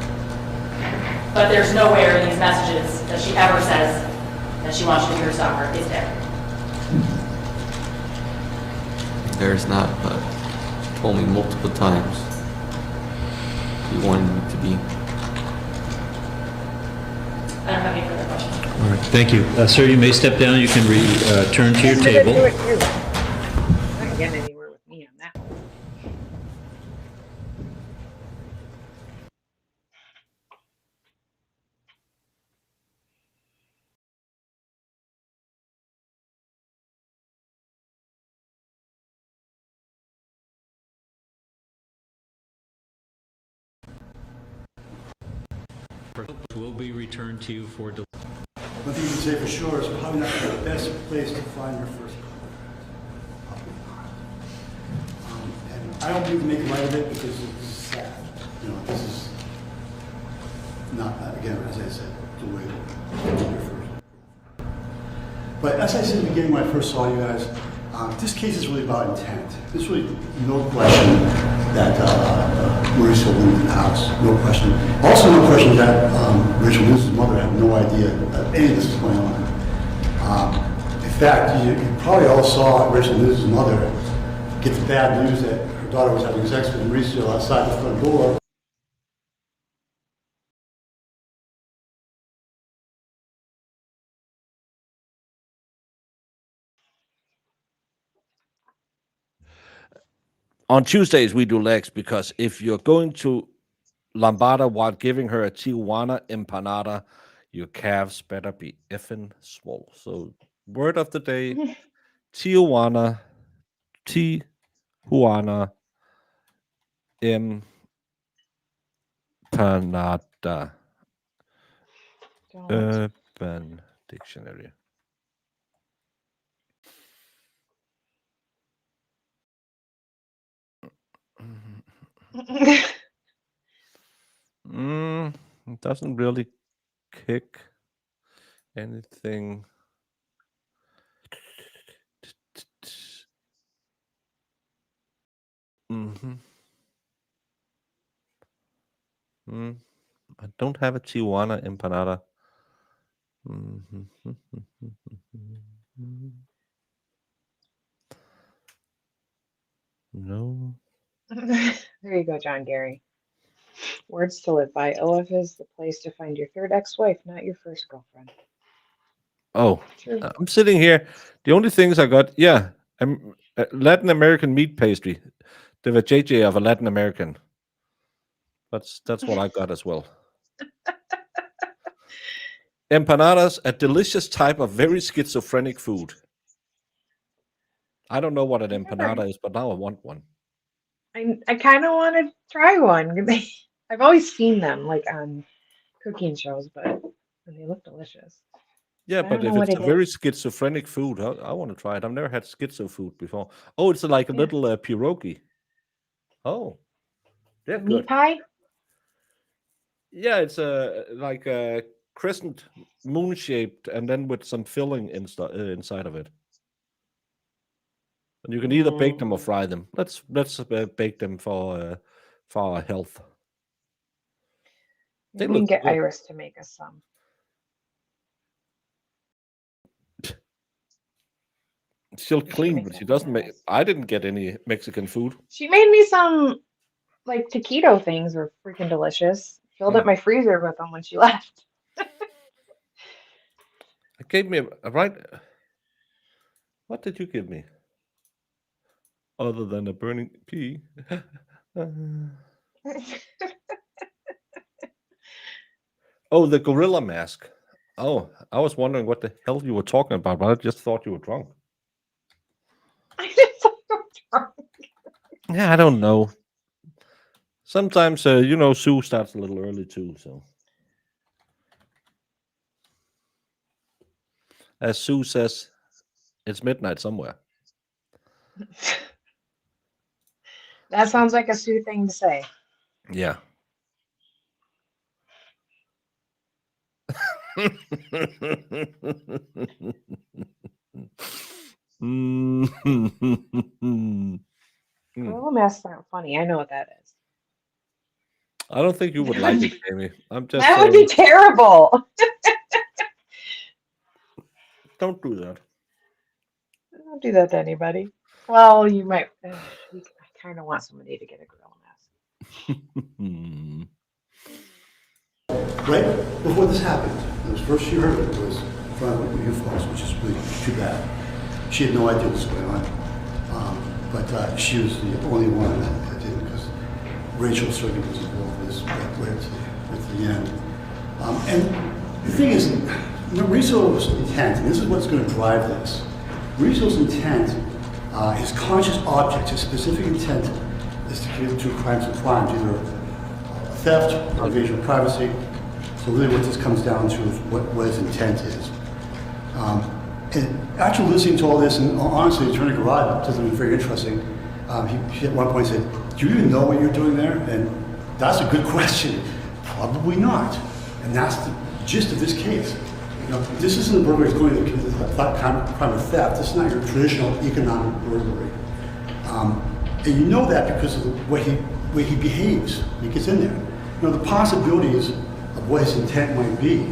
but there's nowhere in these messages that she ever says that she wants you to be her stalker, is there? There's not, but she told me multiple times she wanted me to be. I don't have any further questions. All right, thank you. Sir, you may step down. You can return to your Yes, I did do table. it too. Not getting anywhere with me on that. Will be returned to you for One thing you can say for sure is probably not the best place to find your first and I don't mean to make light of it because it's sad. You know, this is not, again, as I said, the way your first. But as I said in the beginning when I first saw you guys, this case is really about intent. There's really no question that Mauricio went into the house, no question. Also no question that Rachel News's mother had no idea that any of this was going on. In fact, you probably all saw Rachel News's mother get the bad news that her daughter was having sex with Mauricio outside the front door. On Tuesdays, we do legs because if you're going to Lambada while giving her a Tijuana empanada, your calves better be effing swole. So, word of the day, Tijuana, Tijuana, Empanada. Don't. Urban Dictionary. It doesn't really kick anything. Mm-hmm. I don't have a Tijuana empanada. No. There you go, John Gary. Words to live by. OF is the place to find your third ex-wife, not your first girlfriend. Oh, True. I'm sitting here. The only things I got, Latin American meat pastry. The vajayjay of a Latin American. That's what I got as well. Empanadas, a delicious type of very schizophrenic food. I don't know what an empanada is, but now I want one. I kind of want to try one. I've always seen them like on cooking shows, and they look delicious. Yeah, I but don't know if what it's a it very is. schizophrenic food, I want to try it. I've never had schizo food before. Oh, it's like a Yeah. little pierogi. Oh, they're A meat good. pie? Yeah, it's like a crescent moon shaped, and then with some filling inside of it. And you can either bake them or fry them. Let's bake them for our health. They Maybe we can look get good. Iris to make us some. She'll We should clean, make but she some doesn't make. Iris. I didn't get any Mexican food. She made me some like taquito things were freaking delicious. Filled up my freezer with them when she left. It gave me a right. What did you give me? Other than a burning pea. Oh, the gorilla mask. Oh, I was wondering what the hell you were talking about, but I just thought you were drunk. I just thought it was wrong. Yeah, I don't know. Sometimes, Sue starts a little early too. So, as Sue says, it's midnight somewhere. That sounds like a Sue thing to say. Yeah. Gorilla masks aren't funny. I know what that is. I don't think you would like it, Jamie. I'm just That would saying. be terrible. Don't do that. Don't do that to anybody. Well, you might. I kind of want somebody to get a gorilla mask. Right before this happened, the first she heard of it was in front of you folks, which is really too bad. She had no idea what was going on. But she was the only one that did, because Rachel certainly was involved in this right at the end. And the thing is, Rachel's intent, and this is what's going to drive this, Rachel's intent, his conscious object, his specific intent is to commit two crimes, either theft or invasion of privacy. So really what this comes down to is what his intent is. And after listening to all this, and honestly, turning Garage up to something very interesting, he at one point said, "Do you even know what you're doing there?" And that's a good question. Probably not. And that's the gist of this case. This isn't a burglary that's going to commit the crime of theft. This is not your traditional economic burglary. And you know that because of the way he behaves when he gets in there. The possibilities of what his intent might be,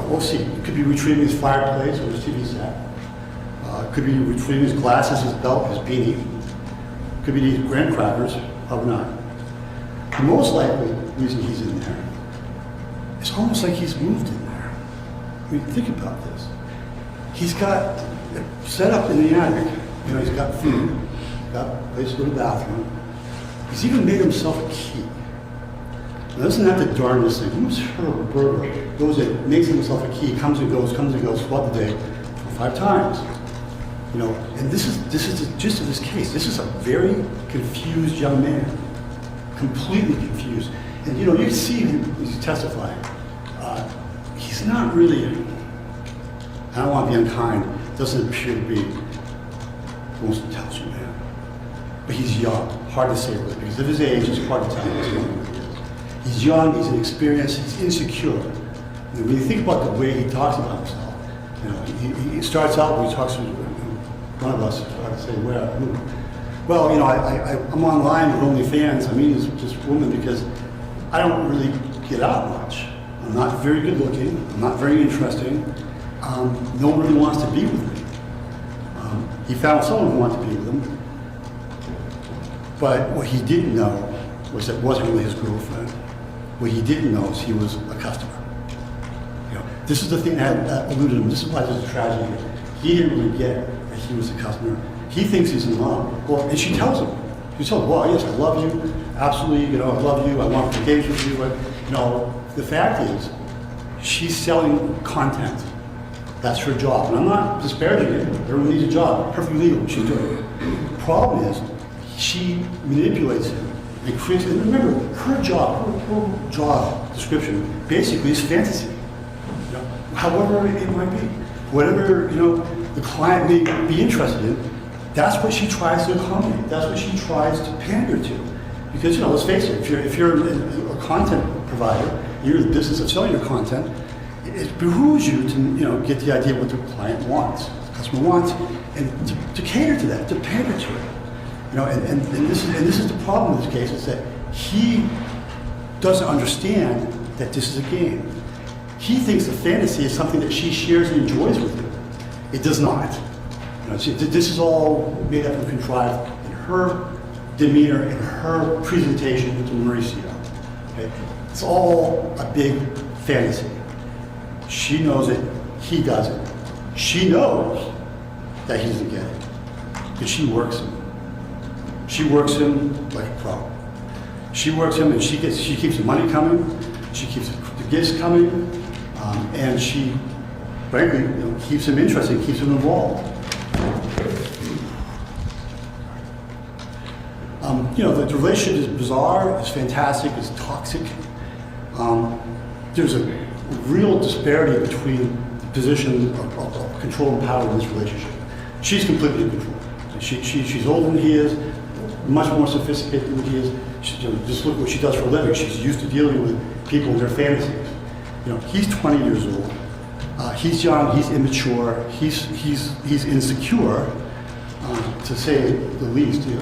we'll see. It could be retrieving his fireplace or his TV set. It could be retrieving his glasses, his belt, his beanie. It could be these graham crackers, probably not. The most likely reason he's in there is almost like he's moved in there. I mean, think about this. He's got set up in the attic, he's got food, got a place to go to the bathroom. He's even made himself a key. Now, isn't that the darndest thing? Who's heard of a burglar? Goes in, makes himself a key, comes and goes throughout the day 5 times. And this is the gist of this case. This is a very confused young man, completely confused. And you know, you can see him as he's testifying. He's not really, I don't want to be unkind, doesn't appear to be the most intelligent man. But he's young, hard to say really, because of his age, it's hard to tell how young he is. He's young, he's inexperienced, he's insecure. And when you think about the way he talks about himself, you know, he starts out when he talks to one of us, try to say, where, who? Well, you know, I'm online with OnlyFans. I mean, it's just women because I don't really get out much. I'm not very good looking. I'm not very interesting. No one really wants to be with me. He found someone who wanted to be with him. But what he didn't know was that it wasn't really his girlfriend. What he didn't know is he was a customer. You know, this is the thing that eluded him. This is why there's a tragedy here. He didn't really get that he was a customer. He thinks he's in love. Well, and she tells him. She tells him, well, yes, I love you. Absolutely, you know, I love you. I want to engage with you. But, you know, the fact is, she's selling content. That's her job. And I'm not disparaging it. Everyone needs a job. Perfectly legal what she's doing. The problem is, she manipulates him and creates, and remember, her job description basically is fantasy. You know, however it might be. Whatever, you know, the client may be interested in, that's what she tries to accommodate. That's what she tries to pander to. Because, you know, let's face it, if you're a content provider, you're in the business of selling your content, it behooves you to, you know, get the idea of what the client wants, the customer wants, and to cater to that, to pander to it. You know, and this is the problem in this case, is that he doesn't understand that this is a game. He thinks the fantasy is something that she shares and enjoys with him. It does not. You know, this is all made up and contrived in her demeanor and her presentation to Mauricio. Okay? It's all a big fantasy. She knows it, he doesn't. She knows that he doesn't get it, because she works him. She works him like a pro. She works him, and she keeps the money coming, she keeps the gifts coming, and she, frankly, you know, keeps him interested, keeps him involved. You know, the relationship is bizarre, it's fantastic, it's toxic. There's a real disparity between the position of control and power in this relationship. She's completely in control. She's older than he is, much more sophisticated than he is. You know, just look what she does for a living. She's used to dealing with people and their fantasies. You know, he's 20 years old. He's young. He's immature. He's insecure, to say the least. You know,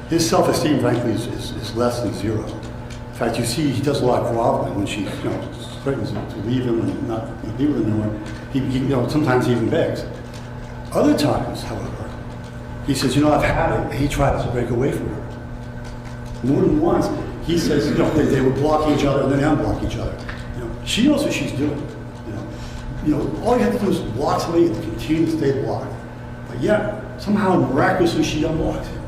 his self-esteem, frankly, is less than zero. In fact, you see, he does a lot of groveling when she, you know, threatens to leave him and not be with him anymore. He, you know, sometimes he even begs. Other times, however, he says, you know, I've had it. And he tries to break away from her. More than once, he says, you know, they would block each other and then unblock each other. You know, she knows what she's doing. You know, all you have to do is block somebody and continue to stay blocked. But yet, somehow, miraculously, she unblocks him.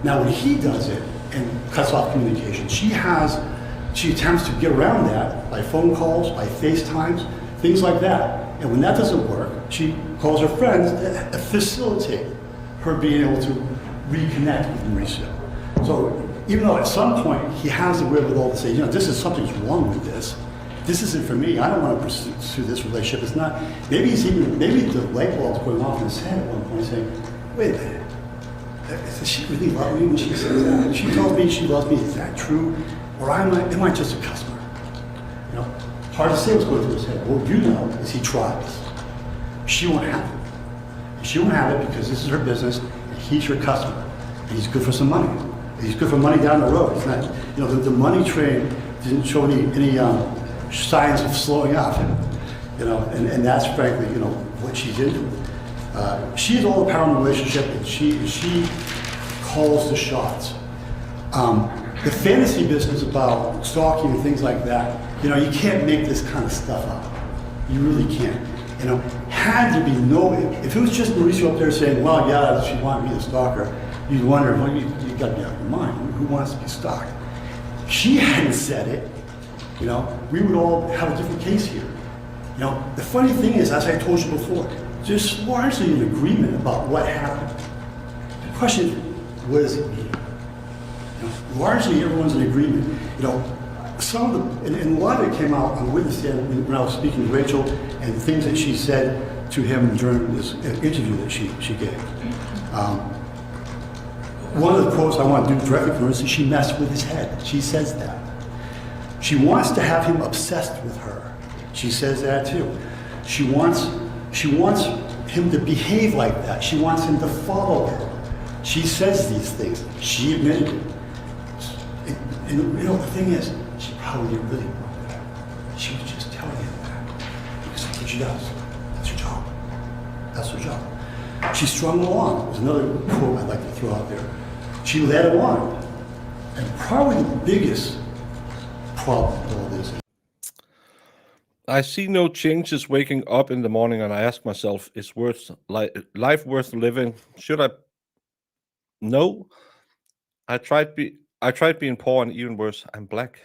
Now, when he does it and cuts off communication, she attempts to get around that by phone calls, by FaceTimes, things like that. And when that doesn't work, she calls her friends to facilitate her being able to reconnect with Mauricio. So even though at some point he has the wherewithal to say, you know, something's wrong with this. This isn't for me. I don't want to pursue this relationship. It's not. Maybe the light bulb's going off in his head at one point, saying, wait a minute. Does she really love me when she says that? When she tells me she loves me, is that true? Or am I just a customer? You know, hard to say what's going through his head. What you know is he tries. She won't have it. She won't have it because this is her business, and he's her customer. And he's good for some money. And he's good for money down the road. It's not, you know, the money train didn't show any signs of slowing up. You know, and that's frankly, you know, what she's into. She's all the power in the relationship, and she calls the shots. The fantasy business about stalking and things like that, you know, you can't make this kind of stuff up. You really can't. You know, had there be no, if it was just Mauricio up there saying, well, yeah, she wanted me to stalk her, you'd wonder, well, you got to be out of your mind. Who wants to be stalked? If she hadn't said it, you know, we would all have a different case here. You know, the funny thing is, as I told you before, there's largely an agreement about what happened. The question is, what does it mean? You know, largely everyone's in agreement. You know, some of and a lot of it came out on the witness stand when I was speaking to Rachel and things that she said to him during this interview that she gave. One of the quotes I want to do directly from her is that she messed with his head. She says that. She wants to have him obsessed with her. She says that too. She wants him to behave like that. She wants him to follow her. She says these things. She admitted it. And you know, the thing is, she probably didn't really want that. She was just telling him that. Because that's what she does. That's her job. That's her job. She strung him along. There's another quote I'd like to throw out there. She led him on. And probably the biggest problem with all this. I see no changes waking up in the morning, and I ask myself, is life worth living? Should I? No. I tried being poor, and even worse, I'm black.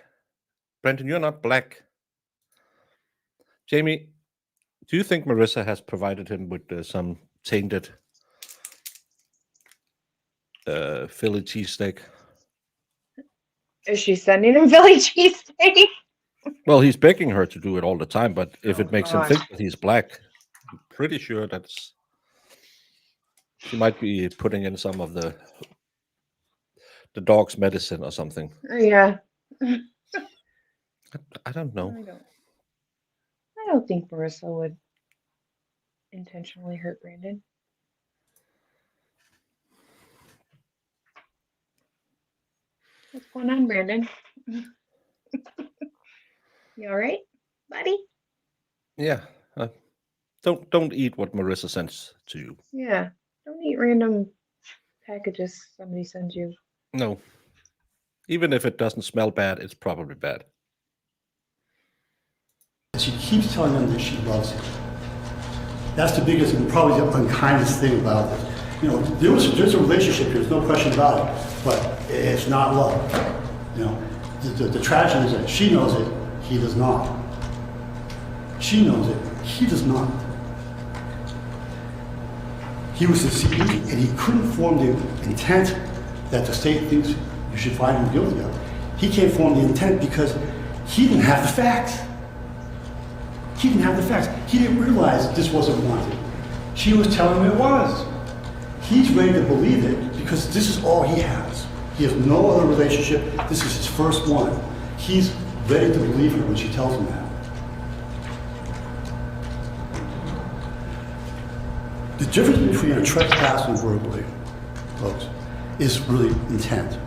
Brendan, you're not black. Jamie, do you think Marissa has provided him with some tainted Philly cheesesteak? Is she sending him Philly cheesesteak? Well, he's begging her to do it all the time, but if it makes him God. think that he's black, I'm pretty sure she might be putting in some of the dog's medicine or something. Yeah. I don't know. I don't think Marissa would intentionally hurt Brandon. What's going on, Brandon? You all right, buddy? Yeah. Don't eat what Marissa sends to you. Yeah. Don't eat random packages somebody sends you. No. Even if it doesn't smell bad, it's probably bad. She keeps telling him that she loves him. That's the biggest and probably the unkindest thing about this. You know, there's a relationship here, there's no question about it, but it's not love. You know, the tragedy is that she knows it, he does not. She knows it, he does not. He was deceived and he couldn't form the intent that the state thinks you should find him guilty of. He can't form the intent because he didn't have the facts. He didn't have the facts. He didn't realize this wasn't wanted. She was telling him it was. He's ready to believe it because this is all he has. He has no other relationship. This is his first one. He's ready to believe her when she tells him that. The difference between a trespass and verbally, folks, is really intent.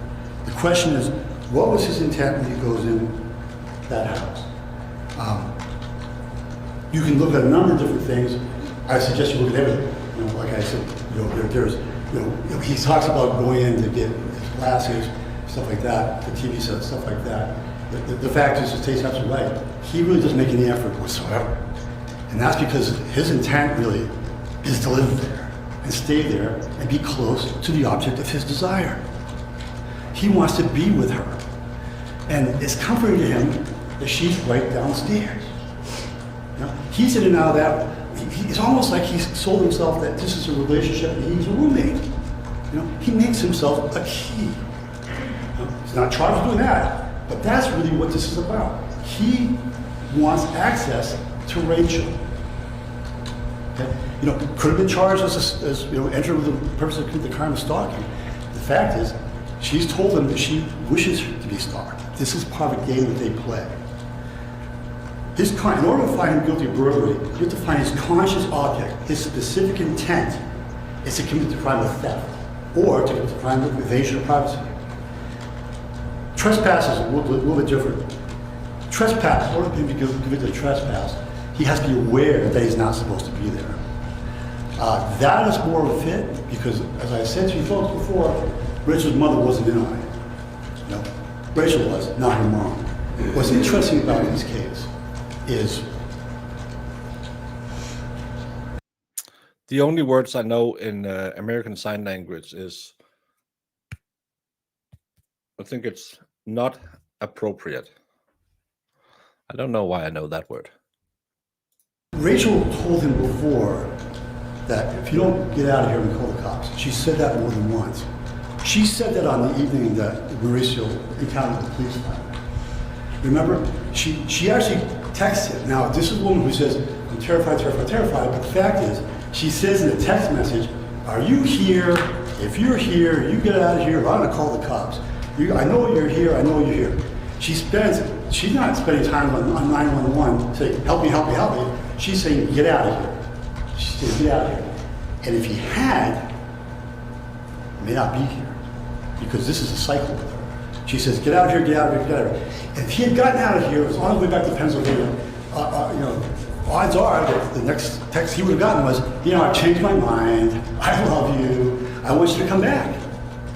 The question is, what was his intent when he goes in that house? You can look at a number of different things. I suggest you look at everything. You know, like I said, he talks about going in to get his glasses, stuff like that, the TV set, stuff like that. The fact is, Tate's absolutely right. He really doesn't make any effort whatsoever. And that's because his intent really is to live there and stay there and be close to the object of his desire. He wants to be with her. And it's comforting to him that she's right downstairs. You know, he's in and out of that. It's almost like he's sold himself that this is a relationship and he's a roommate. You know, he makes himself a key. You know, he's not charged with doing that, but that's really what this is about. He wants access to Rachel. Okay? You know, could have been charged as you know, entering with the purpose of committing the crime of stalking. The fact is, she's told him that she wishes to be stalked. This is part of a game that they play. In order to find him guilty of burglary, you have to find his conscious object, his specific intent is to commit the crime of theft or to commit the crime of evasion of privacy. Trespass is a little bit different. Trespass, in order for him to commit the trespass, he has to be aware that he's not supposed to be there. That is more of a fit because, as I said to you folks before, Rachel's mother wasn't in on it. No, Rachel was, not her mom. What's interesting about this case is the only words I know in American Sign Language is, I think it's not appropriate. I don't know why I know that word. Rachel told him before that if you don't get out of here, we call the cops. She said that more than once. She said that on the evening that Mauricio encountered the police fighter. Remember? She actually texts him. Now, this is a woman who says, I'm terrified, terrified, terrified, but the fact is, she says in a text message, are you here? If you're here, you get out of here, or I'm gonna call the cops. I know you're here, I know you're here. She's not spending time on 911 saying, help me, help me, help me. She's saying, get out of here. She's saying, get out of here. And if he had, he may not be here, because this is a cycle with her. She says, get out of here, get out of here, get out of here. And if he had gotten out of here, it was on his way back to Pennsylvania, odds are that the next text he would have gotten was, I've changed my mind, I love you, I want you to come back.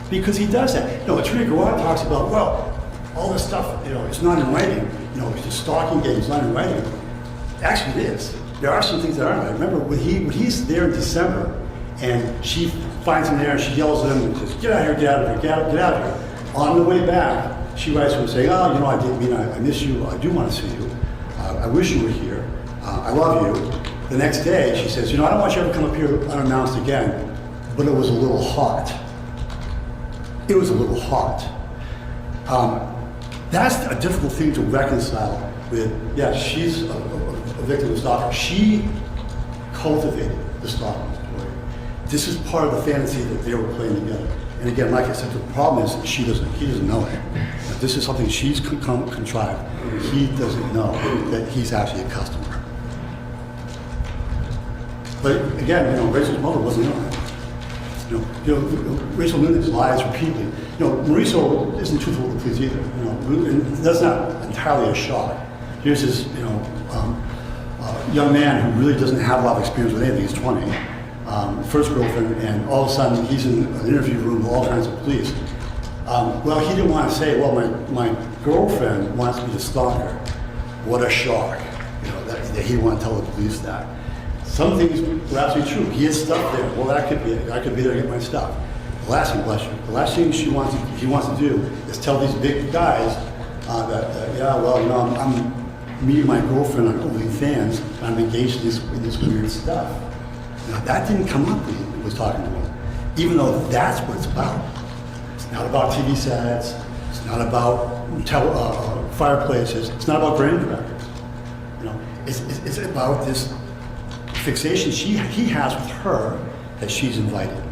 Because he does that. Attorney Gawad talks about, well, all this stuff, it's not in writing. It's just stalking game, it's not in writing. Actually, it is. There are some things that aren't. I remember when he's there in December, and she finds him there, and she yells at him and says, get out of here, get out of here, get out of here. On the way back, she writes to him saying, I didn't mean, I miss you, I do want to see you. I wish you were here. I love you. The next day, she says, I don't want you to ever come up here unannounced again, but it was a little hot. It was a little hot. That's a difficult thing to reconcile with, she's a victim of stalking. She cultivated the stalking story. This is part of the fantasy that they were playing together. And again, like I said, the problem is he doesn't know it. This is something she's contrived. He doesn't know that he's actually a customer. But again, Rachel's mother wasn't knowing. Rachel Nunez lies repeatedly. Mauricio isn't truthful with the police either. And that's not entirely a shock. Here's this, young man who really doesn't have a lot of experience with anything. He's 20, first girlfriend, and all of a sudden he's in an interview room with all kinds of police. Well, he didn't want to say, well, my girlfriend wants me to stalk her. What a shock, that he didn't want to tell the police that. Some things were absolutely true. He had stuff there. Well, that could be it. I could be there to get my stuff. The last thing he wants to do is tell these big guys I'm meeting my girlfriend on OnlyFans, and I'm engaged in this weird stuff. Now, that didn't come up when he was talking to him, even though that's what it's about. It's not about TV sets. It's not about fireplaces. It's not about graham crackers. It's about this fixation he has with her that she's invited.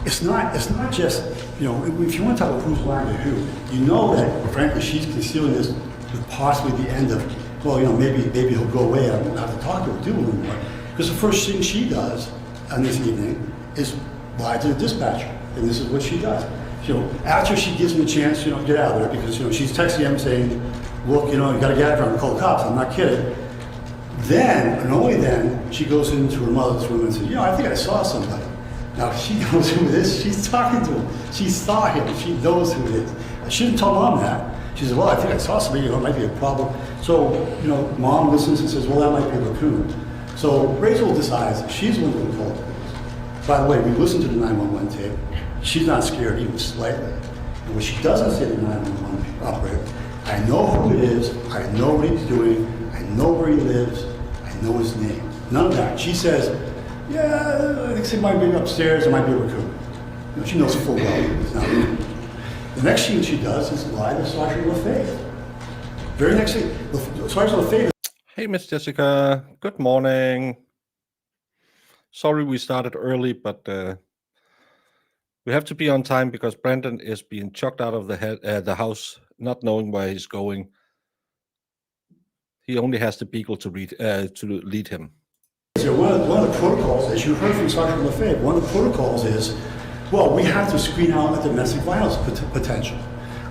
It's not just, if you want to talk about who's lying to who, that frankly she's concealing this with possibly the end of, maybe he'll go away, I won't have to talk to her, do anymore. Because the first thing she does on this evening is lie to the dispatcher, and this is what she does. After she gives him a chance, get out of there, because she's texting him saying, look, you gotta get out of here and call the cops, I'm not kidding. Then, and only then, she goes into her mother's room and says, I think I saw somebody. Now, she knows who it is, she's talking to him, she saw him, she knows who it is. She didn't tell mom that. She said, well, I think I saw somebody, it might be a problem. So, mom listens and says, well, that might be a raccoon. So Rachel decides she's the one who called the police. By the way, we listened to the 911 tape. She's not scared even slightly. And what she doesn't say to the 911 operator, I know who it is, I know what he's doing, I know where he lives, I know his name. None of that. She says, I think he might be upstairs, it might be a raccoon. She knows full well it's not a raccoon. The next thing she does is lie to Sergeant LaFave. Very next thing, Sergeant LaFave. Hey, Miss Jessica. Good morning. Sorry we started early, but we have to be on time because Brandon is being chucked out of the house, not knowing where he's going. He only has the beagle to lead him. So one of the protocols, as you heard from Sergeant LaFave, one of the protocols is, well, we have to screen out a domestic violence potential.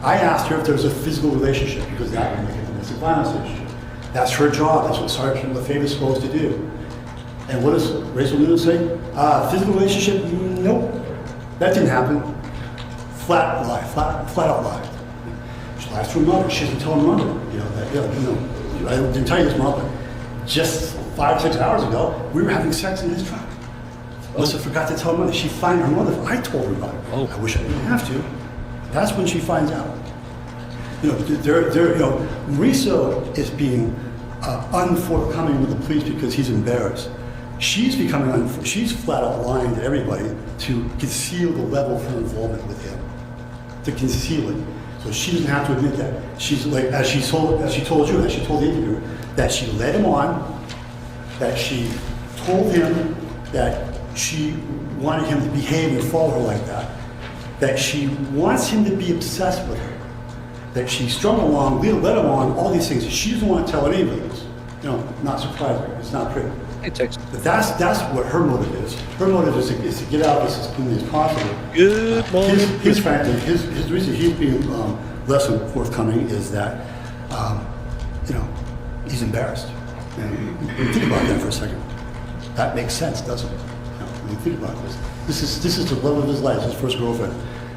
I asked her if there was a physical relationship because that would make a domestic violence issue. That's her job. That's what Sergeant LaFave is supposed to do. And what does Rachel Nunez say? Physical relationship? Nope. That didn't happen. Flat out lie. She lies to her mother. She doesn't tell her mother. I didn't tell you this, Mom, but just 5-6 hours ago, we were having sex in his truck. Melissa forgot to tell her mother. She fined her mother. I told her about it. Oh. I wish I didn't have to. That's when she finds out. Mauricio is being unforthcoming with the police because he's embarrassed. She's she's flat out lying to everybody to conceal the level of her involvement with him. To conceal it. So she doesn't have to admit that. She's like, as she told you, as she told the interviewer, that she led him on, that she told him that she wanted him to behave and follow her like that she wants him to be obsessed with her, that she strung along, led him on, all these things. She doesn't want to tell anybody this. Not surprising. It's not pretty. It takes. But that's what her motive is. Her motive is to get out of this as quickly as possible. Good morning. His reason he's being less than forthcoming is that, he's embarrassed. And think about that for a second. That makes sense, doesn't it? When you think about this. This is the love of his life, his first girlfriend.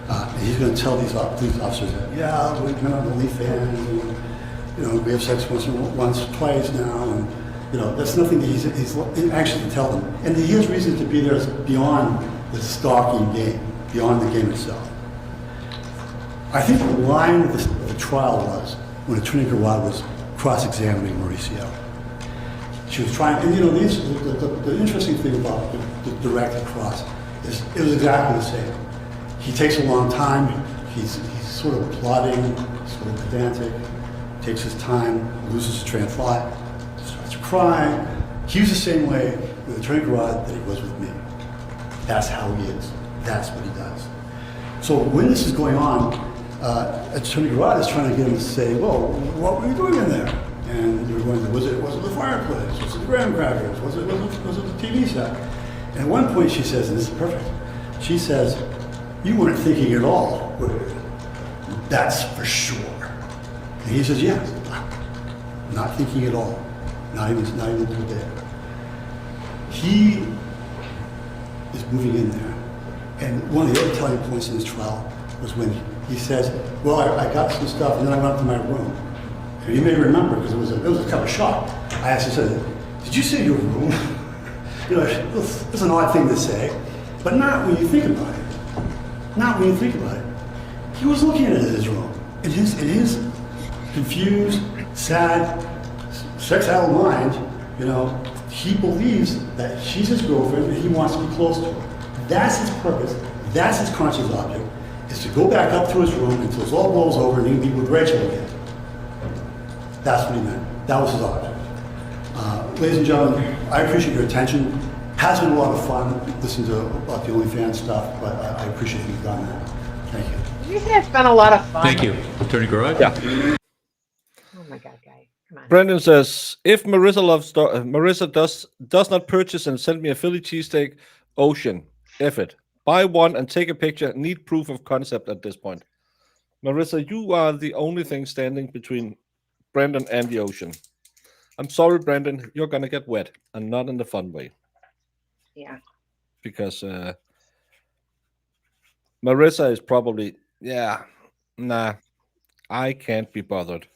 And he's going to tell these officers that, yeah, we've been on OnlyFans, and we have sex once, twice now, and that's nothing that he's anxious to tell them. And he has reason to be there beyond the stalking game, beyond the game itself. I think the line of the trial was when Attorney Garrod was cross-examining Mauricio. She was trying, and the interesting thing about the direct cross is it was exactly the same. He takes a long time, he's sort of plodding, sort of pedantic, takes his time, loses his train of thought, starts to cry. He was the same way with Attorney Garrod that he was with me. That's how he is. That's what he does. So when this is going on, Attorney Garrod is trying to get him to say, well, what were you doing in there? And you're going, was it the fireplace? Was it the graham crackers? Was it the TV set? And at one point she says, and this is perfect, she says, you weren't thinking at all, were you? That's for sure. And he says, yes, not thinking at all, not even a little bit. He is moving in there. And one of the other telling points in this trial was when he says, well, I got some stuff and then I went up to my room. And you may remember, because it was a kind of shock. I asked him, did you say your room? It's an odd thing to say, but not when you think about it. Not when you think about it. He was looking at it as his room. In his confused, sad, sex-addled mind, he believes that she's his girlfriend and he wants to be close to her. That's his purpose. That's his conscious object, is to go back up to his room until it's all blows over and he can be with Rachel again. That's what he meant. That was his object. Ladies and gentlemen, I appreciate your attention. Has been a lot of fun listening to about the OnlyFans stuff, but I appreciate you've done that. Thank you. Did you say it's been a lot of fun? Thank you. Attorney Garrod? Yeah. Oh my God, guy. Come on. Brendan says, if Marissa does not purchase and send me a Philly cheesesteak, Ocean, F it. Buy one and take a picture. Need proof of concept at this point. Marissa, you are the only thing standing between Brendan and the ocean. I'm sorry, Brendan, you're gonna get wet, and not in the fun way. Yeah. Because Marissa is probably, nah, I can't be bothered.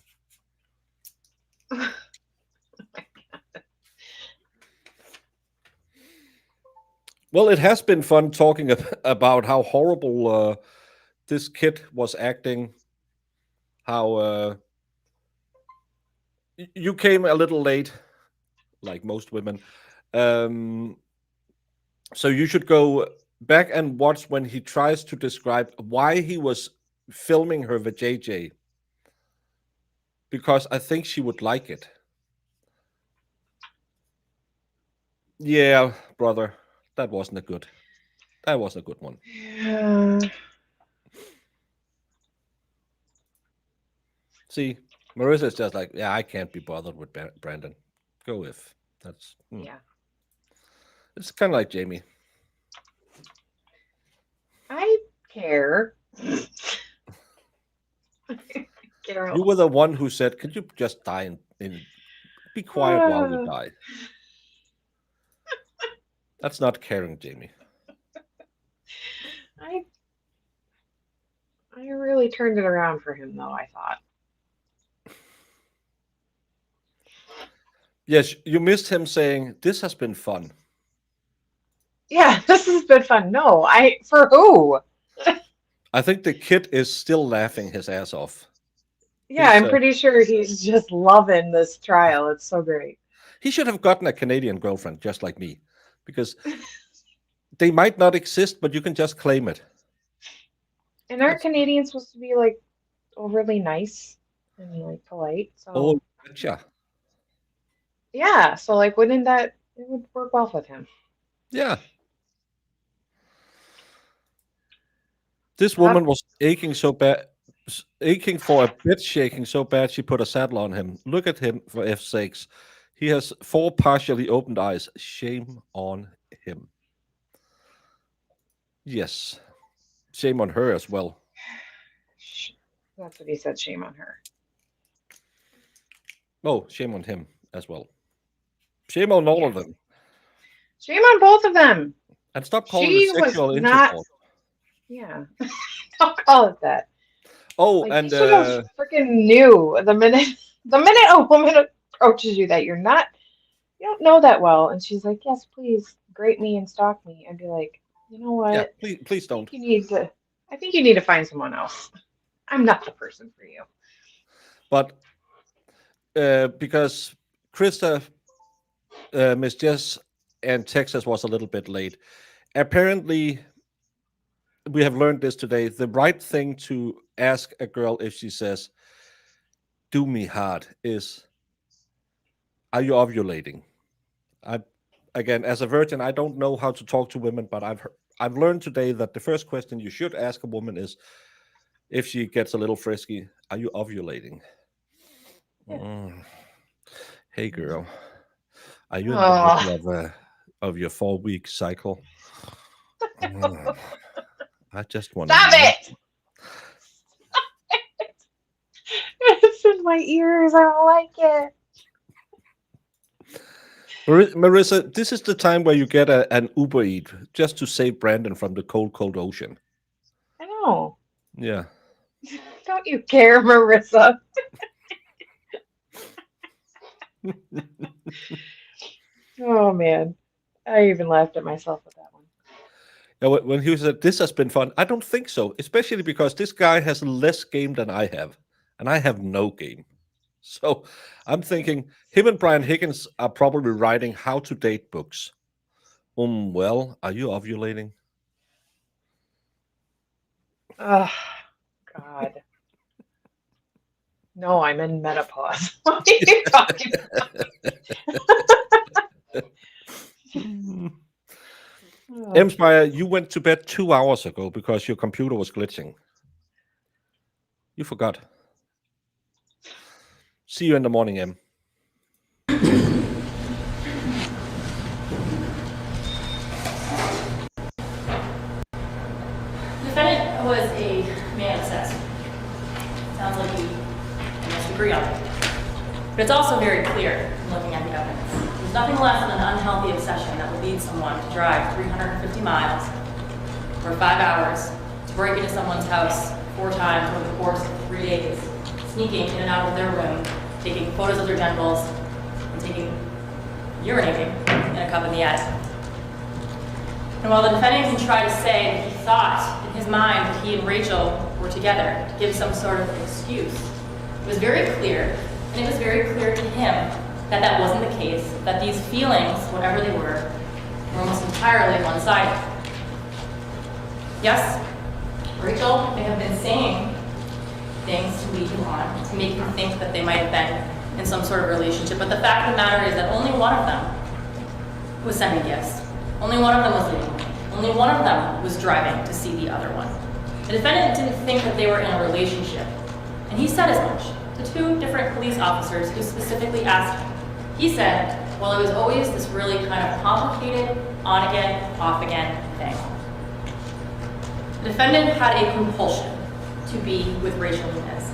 Well, it has been fun talking about how horrible this kid was acting. How you came a little late, like most women. So you should go back and watch when he tries to describe why he was filming her with JJ. Because I think she would like it. Yeah, brother. That wasn't a good one. Yeah. See, Marissa's just like, yeah, I can't be bothered with Brandon. Go if. That's Yeah. It's kind of like Jamie. I care. Carol. You were the one who said, "Could you just die and be quiet while you die?" That's not caring, Jamie. I really turned it around for him, though, I thought. Yes, you missed him saying, "This has been fun." Yeah, this has been fun. No, for who? I think the kid is still laughing his ass off. Yeah, I'm pretty sure he's just loving this trial. It's so great. He should have gotten a Canadian girlfriend, just like me, because they might not exist, but you can just claim it. And aren't Canadians supposed to be like overly nice and like polite. Oh, So gotcha. yeah, so like wouldn't that it would work well with him? Yeah. This Yep. woman was aching so bad, aching for a bed shaking so bad she put a saddle on him. Look at him, for F's sakes. He has 4 partially opened eyes. Shame on him. Yes. Shame on her as well. That's what he said. Shame on her. Oh, shame on him as well. Shame on all of Yes. them. Shame on both of them. And stop calling She it was sexual not. intercourse. Yeah. Don't call it that. Oh, Like and you should have freaking knew the minute a woman approaches you that you don't know that well, and she's like, "Yes, please grate me and stalk me." I'd be like, you know yeah, what? please I think don't. you need to. I think you need to find someone else. I'm not the person for you. But because Krista, Miss Jess, and Texas was a little bit late. Apparently, we have learned this today. The right thing to ask a girl if she says, "Do me hard," is, "Are you ovulating?" I, again, as a virgin, I don't know how to talk to women, but I've learned today that the first question you should ask a woman is, if she gets a little frisky, "Are you ovulating?" Yeah. Mm. Hey, girl, are you in the Oh, middle of your 4-week cycle? Mm, I just want to stop know. it! It's in my ears. I don't like it. Marissa, this is the time where you get an Uber Eat just to save Brandon from the cold, cold ocean. I know. Yeah. Don't you care, Marissa? Oh man, I even laughed at myself with that one. Yeah, when he said, "This has been fun," I don't think so, especially because this guy has less game than I have, and I have no game. So I'm thinking him and Brian Higgins are probably writing how to date books. Well, are you ovulating? Oh God. No, I'm in menopause. What are you talking Mm. about? Emspire, you went to bed 2 hours ago because your computer was glitching. You forgot. See you in the morning, Em. The defendant was a man obsessed. Sounds like you must agree on it. But it's also very clear in looking at the evidence. There's nothing less than an unhealthy obsession that will lead someone to drive 350 miles for 5 hours to break into someone's house 4 times over the course of 3 days, sneaking in and out of their room, taking photos of their genitals, and urinating in a cup in the attic. And while the defendant can try to say that he thought in his mind that he and Rachel were together to give some sort of excuse, it was very clear, and it was very clear to him that that wasn't the case, that these feelings, whatever they were almost entirely one-sided. Yes, Rachel may have been saying things to lead you on, to make you think that they might have been in some sort of relationship, but the fact of the matter is that only one of them was sending gifts. Only one of them was leaving. Only one of them was driving to see the other one. The defendant didn't think that they were in a relationship, and he said as much to 2 different police officers who specifically asked him. He said, well, it was always this really kind of complicated on-again, off-again thing. The defendant had a compulsion to be with Rachel Nunez.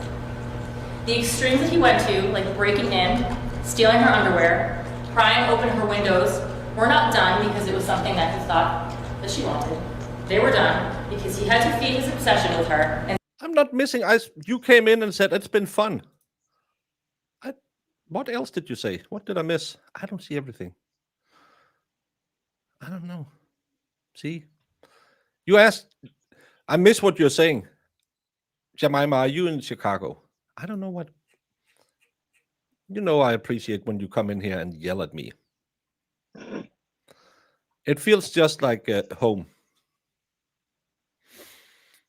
The extremes that he went to, like breaking in, stealing her underwear, prying open her windows, were not done because it was something that he thought that she wanted. They were done because he had to feed his obsession with her. And I'm not missing. You came in and said it's been fun. What else did you say? What did I miss? I don't see everything. I don't know. See? You asked. I miss what you're saying. Jemima, are you in Chicago? I don't know what. You know, I appreciate when you come in here and yell at me. It feels just like home.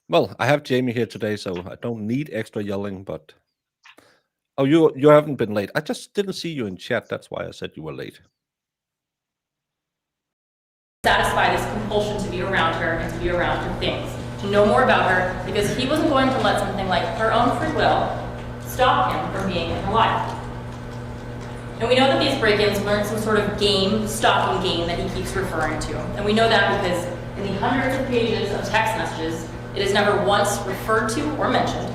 Well, I have Jamie here today, so I don't need extra yelling, but oh, you haven't been late. I just didn't see you in chat. That's why I said you were late. Satisfy this compulsion to be around her and to be around her things, to know more about her, because he wasn't going to let something like her own free will stop him from being in her life. And we know that these break-ins learn some sort of game, stalking game that he keeps referring to. And we know that because in the hundreds of pages of text messages, it is never once referred to or mentioned.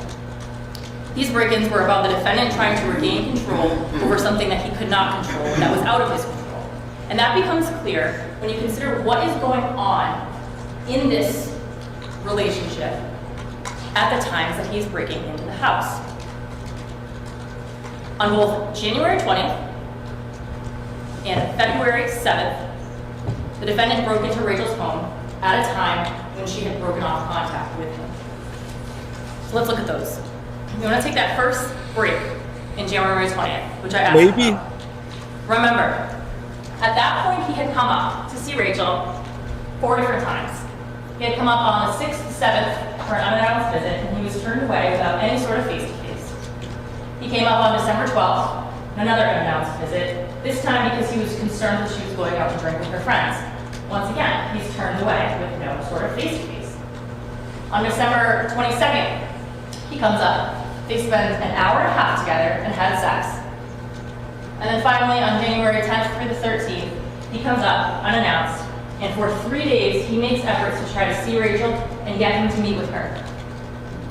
These break-ins were about the defendant trying to regain control over something that he could not control, that was out of his control. And that becomes clear when you consider what is going on in this relationship at the times that he's breaking into the house. On both January 20th and February 7th, the defendant broke into Rachel's home at a time when she had broken off contact with him. So let's look at those. You want to take that first break in January 20th, which I asked Maybe. about. Remember, at that point he had come up to see Rachel 4 different times. He had come up on the 6th, 7th for an unannounced visit, and he was turned away without any sort of face-to-face. He came up on December 12th, another unannounced visit, this time because he was concerned that she was going out to drink with her friends. Once again, he's turned away with no sort of face-to-face. On December 22nd, he comes up. They spend an hour and a half together and had sex. And then finally, on January 10th through the 13th, he comes up unannounced, and for 3 days, he makes efforts to try to see Rachel and get him to meet with her.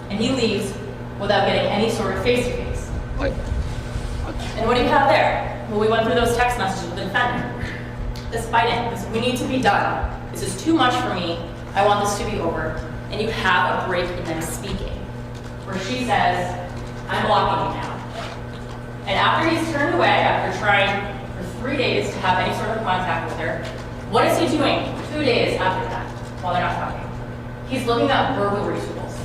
And he leaves without getting any sort of face-to-face. And what do you have there? Well, we went through those text messages with the defendant. This fighting, this we need to be done. This is too much for me. I want this to be over. And you have a break in them speaking, where she says, I'm blocking you now. And after he's turned away, after trying for 3 days to have any sort of contact with her, what is he doing 2 days after that while they're not talking? He's looking at burglary tools.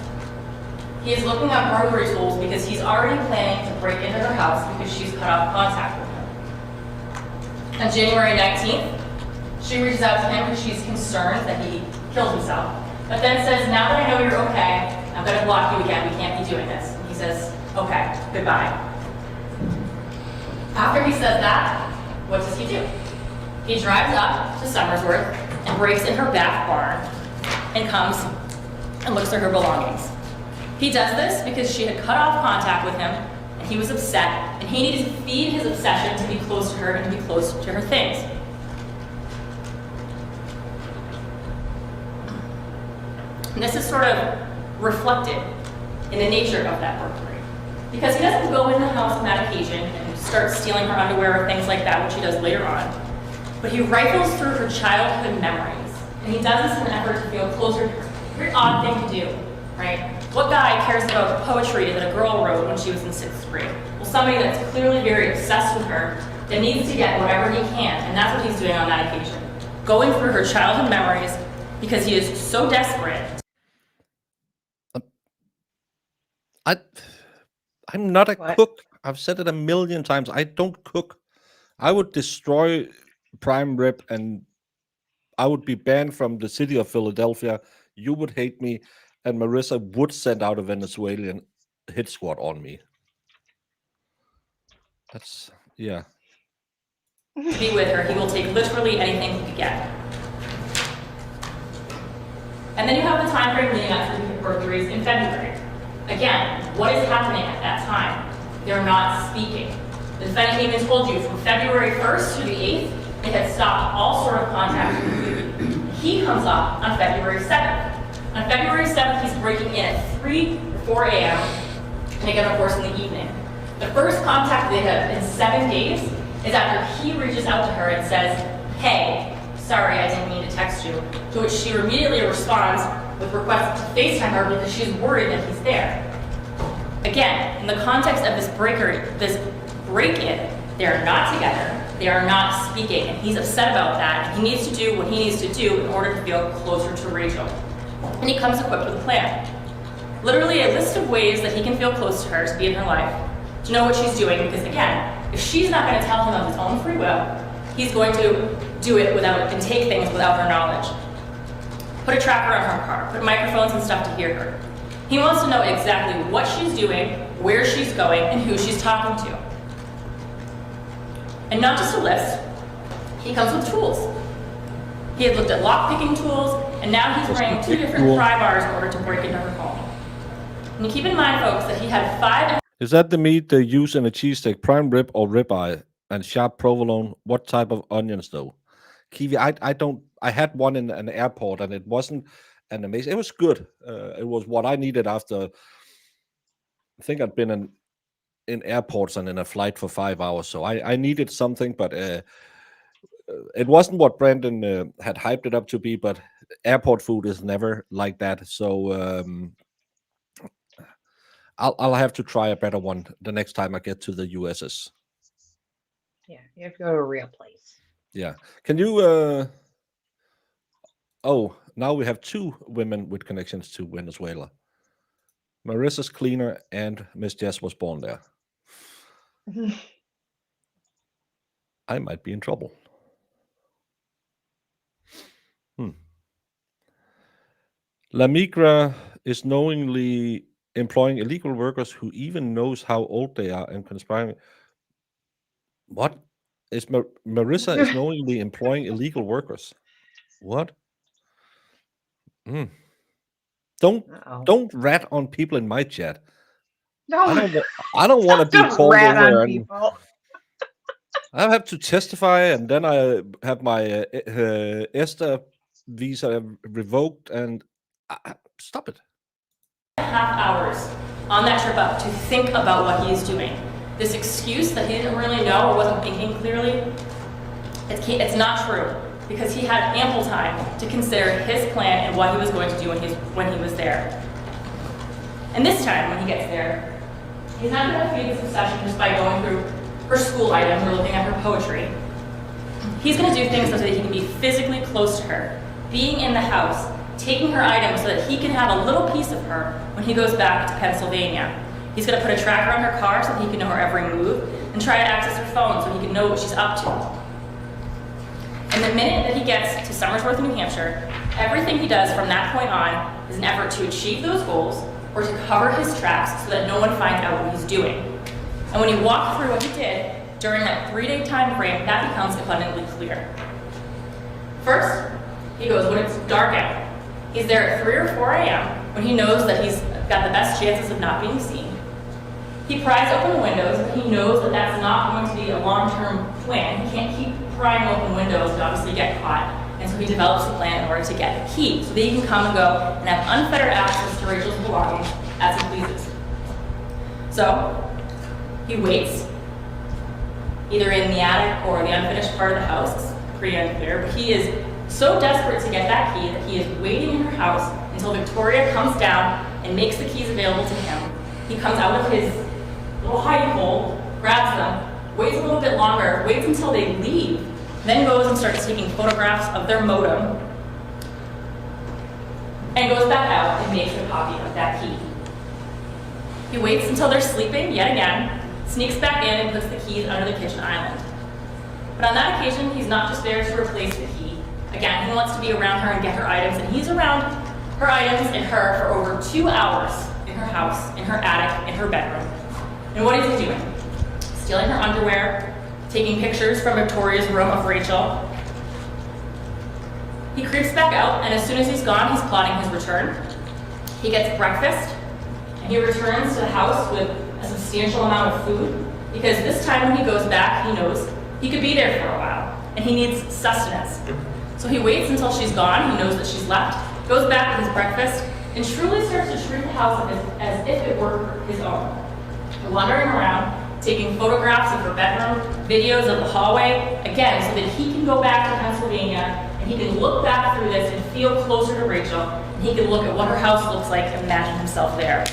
He is looking at burglary tools because he's already planning to break into her house because she's cut off contact with him. On January 19th, she reaches out to him because she's concerned that he killed himself, but then says, now that I know you're okay, I'm going to block you again. We can't be doing this. And he says, okay, goodbye. After he says that, what does he do? He drives up to Somersworth and breaks in her back barn and comes and looks at her belongings. He does this because she had cut off contact with him and he was upset, and he needed to feed his obsession to be close to her and to be close to her things. And this is sort of reflected in the nature of that burglary. Because he doesn't go in the house on that occasion and start stealing her underwear or things like that, which he does later on. But he rifles through her childhood memories. And he does this in an effort to feel closer to her. Very odd thing to do, right? What guy cares about poetry that a girl wrote when she was in 6th grade? Well, somebody that's clearly very obsessed with her, that needs to get whatever he can. And that's what he's doing on that occasion. Going through her childhood memories because he is so desperate. I'm not a What? cook. I've said it a million times. I don't cook. I would destroy prime rib and I would be banned from the city of Philadelphia. You would hate me, and Marissa would send out a Venezuelan hit squad on me. That's, yeah. To be with her, he will take literally anything he could get. And then you have the time frame leading up to the burglaries in February. Again, what is happening at that time? They're not speaking. The defendant even told you from February 1st to the 8th, they had stopped all sort of contact completely. He comes up on February 7th. On February 7th, he's breaking in at 3 or 4 a.m. and again, of course, in the evening. The first contact they have in 7 days is after he reaches out to her and says, hey, sorry, I didn't mean to text you. To which she immediately responds with requests to FaceTime her because she's worried that he's there. Again, in the context of this break-in, they are not together, they are not speaking, and he's upset about that, and he needs to do what he needs to do in order to feel closer to Rachel. And he comes equipped with a plan. Literally a list of ways that he can feel close to her, to be in her life, to know what she's doing, because again, if she's not going to tell him of his own free will, he's going to do it without and take things without her knowledge. put a tracker on her car, put microphones and stuff to hear her. He wants to know exactly what she's doing, where she's going, and who she's talking to. And not just a list, he comes with tools. He had looked at lock-picking tools, and now he's running 2 different pry bars in order to break into her home. And you keep in mind, folks, that he had 5... Is that the meat they use in a cheesesteak, prime rib or ribeye, and sharp provolone? What type of onions, though? Kiwi, I had one in an airport, and it wasn't an amazing. It was good. It was what I needed after. I think I'd been in airports and in a flight for 5 hours, so I needed something, but it wasn't what Brandon had hyped it up to be. But airport food is never like that, so I'll have to try a better one the next time I get to the USS. Yeah, you have to go to a real place. Yeah. Can you oh, now we have 2 women with connections to Venezuela. Marissa's cleaner and Miss Jess was born there. I might be in trouble. La Migra is knowingly employing illegal workers who even knows how old they are and conspiring. What? Is Marissa is knowingly employing illegal workers? What? Uh-oh. Don't rat on people in my chat. No, I don't want to be don't called rat over on and people. I have to testify, and then I have my ESTA visa revoked, and stop it. half hours on that trip up to think about what he is doing. This excuse that he didn't really know or wasn't thinking clearly, it's not true, because he had ample time to consider his plan and what he was going to do when he was there. And this time, when he gets there, he's not going to feed this obsession just by going through her school items or looking at her poetry. He's going to do things so that he can be physically close to her, being in the house, taking her items so that he can have a little piece of her when he goes back to Pennsylvania. He's going to put a tracker on her car so that he can know her every move and try to access her phone so he can know what she's up to. And the minute that he gets to Somersworth, New Hampshire, everything he does from that point on is an effort to achieve those goals or to cover his tracks so that no one finds out what he's doing. And when you walk through what he did during that 3-day time frame, that becomes abundantly clear. First, he goes when it's dark out. He's there at 3 or 4 a.m. when he knows that he's got the best chances of not being seen. He pries open windows, but he knows that that's not going to be a long-term plan. He can't keep prying open windows and obviously get caught. And so he develops a plan in order to get a key so that he can come and go and have unfettered access to Rachel's belongings as he pleases. So he waits, either in the attic or the unfinished part of the house. It's pretty unclear, but he is so desperate to get that key that he is waiting in her house until Victoria comes down and makes the keys available to him. He comes out of his little hiding hole, grabs them, waits a little bit longer, waits until they leave, then goes and starts taking photographs of their modem, and goes back out and makes a copy of that key. He waits until they're sleeping yet again, sneaks back in and puts the keys under the kitchen island. But on that occasion, he's not just there to replace the key. Again, he wants to be around her and get her items, and he's around her items and her for over 2 hours in her house, in her attic, in her bedroom. And what is he doing? Stealing her underwear, taking pictures from Victoria's room of Rachel. He creeps back out, and as soon as he's gone, he's plotting his return. He gets breakfast, and he returns to the house with a substantial amount of food, because this time when he goes back, he knows he could be there for a while, and he needs sustenance. So he waits until she's gone, he knows that she's left, goes back with his breakfast, and truly starts to treat the house as if it were his own. Wandering around, taking photographs of her bedroom, videos of the hallway, again, so that he can go back to Pennsylvania, and he can look back through this and feel closer to Rachel, and he can look at what her house looks like and imagine himself there.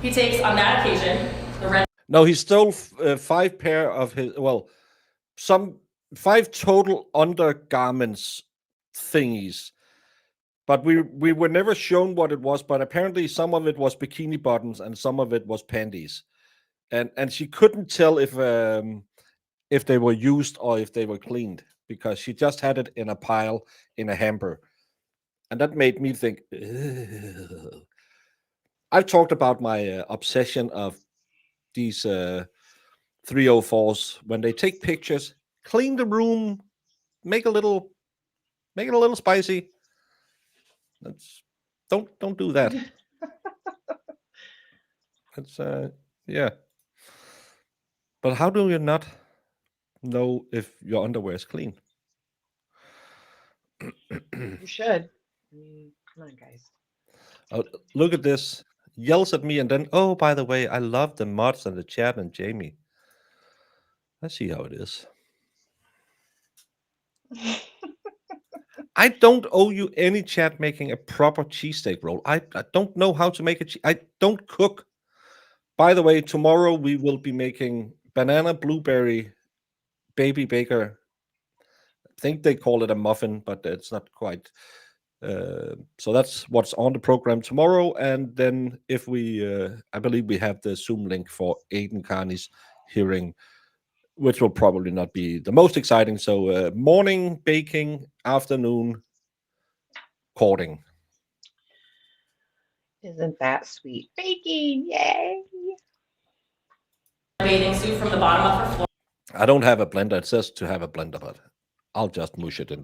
He takes, on that occasion, the red... No, he stole 5 pair of his, well, 5 total undergarments thingies. But we were never shown what it was, but apparently some of it was bikini bottoms and some of it was panties. And she couldn't tell if they were used or if they were cleaned, because she just had it in a pile in a hamper. And that made me think, "Ugh." I've talked about my obsession of these 304s. When they take pictures, clean the room, make it a little spicy. That's don't do that. It's yeah. But how do you not know if your underwear is clean? You should. I mean, come on, guys. Oh, look at this. Yells at me and then, oh, by the way, I love the mods and the chat and Jamie. Let's see how it is. I don't owe you any chat making a proper cheesesteak roll. I don't know how to make it. I don't cook. By the way, tomorrow we will be making banana blueberry baby baker. I think they call it a muffin, but it's not quite. So that's what's on the program tomorrow. And then if we, I believe we have the Zoom link for Aiden Carney's hearing, which will probably not be the most exciting. So morning baking, afternoon courting. Isn't that sweet? Baking, yay! Bathing suit from the bottom of her floor. I don't have a blender. It says to have a blender, but I'll just mush it in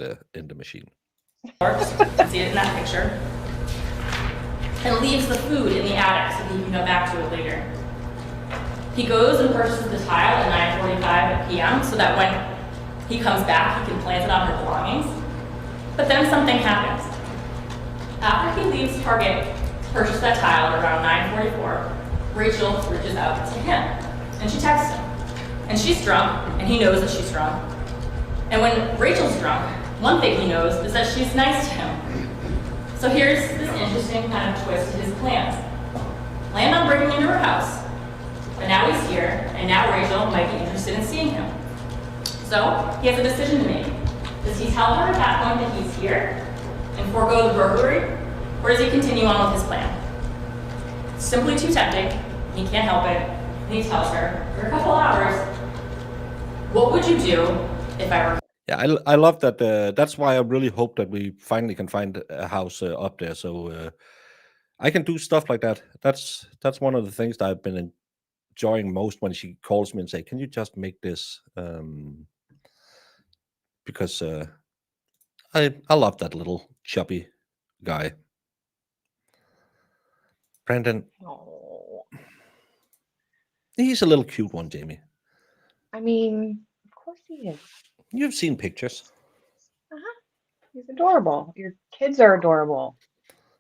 the machine. You can see it in that picture. And leaves the food in the attic so that he can go back to it later. He goes and purchases the tile at 9:45 p.m. so that when he comes back, he can plant it on her belongings. But then something happens. After he leaves Target to purchase that tile at around 9:44, Rachel reaches out to him and she texts him. And she's drunk, and he knows that she's drunk. And when Rachel's drunk, one thing he knows is that she's nice to him. So here's this interesting kind of twist to his plans. Planned on breaking into her house, but now he's here, and now Rachel might be interested in seeing him. So he has a decision to make. Does he tell her at that point that he's here and forego the burglary, or does he continue on with his plan? It's simply too tempting, he can't help it, and he tells her, for a couple hours, what would you do if I were... Yeah, I love that. That's why I really hope that we finally can find a house up there, so I can do stuff like that. That's one of the things that I've been enjoying most when she calls me and say, "Can you just make this?" Because I love that little chubby guy, Brandon. Oh, He's a little cute one, Jamie. I mean, of course he is. You've seen pictures. He's adorable. Your kids are adorable.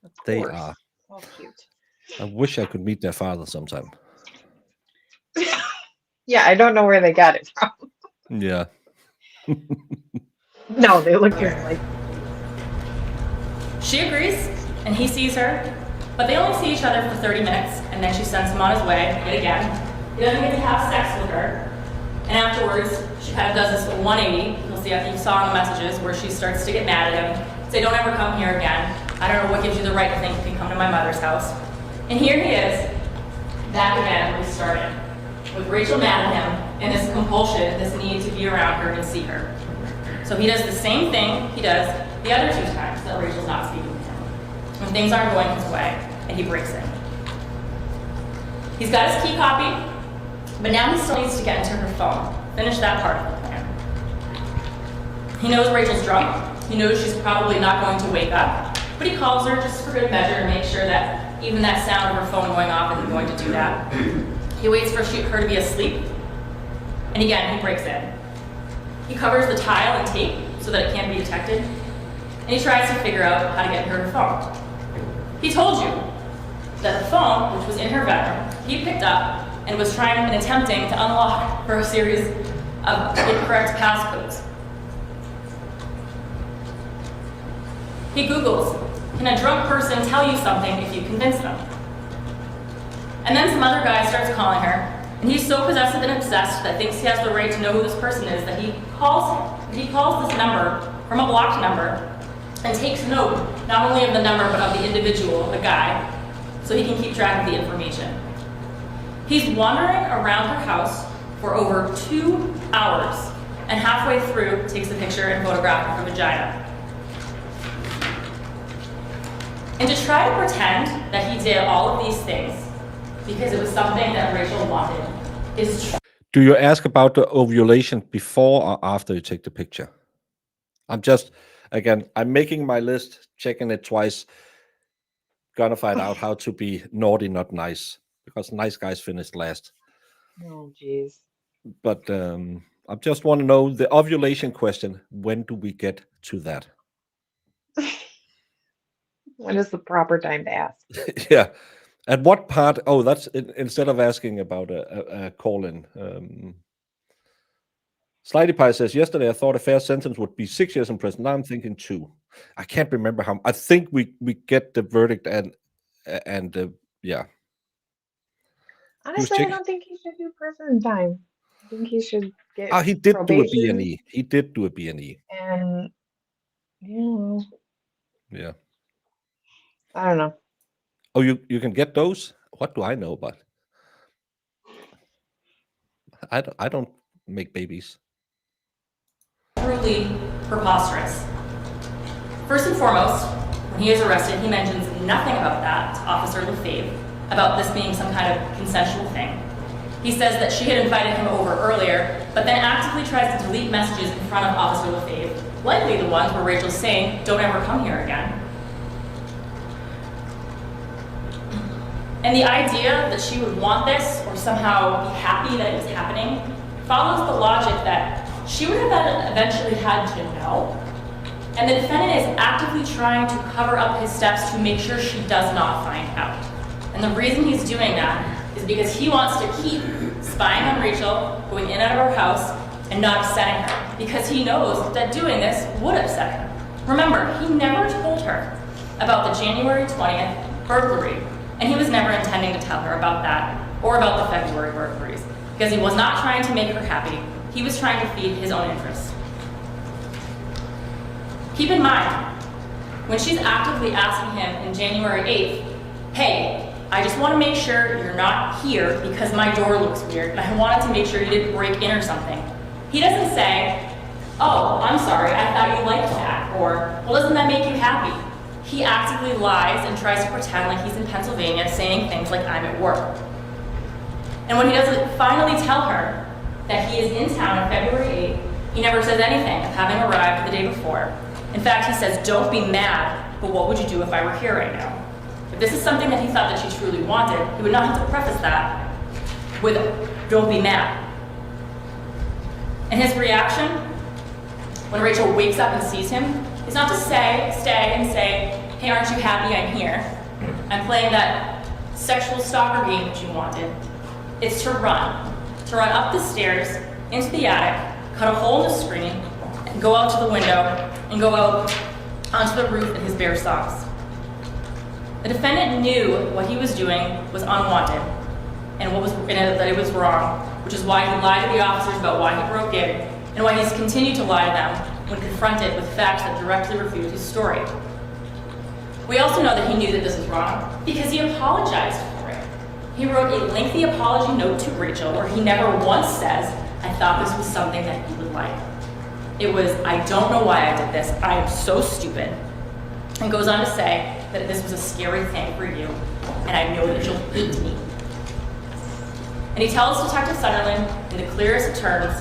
Of They course. are. All cute. I wish I could meet their father sometime. Yeah, I don't know where they got it from. Yeah. No, they look just like. She agrees, and he sees her, but they only see each other for 30 minutes, and then she sends him on his way, yet again. He doesn't get to have sex with her, and afterwards, she kind of does this 180. You'll see, I think you saw in the messages, where she starts to get mad at him, say, don't ever come here again. I don't know what gives you the right to think you can come to my mother's house. And here he is, back again where he started, with Rachel mad at him, and this compulsion, this need to be around her and see her. So he does the same thing he does the other 2 times that Rachel's not speaking to him. When things aren't going his way, and he breaks in. He's got his key copy, but now he still needs to get into her phone, finish that part of the plan. He knows Rachel's drunk. He knows she's probably not going to wake up, but he calls her just for good measure to make sure that even that sound of her phone going off isn't going to do that. He waits for her to be asleep, and again, he breaks in. He covers the tile in tape so that it can't be detected, and he tries to figure out how to get her phone. He told you that the phone, which was in her bedroom, he picked up and was trying and attempting to unlock her a series of incorrect passcodes. He Googles, can a drunk person tell you something if you convince them? And then some other guy starts calling her, and he's so possessive and obsessed that thinks he has the right to know who this person is that he calls this number from a blocked number and takes note not only of the number but of the individual, the guy, so he can keep track of the information. He's wandering around her house for over 2 hours and halfway through takes the picture and photograph of her vagina. And to try to pretend that he did all of these things because it was something that Rachel wanted is Do you ask about the ovulation before or after you take the picture? I'm making my list, checking it twice, gonna find out how to be naughty, not nice, because nice guys finish last. Oh, jeez. But I just want to know the ovulation question. When do we get to that? When is the proper time to ask? Yeah. At what part? Oh, that's instead of asking about a call-in. Slidey Pie says, yesterday I thought a fair sentence would be 6 years in prison. Now I'm thinking 2. I can't remember how. I think we get the verdict and yeah. Honestly, I check- don't think he should do prison time. I think he should get He did do a probation. B&E. He did do a B&E. And, Yeah. I don't know. Oh, you can get those? What do I know about? I don't make babies. truly preposterous. First and foremost, when he is arrested, he mentions nothing about that to Officer Lefebvre, about this being some kind of consensual thing. He says that she had invited him over earlier, but then actively tries to delete messages in front of Officer Lefebvre, likely the ones where Rachel's saying, "Don't ever come here again." And the idea that she would want this or somehow be happy that it was happening follows the logic that she would have eventually had to know. And the defendant is actively trying to cover up his steps to make sure she does not find out. And the reason he's doing that is because he wants to keep spying on Rachel, going in and out of her house, and not upsetting her, because he knows that doing this would upset her. Remember, he never told her about the January 20th burglary, and he was never intending to tell her about that or about the February burglaries, because he was not trying to make her happy. He was trying to feed his own interests. Keep in mind, when she's actively asking him in January 8th, "Hey, I just want to make sure you're not here because my door looks weird and I wanted to make sure you didn't break in or something," he doesn't say, "Oh, I'm sorry, I thought you liked that," or, "Well, doesn't that make you happy?" He actively lies and tries to pretend like he's in Pennsylvania saying things like, "I'm at work." And when he doesn't finally tell her that he is in town on February 8th, he never says anything of having arrived the day before. In fact, he says, "Don't be mad, but what would you do if I were here right now?" If this is something that he thought that she truly wanted, he would not have to preface that with, "Don't be mad." And his reaction when Rachel wakes up and sees him is not to stay and say, "Hey, aren't you happy I'm here? I'm playing that sexual stalker game that you wanted." It's to run up the stairs, into the attic, cut a hole in the screen, and go out to the window, and go out onto the roof in his bare socks. The defendant knew what he was doing was unwanted, and that it was wrong, which is why he lied to the officers about why he broke in, and why he's continued to lie to them when confronted with facts that directly refute his story. We also know that he knew that this was wrong because he apologized for it. He wrote a lengthy apology note to Rachel where he never once says, "I thought this was something that you would like." It was, "I don't know why I did this. I am so stupid." And goes on to say that this was a scary thing for you, and I know that you'll hate me. And he tells Detective Sunderland in the clearest of terms,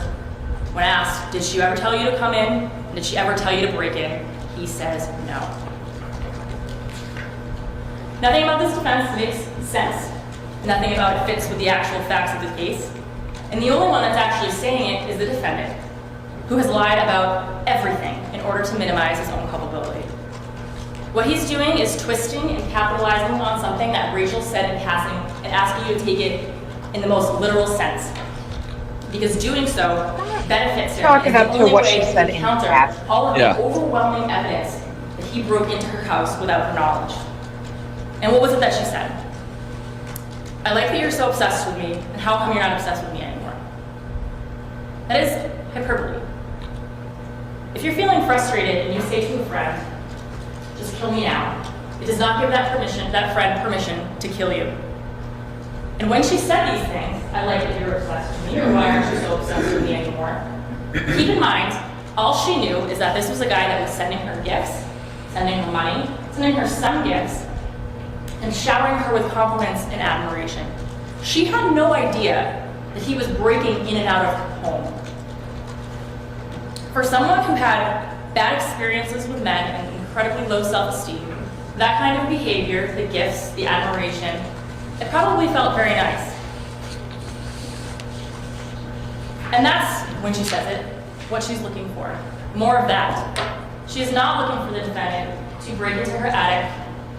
when asked, "Did she ever tell you to come in? And did she ever tell you to break in?" He says no. Nothing about this defense makes sense. Nothing about it fits with the actual facts of the case. And the only one that's actually saying it is the defendant, who has lied about everything in order to minimize his own culpability. What he's doing is twisting and capitalizing on something that Rachel said in passing and asking you to take it in the most literal sense. Because doing so benefits him. Chalk it and up the to only what way she to said in counter passing. all of Yeah. the overwhelming evidence that he broke into her house without her knowledge. And what was it that she said? "I like that you're so obsessed with me, and how come you're not obsessed with me anymore?" That is hyperbole. If you're feeling frustrated and you say to a friend, "Just kill me now," it does not give that friend permission to kill you. And when she said these things, "I like that you're obsessed with me," or "Why aren't you so obsessed with me anymore?" Keep in mind, all she knew is that this was a guy that was sending her gifts, sending her money, sending her some gifts, and showering her with compliments and admiration. She had no idea that he was breaking in and out of her home. For someone who had bad experiences with men and incredibly low self-esteem, that kind of behavior, the gifts, the admiration, it probably felt very nice. And that's, when she says it, what she's looking for. More of that. She is not looking for the defendant to break into her attic,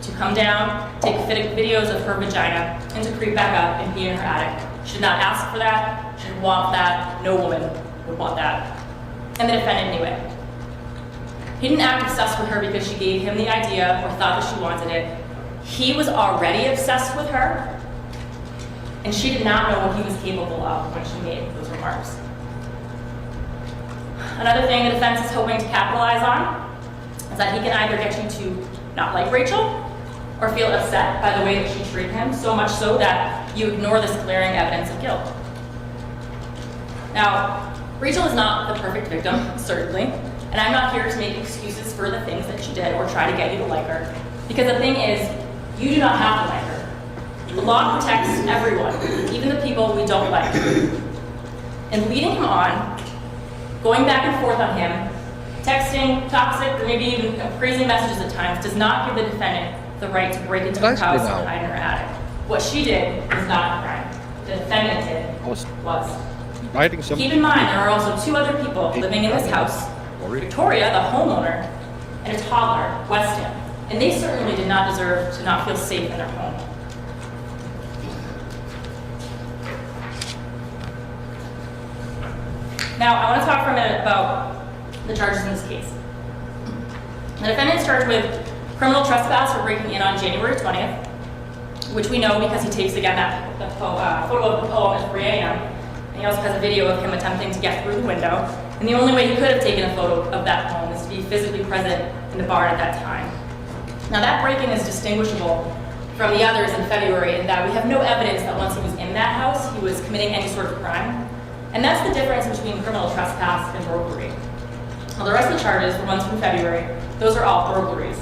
to come down, take videos of her vagina, and to creep back up and be in her attic. She did not ask for that. She didn't want that. No woman would want that. And the defendant knew it. He didn't act obsessed with her because she gave him the idea or thought that she wanted it. He was already obsessed with her, and she did not know what he was capable of when she made those remarks. Another thing the defense is hoping to capitalize on is that he can either get you to not like Rachel or feel upset by the way that she treated him, so much so that you ignore this glaring evidence of guilt. Now, Rachel is not the perfect victim, certainly, and I'm not here to make excuses for the things that she did or try to get you to like her, because the thing is, you do not have to like her. The law protects everyone, even the people we don't like. And leading him on, going back and forth on him, texting toxic or maybe even crazy messages at times does not give the defendant the right to break into her house and hide in her attic. What she did was not a crime. The defendant did was. Writing some. Keep in mind, there are also 2 other people living in this house. Victoria, the homeowner, and a toddler, Weston. And they certainly did not deserve to not feel safe in their home. Now, I want to talk for a minute about the charges in this case. The defendant is charged with criminal trespass for breaking in on January 20th, which we know because he takes again that photo of the poem at 3 a.m. And he also has a video of him attempting to get through the window. And the only way he could have taken a photo of that poem is to be physically present in the barn at that time. Now, that break-in is distinguishable from the others in February in that we have no evidence that once he was in that house, he was committing any sort of crime. And that's the difference between criminal trespass and burglary. Now, the rest of the charges, the ones from February, those are all burglaries.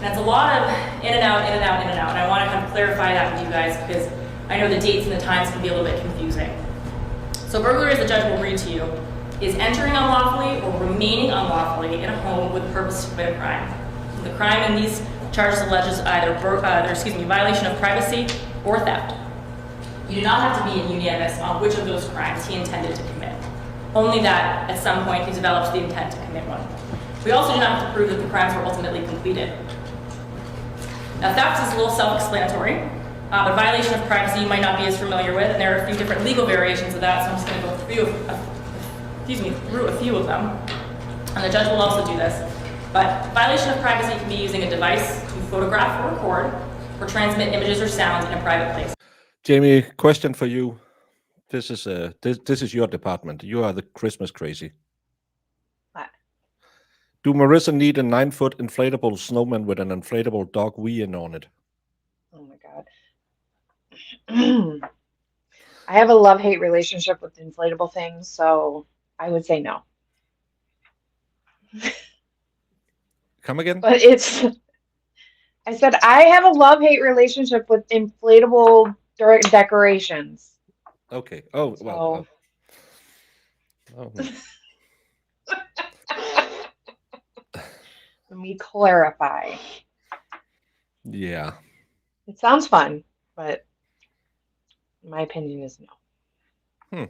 And it's a lot of in and out, in and out, in and out. And I want to kind of clarify that with you guys because I know the dates and the times can be a little bit confusing. So burglary, as the judge will read to you, is entering unlawfully or remaining unlawfully in a home with purpose to commit a crime. The crime in these charges alleges either violation of privacy or theft. You do not have to be unanimous on which of those crimes he intended to commit. Only that at some point he develops the intent to commit one. We also do not have to prove that the crimes were ultimately completed. Now, theft is a little self-explanatory, but violation of privacy you might not be as familiar with, and there are a few different legal variations of that, so I'm just going to go through a few of them. And the judge will also do this. But violation of privacy can be using a device to photograph or record or transmit images or sounds in a private place. Jamie, question for you. This is your department. You are the Christmas crazy. What? Do Marissa need a 9-foot inflatable snowman with an inflatable dog wee in on it? Oh my God. I have a love-hate relationship with inflatable things, so I would say no. Come again? But I said I have a love-hate relationship with inflatable decorations. Okay. Oh, well. Let me clarify. Yeah. It sounds fun, but my opinion is no.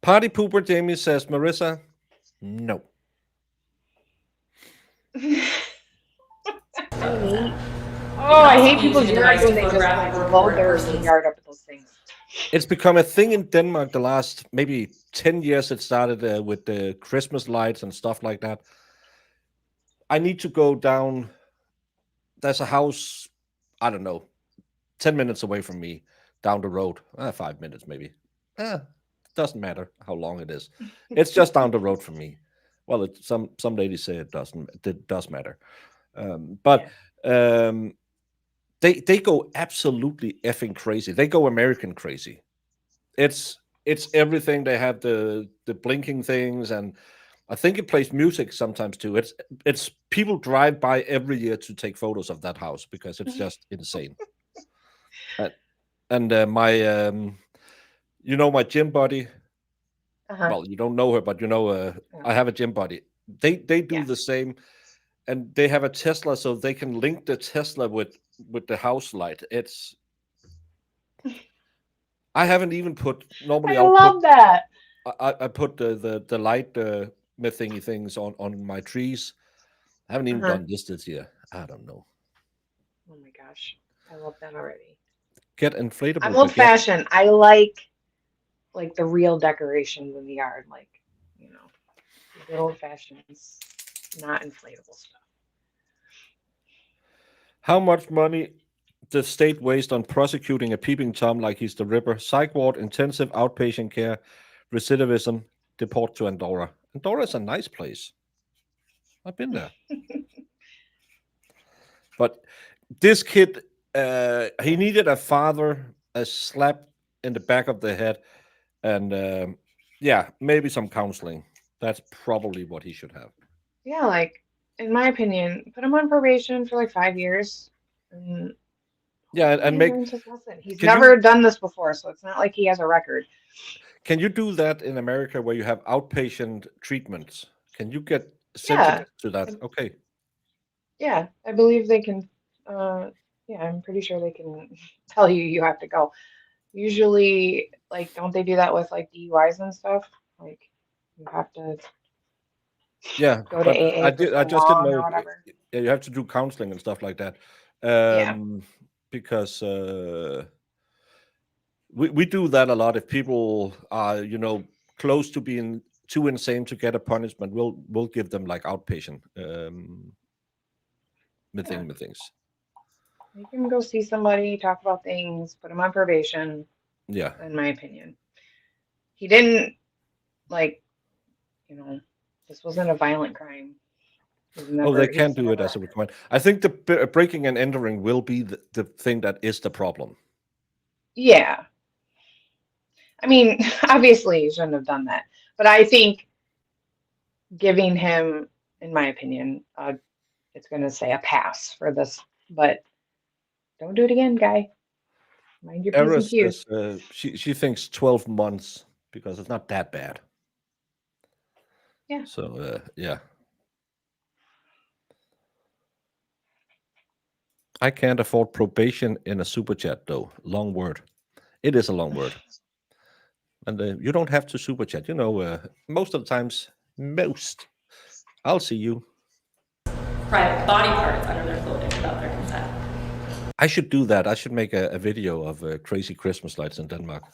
Party pooper Jamie says, Marissa, no. I hate people's yard when they just like load their yard up with those things. It's become a thing in Denmark the last maybe 10 years. It started with the Christmas lights and stuff like that. I need to go down. There's a house, I don't know, 10 minutes away from me down the road. 5 minutes maybe. Doesn't matter how long it is. It's just down the road from me. Well, some ladies say it does matter. They go absolutely effing crazy. They go American crazy. It's it's everything. They have the blinking things, and I think it plays music sometimes too. It's people drive by every year to take photos of that house because it's just insane. Uh, and my you know, my gym buddy. Uh-huh. Well, you don't know her, but you know, Yeah. I have a gym buddy. They do Yeah. the same, and they have a Tesla, so they can link the Tesla with the house light. It's I haven't even put. Normally, I I'll love put that. I put the light thingy things on my trees. I haven't even Uh-huh. done this year. I don't know. Oh my gosh, I love that already. Get I'm inflatable old baguette. fashioned. I like the real decorations in the yard, like, you know, the good old fashions, not inflatable stuff. How much money the state waste on prosecuting a peeping Tom like he's the Ripper? Psych ward, intensive outpatient care, recidivism, deport to Andorra. Andorra is a nice place. I've been there. But this kid, he needed a father, a slap in the back of the head, and yeah, maybe some counseling. That's probably what he should have. Yeah, like, in my opinion, put him on probation for like 5 years, and Yeah, hopefully and he make. learns his lesson. He's Can never you done this before, so it's not like he has a record. can you do that in America where you have outpatient treatments? Can you get Yeah, sentenced to that? Okay. yeah, I believe they can. Yeah, I'm pretty sure they can tell you have to go. Usually, like, don't they do that with like DUIs and stuff? Like, you have to Yeah, go to but AA for I so just didn't long or know. whatever. Yeah, you have to do counseling and stuff like that. Yeah. Because we do that a lot. If people are, close to being too insane to get a punishment, we'll give them like outpatient Yeah. things. You can go see somebody, talk about things, put him on probation, Yeah. in my opinion. He didn't, like, this wasn't a violent crime. Oh, they can do it as a requirement. I think the breaking and entering will be the thing that is the problem. Yeah. I mean, obviously he shouldn't have done that. But I think giving him, in my opinion, it's going to say a pass for this. But don't do it again, guy. Mind your P's and Eris Q's. says she thinks 12 months because it's not that bad. Yeah. So yeah. I can't afford probation in a super chat though. Long word. It is a long word. And you don't have to super chat. Most of the times, I'll see you. Private body parts under their clothing without their consent. I should do that. I should make a video of crazy Christmas lights in Denmark.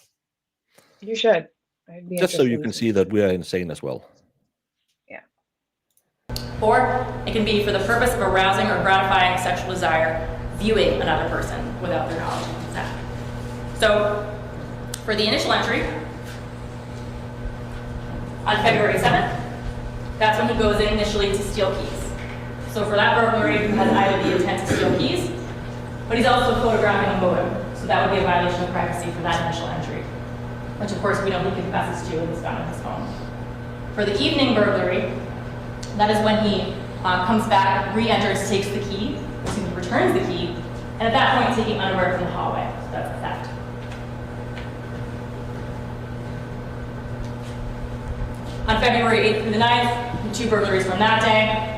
You should. I'd be Just so you interested can to see that we are insane as well. Yeah. Or it can be for the purpose of arousing or gratifying sexual desire, viewing another person without their knowledge and consent. So, for the initial entry, on February 7th, that's when he goes in initially to steal keys. So for that burglary, he has either the intent to steal keys, but he's also photographing a modem, so that would be a violation of privacy for that initial entry, which of course we know he confesses to and was found on his phone. For the evening burglary, that is when he comes back, re-enters, takes the key, returns the key, and at that point taking underwear from the hallway. So that's a theft. On February 8th through the 9th, the two burglaries from that day.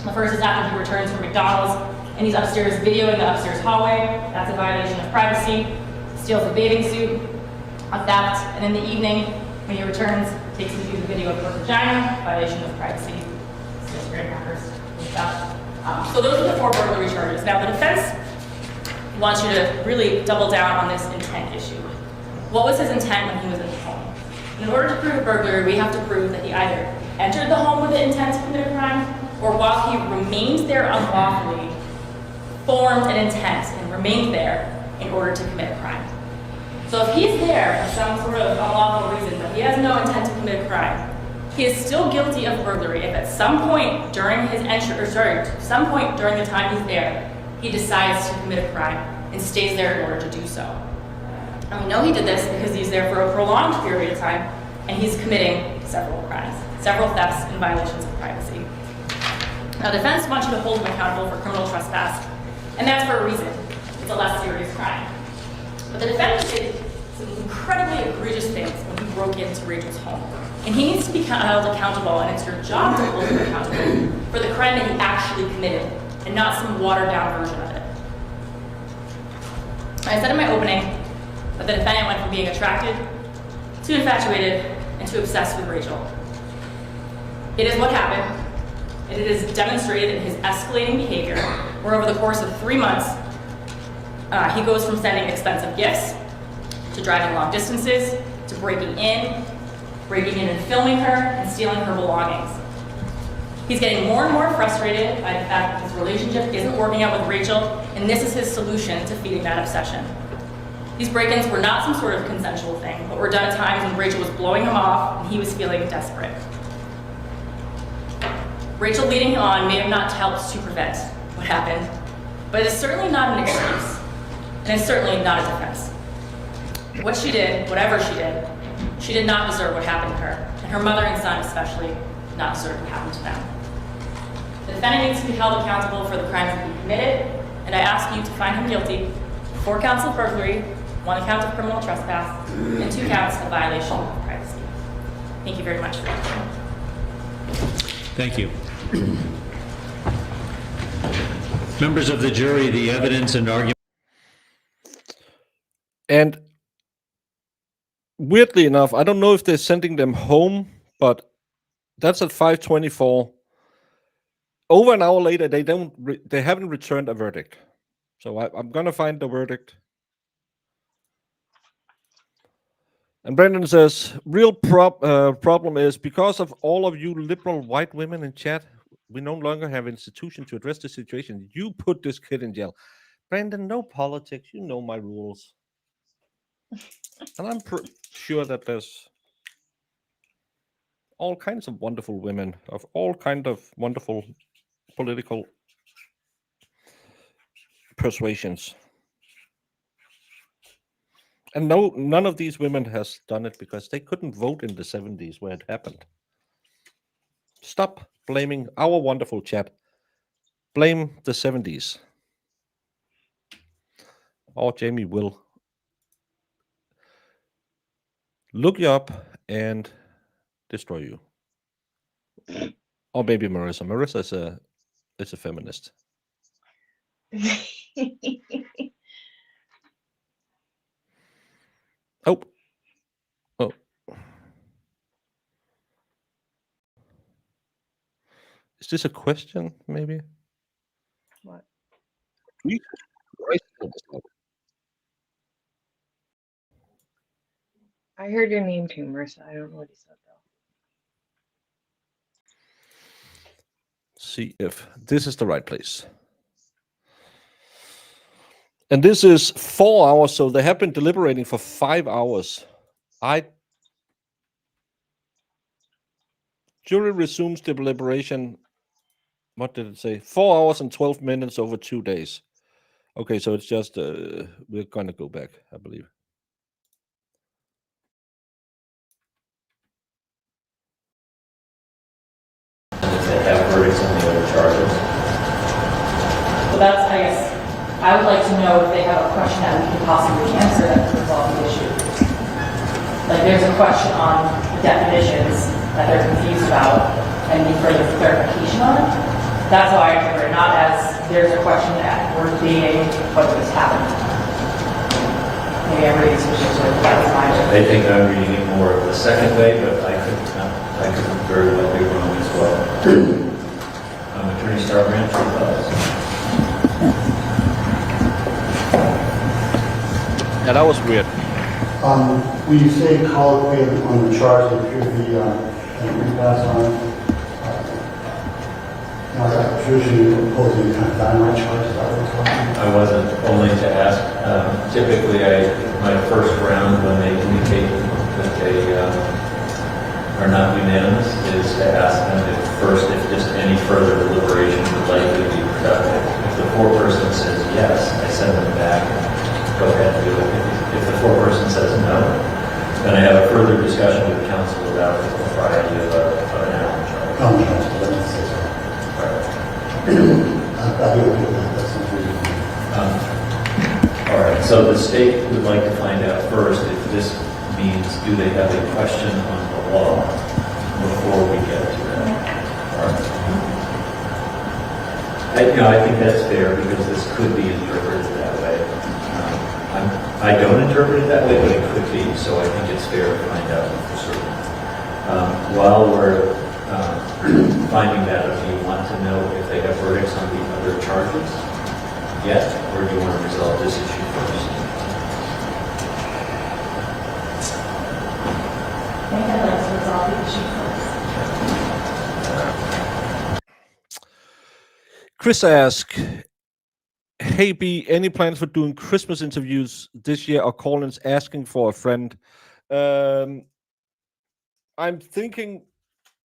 The first is after he returns from McDonald's and he's upstairs videoing the upstairs hallway. That's a violation of privacy. Steals a bathing suit, a theft, and in the evening, when he returns, takes and views a video of her vagina, violation of privacy, steals graham crackers, and stuff. So those are the 4 burglary charges. Now the defense wants you to really double down on this intent issue. What was his intent when he was in the home? In order to prove a burglary, we have to prove that he either entered the home with the intent to commit a crime, or while he remained there unlawfully, formed an intent and remained there in order to commit a crime. So if he's there for some sort of unlawful reason, but he has no intent to commit a crime, he is still guilty of burglary if at some point during his entry, some point during the time he's there, he decides to commit a crime and stays there in order to do so. And we know he did this because he's there for a prolonged period of time, and he's committing several crimes, several thefts and violations of privacy. Now, defense wants you to hold him accountable for criminal trespass, and that's for a reason. It's a less serious crime. But the defendant did some incredibly egregious things when he broke into Rachel's home. And he needs to be held accountable, and it's your job to hold him accountable for the crime that he actually committed, and not some watered-down version of it. I said in my opening that the defendant went from being attracted to infatuated and to obsessed with Rachel. It is what happened. It is demonstrated in his escalating behavior, where over the course of 3 months, he goes from sending expensive gifts to driving long distances to breaking in and filming her and stealing her belongings. He's getting more and more frustrated by the fact that his relationship isn't working out with Rachel, and this is his solution to feeding that obsession. These break-ins were not some sort of consensual thing, but were done at times when Rachel was blowing him off and he was feeling desperate. Rachel leading him on may have not helped to prevent what happened, but it's certainly not an excuse, and it's certainly not a defense. What she did, whatever she did not deserve what happened to her, and her mother and son especially did not deserve what happened to them. The defendant needs to be held accountable for the crimes that he committed, and I ask you to find him guilty of 4 counts of burglary, 1 count of criminal trespass, and 2 counts of violation of privacy. Thank you very much for your time. Thank you. Members of the jury, the evidence and argument. And weirdly enough, I don't know if they're sending them home, but that's at 5:24. Over an hour later, they haven't returned a verdict. So I'm gonna find the verdict. And Brendan says, real problem is because of all of you liberal white women in chat, we no longer have institution to address the situation. You put this kid in jail. Brendan, no politics. You know my rules. And I'm sure that there's all kinds of wonderful women of all kind of wonderful political persuasions. And no, none of these women has done it because they couldn't vote in the 70s where it happened. Stop blaming our wonderful chat. Blame the 70s. Or Jamie will look you up and destroy you. Or maybe Marissa. Marissa is a feminist. Oh. Is this a question, maybe? What? I heard your name too, Marissa. I don't know what he said though. See if this is the right place. And this is 4 hours, so they have been deliberating for 5 hours. Jury resumes deliberation. What did it say? 4 hours and 12 minutes over 2 days. Okay, so it's just, we're going to go back, I believe. They have verdicts on the other charges. So that's, I guess, I would like to know if they have a question that we can possibly answer that could resolve the issue. Like there's a question on the definitions that they're confused about and need further clarification on it. That's why I remember it, not as there's a question that we're debating whether this happened. Maybe I'm reading some shit, so that was my They think I'm reading it more the second way, but I could very well be wrong as well. Attorney Starbranch, your thoughts? Yeah, that was weird. When you say colloquy on the charge, there appears to be a repass on it. Usually opposing kind of dynamite charges. I wasn't, only to ask. Typically, my first round when they indicate that they are not unanimous is to ask them if just any further deliberation would likely be productive. If the foreperson says yes, I send them back go ahead and do it. If the foreperson says no, then I have a further discussion with council about the propriety of an Allen charge. Oh, no, let me say so. I'll be okay with that, that's not really. All right, so the state would like to find out first if this means, do they have a question on the law before we get to that? All right. I think that's fair because this could be interpreted that way. I don't interpret it that way, but it could be, so I think it's fair to find out for certain. While we're finding that, do you want to know if they have verdicts on the other charges yet, or do you want to resolve this issue first? I think I'd like to resolve the issue first. Chris asks, hey B, any plans for doing Christmas interviews this year or call-ins asking for a friend? I'm thinking,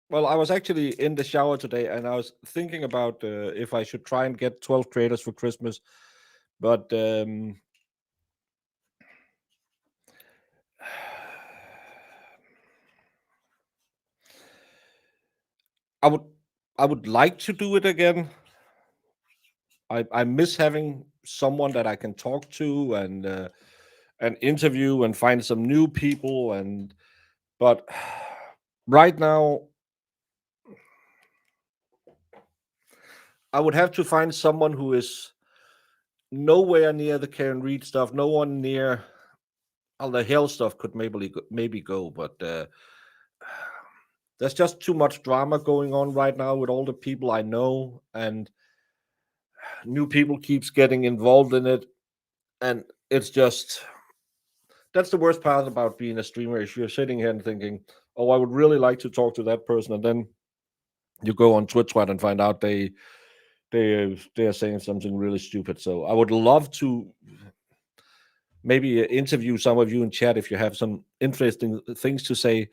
well, I was actually in the shower today and I was thinking about if I should try and get 12 creators for Christmas, but I would like to do it again. I miss having someone that I can talk to and interview and find some new people but right now I would have to find someone who is nowhere near the Karen Reed stuff, no one near all the hell stuff could maybe go, but there's just too much drama going on right now with all the people I know, and new people keeps getting involved in it, and it's just that's the worst part about being a streamer is you're sitting here and thinking, oh, I would really like to talk to that person, and then you go on Twitch and find out they are saying something really stupid. So I would love to maybe interview some of you in chat if you have some interesting things to say.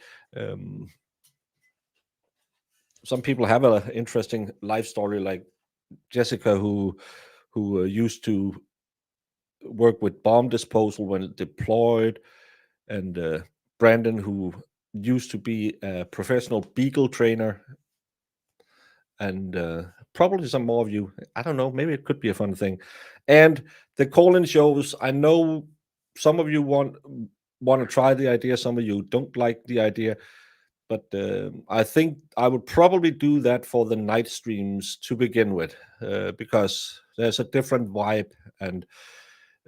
Some people have an interesting life story, like Jessica, who used to work with bomb disposal when it deployed, and Brandon, who used to be a professional beagle trainer, and probably some more of you. I don't know. Maybe it could be a fun thing. And the call-in shows. I know some of you want to try the idea. Some of you don't like the idea, but I think I would probably do that for the night streams to begin with, because there's a different vibe. And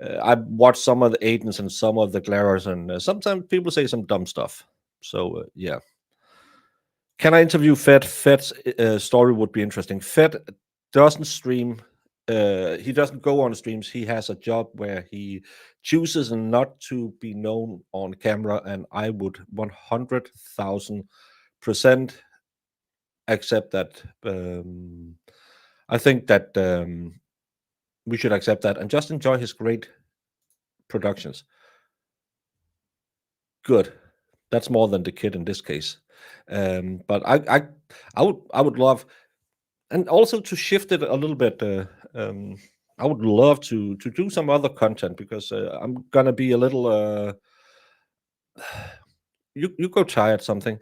I watched some of the Aidens and some of the Glaras, and sometimes people say some dumb stuff. So yeah. Can I interview Fed? Fed's story would be interesting. Fed doesn't stream. He doesn't go on streams. He has a job where he chooses not to be known on camera, and I would 100,000% accept that. I think that we should accept that and just enjoy his great productions. Good. That's more than the kid in this case. But I would love, and also to shift it a little bit. I would love to do some other content, because I'm gonna be a little. You go try at something.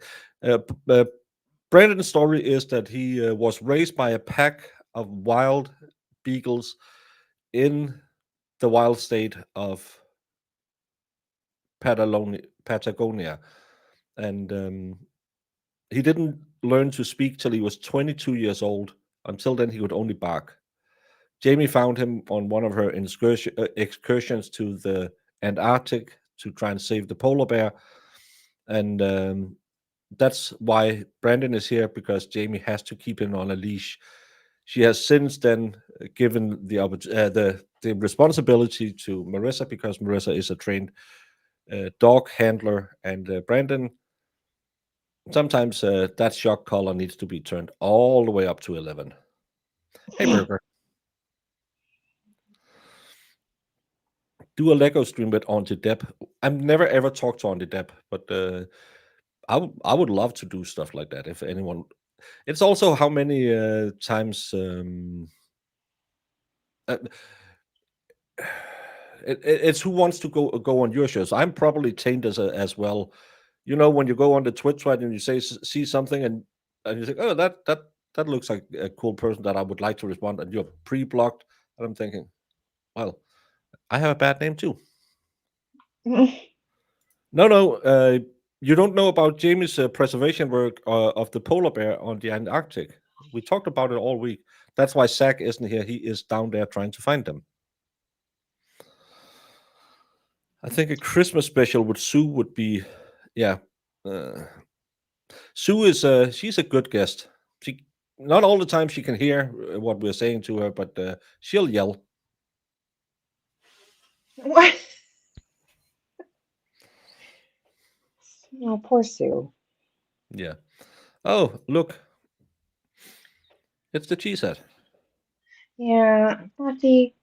Brandon's story is that he was raised by a pack of wild beagles in the wild state of Patagonia, and he didn't learn to speak till he was 22 years old. Until then, he could only bark. Jamie found him on one of her excursions to the Antarctic to try and save the polar bear, and that's why Brandon is here, because Jamie has to keep him on a leash. She has since then given the responsibility to Marissa, because Marissa is a trained dog handler, and Brandon, sometimes that shock collar needs to be turned all the way up to 11. Hey, Burger. Do a Lego stream with Auntie Deb. I've never ever talked to Auntie Deb, but I would love to do stuff like that if anyone. It's also how many times It's who wants to go on your shows. I'm probably tainted as well. You know, when you go on the Twitch thread and you see something and you think, oh, that looks like a cool person that I would like to respond, and you're pre-blocked, and I'm thinking, well, I have a bad name too. No, you don't know about Jamie's preservation work of the polar bear on the Antarctic. We talked about it all week. That's why Zach isn't here. He is down there trying to find them. I think a Christmas special with Sue would be, yeah. Sue is she's a good guest. She not all the time she can hear what we're saying to her, but she'll yell. What? Oh, poor Sue. Yeah. Oh, look. It's the cheesehead. Yeah, Lefty.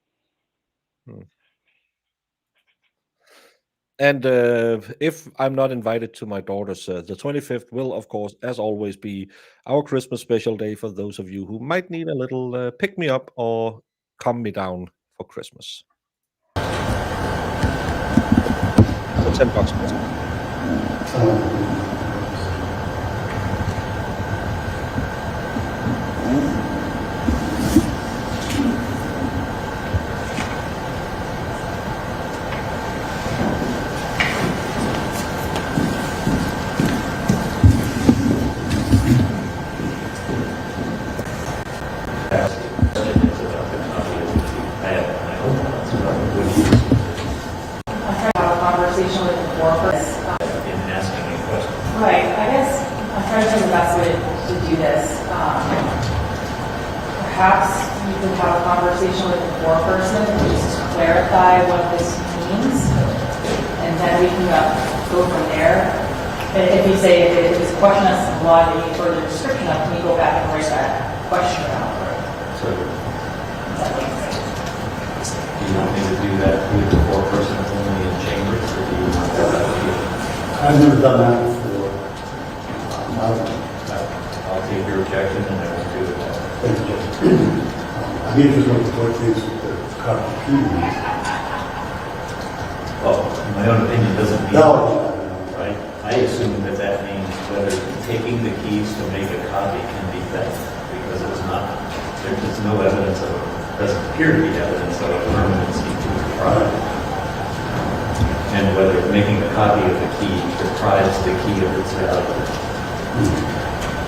And if I'm not invited to my daughter's, the 25th will, of course, as always, be our Christmas special day for those of you who might need a little pick me up or calm me down for Christmas. For $10. Conversation with the board first. In asking a question. Right, I guess I'm trying to think of the best way to do this. Perhaps you could have a conversation with the board person and just clarify what this means, and then we can go from there. And if you say if it's a question that's in law, you need further description of, can you go back and write that question down? So, Does that make sense? do you want me to do that with the four-person only in chambers, or do you want that out here? I've never done that before. I'll take your objection and I will do it. I'm interested in what things constitute. Well, in my own opinion, doesn't mean, No. right? I assume that that means whether taking the keys to make a copy can be theft, because it's not, there's no evidence of, doesn't appear to be evidence of a permanency to the product. And whether making a copy of the key deprives the key of its value.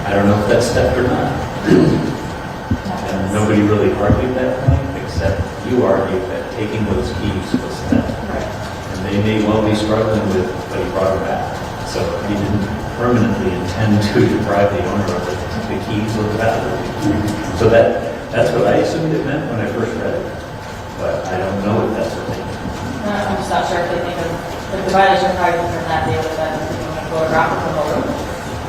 I don't know if that's theft or not. And nobody really argued that point, except you argued that taking those keys was theft. And they may well be struggling with, but he brought them back. So he didn't permanently intend to deprive the owner of the keys or the value. So that's what I assumed it meant when I first read it. But I don't know if that's what they mean. I'm just not sure if they think of, if the violation probably from that day was that they want to go around the photo.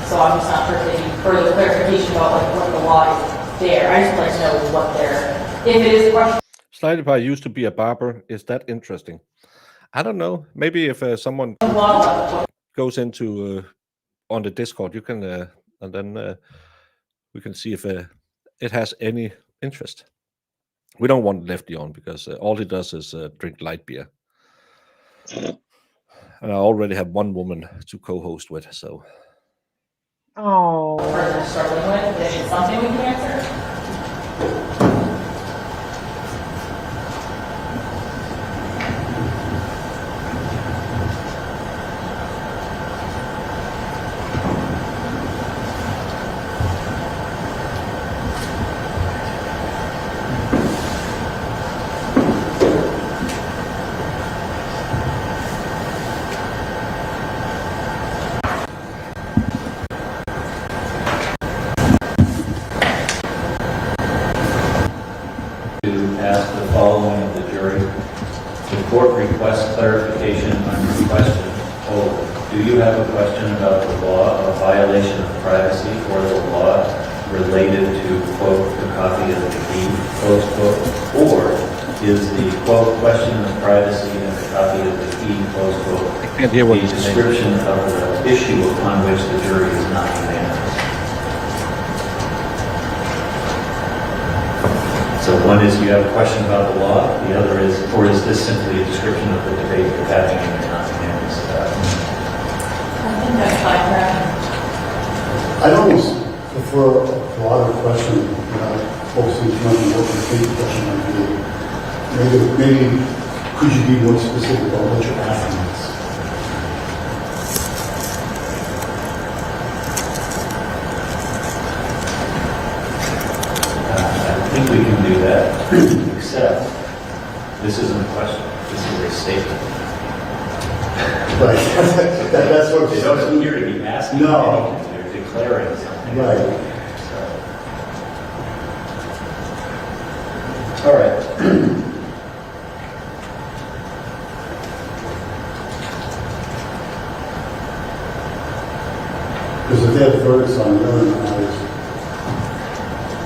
So I'm just not sure if they need further clarification about like what the law is there. I just would like to know what they're, if it is a question. Slightly Pie used to be a barber. Is that interesting? I don't know. Maybe if someone goes into on the Discord, you can and then we can see if it has any interest. We don't want Lefty on because all he does is drink light beer. And I already have one woman to co-host with, so. Oh. Further struggling with, is it something we can answer? Ask the following of the jury. The court requests clarification on your question. Do you have a question about the law of violation of privacy or the law related to, quote, the copy of the key, close quote, or is the, quote, question of privacy and the copy of the key, close quote, I can't hear what a he's saying. description of the issue upon which the jury is not unanimous? So one is you have a question about the law, the other is, or is this simply a description of the debate you're having and you're not unanimous about? I think that's fine, right? I'd almost prefer a broader question, focusing too much on what you think the question might be. Maybe could you be more specific about what you're asking us? I think we can do that, except this isn't a question, this is a statement. Right. That's what They don't appear to be asking No. anything, they're declaring something. Right. So. All right. Because if they have verdicts on the other matters,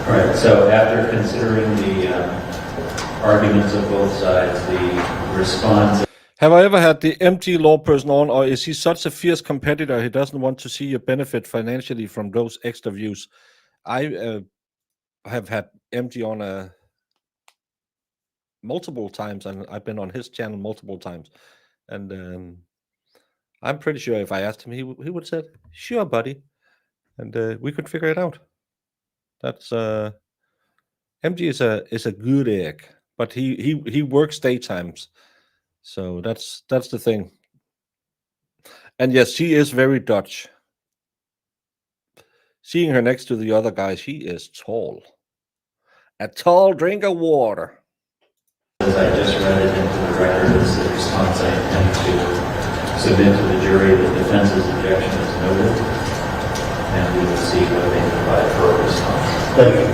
All right, so after considering the arguments of both sides, the response. Have I ever had the MG law person on, or is he such a fierce competitor he doesn't want to see you benefit financially from those extra views? I have had MG on multiple times, and I've been on his channel multiple times, and I'm pretty sure if I asked him, he would have said, "Sure, buddy," and we could figure it out. That's MG is a good egg, but he works daytimes. So that's the thing. And yes, she is very Dutch. Seeing her next to the other guy, she is tall. A tall drink of water. As I just read it into the record, is the response I intend to submit to the jury. The defense's objection is noted, and we will see what they provide for a response. thank you.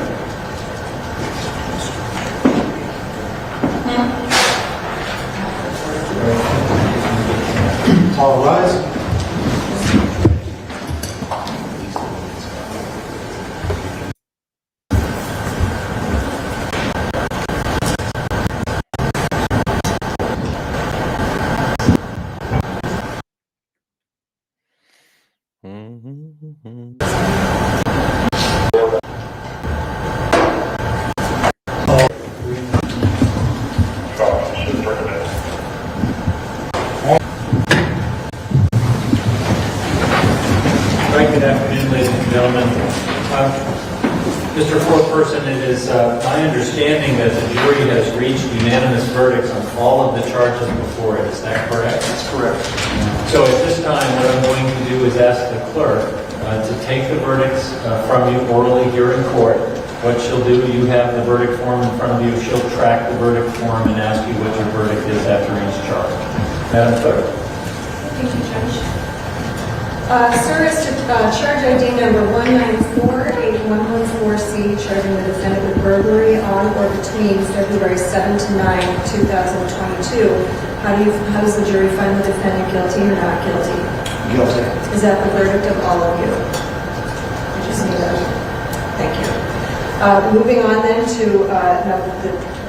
All rise. Right, good afternoon, ladies and gentlemen. Mr. Foreperson, it is my understanding that the jury has reached unanimous verdicts on all of the charges before it. Is that correct? That's correct. So at this time, what I'm going to do is ask the clerk to take the verdicts from you orally here in court. What she'll do, you have the verdict form in front of you. She'll track the verdict form and ask you what your verdict is after each charge. Madam Clerk. Thank you, Judge. Sir, as to charge ID number 1948114C, charging the defendant with burglary on or between February 7 to 9, 2022, how does the jury find the defendant guilty or not guilty? Guilty. Is that the verdict of all of you? I just need that. Thank you. Moving on then to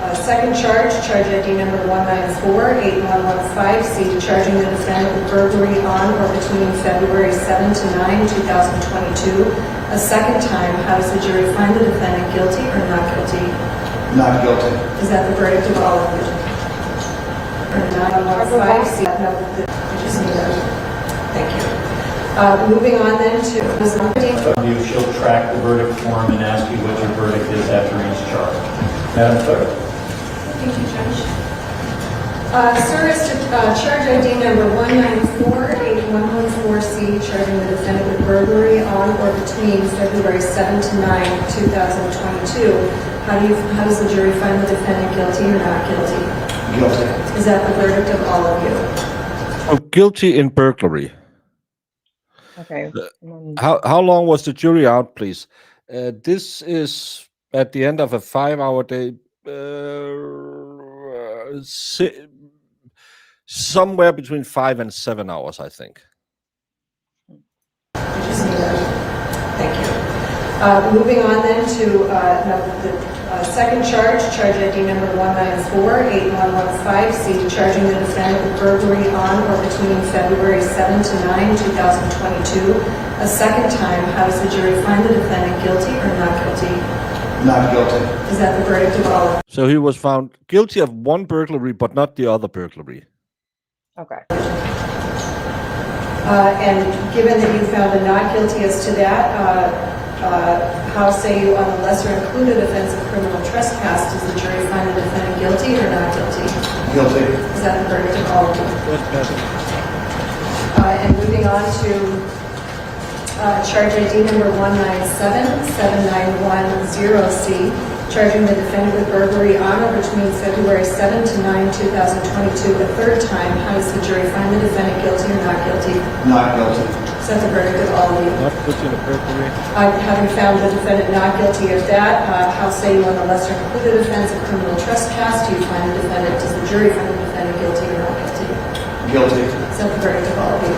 the second charge, charge ID number 1948115C, charging the defendant with burglary on or between February 7 to 9, 2022. A second time, how does the jury find the defendant guilty or not guilty? Not guilty. Is that the verdict of all of you? Or 9115C? No, I just need that. Thank you. Moving on then to You, she'll track the verdict form and ask you what your verdict is after each charge. Madam Clerk. Thank you, Judge. Sir, as to charge ID number 1948114C, charging the defendant with burglary on or between February 7 to 9, 2022, how does the jury find the defendant guilty or not guilty? Guilty. Is that the verdict of all of you? Oh, guilty in burglary. Okay. And then, How long was the jury out, please? This is at the end of a 5-hour day. Somewhere between 5 and 7 hours, I think. I just need that. Thank you. Moving on then to the second charge, charge ID number 1948115C, charging the defendant with burglary on or between February 7 to 9, 2022. A second time, how does the jury find the defendant guilty or not guilty? Not guilty. Is that the verdict of all of you? So he was found guilty of one burglary, but not the other burglary. Okay. And given that you found a not guilty as to that, how say you on the lesser included offense of criminal trespass? Does the jury find the defendant guilty or not guilty? Guilty. Is that the verdict of all of you? Trespassing. And moving on to charge ID number 1977910C, charging the defendant with burglary on or between February 7 to 9, 2022, a third time. How does the jury find the defendant guilty or not guilty? Not guilty. Is that the verdict of all of you? Not guilty of burglary. Having found the defendant not guilty of that, how say you on the lesser included offense of criminal trespass? Do you find the defendant, does the jury find the defendant guilty or not guilty? Guilty. Is that the verdict of all of you?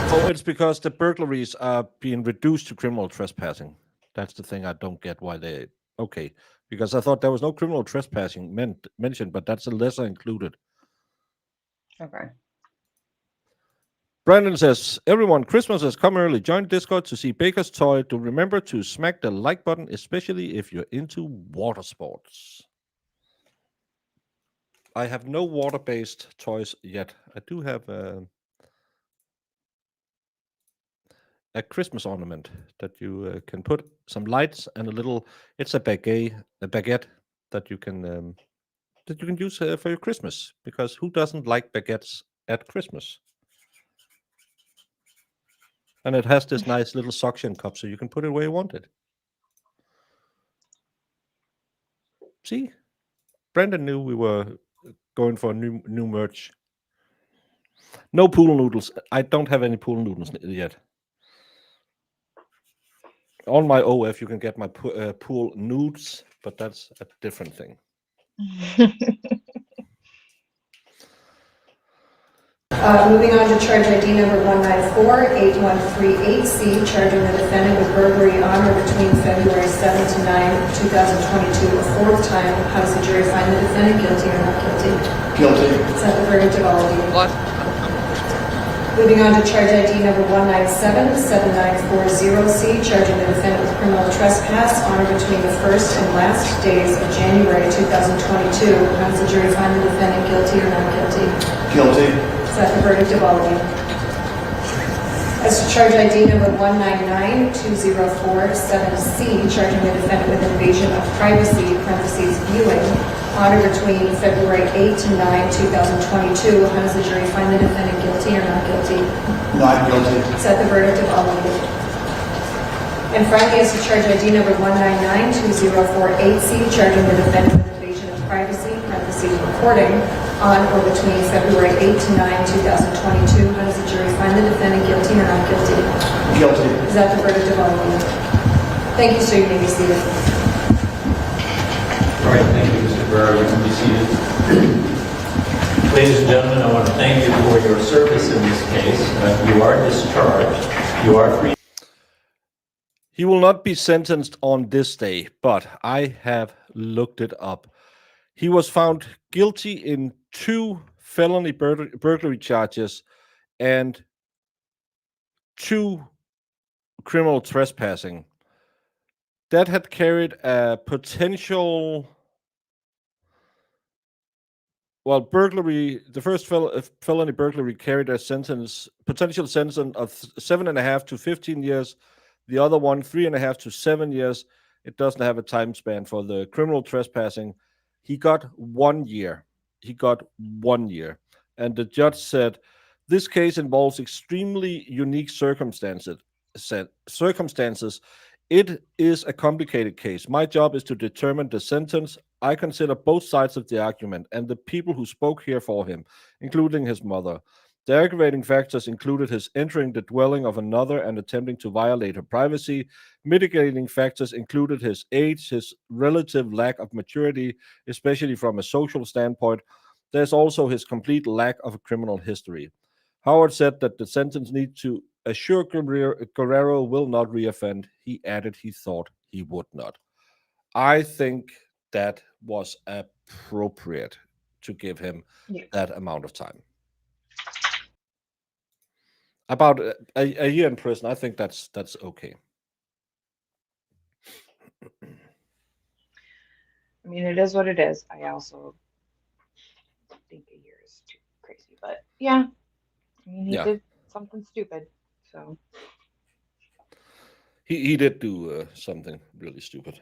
Oh, it's because the burglaries are being reduced to criminal trespassing. That's the thing I don't get why they. Okay, because I thought there was no criminal trespassing mentioned, but that's a lesser included. Okay. Brandon says, everyone, Christmas has come early. Join Discord to see Baker's Toy. To remember to smack the like button, especially if you're into water sports. I have no water-based toys yet. I do have a Christmas ornament that you can put some lights and a little. It's a baguette that you can use for your Christmas. Because who doesn't like baguettes at Christmas? And it has this nice little suction cup, so you can put it where you want it. See, Brandon knew we were going for new merch. No pool noodles. I don't have any pool noodles yet. On my OF, you can get my pool nudes, but that's a different thing. Moving on to charge ID number 1948138C, charging the defendant with burglary on or between February 7 to 9, 2022, a fourth time. How does the jury find the defendant guilty or not guilty? Guilty. Is that the verdict of all of you? What? Moving on to charge ID number 1977940C, charging the defendant with criminal trespass on or between the first and last days of January 2022. How does the jury find the defendant guilty or not guilty? Guilty. Is that the verdict of all of you? As to charge ID number 1992047C, charging the defendant with invasion of privacy, parentheses, viewing, on or between February 8 to 9, 2022, how does the jury find the defendant guilty or not guilty? Not guilty. Is that the verdict of all of you? And finally, as to charge ID number 1992048C, charging the defendant with invasion of privacy, parentheses, recording, on or between February 8 to 9, 2022, how does the jury find the defendant guilty or not guilty? Guilty. Is that the verdict of all of you? Thank you, sir. You may be seated. All right, thank you, Mr. Burrow. You can be seated. Ladies and gentlemen, I want to thank you for your service in this case. You are discharged. You are free. He will not be sentenced on this day, but I have looked it up. He was found guilty in 2 felony burglary charges and 2 criminal trespassing. That had carried a potential. Well, burglary, the first felony burglary carried a potential sentence of 7.5 to 15 years. The other one, 3.5 to 7 years. It doesn't have a time span for the criminal trespassing. He got 1 year. He got 1 year. And the judge said, this case involves extremely unique circumstances. It is a complicated case. My job is to determine the sentence. I consider both sides of the argument and the people who spoke here for him, including his mother. The aggravating factors included his entering the dwelling of another and attempting to violate her privacy. Mitigating factors included his age, his relative lack of maturity, especially from a social standpoint. There's also his complete lack of a criminal history. Howard said that the sentence needs to assure Guerrero will not reoffend. He added he thought he would not. I think that was appropriate to give him that amount of time. About a year in prison, I think that's okay. I mean, it is what it is. I also think a year is too crazy, but yeah, I mean, he Yeah. did something stupid, so. He did do something really stupid.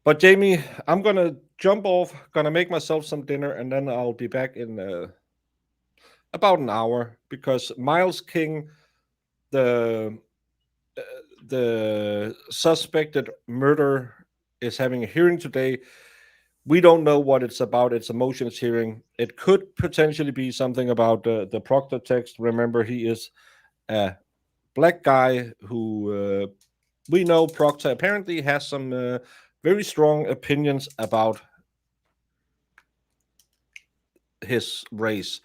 But Jamie, I'm gonna jump off, gonna make myself some dinner, and then I'll be back in about an hour because Miles King, the the suspected murder, is having a hearing today. We don't know what it's about. It's a motions hearing. It could potentially be something about the Proctor text. Remember, he is a black guy who we know Proctor apparently has some very strong opinions about his race.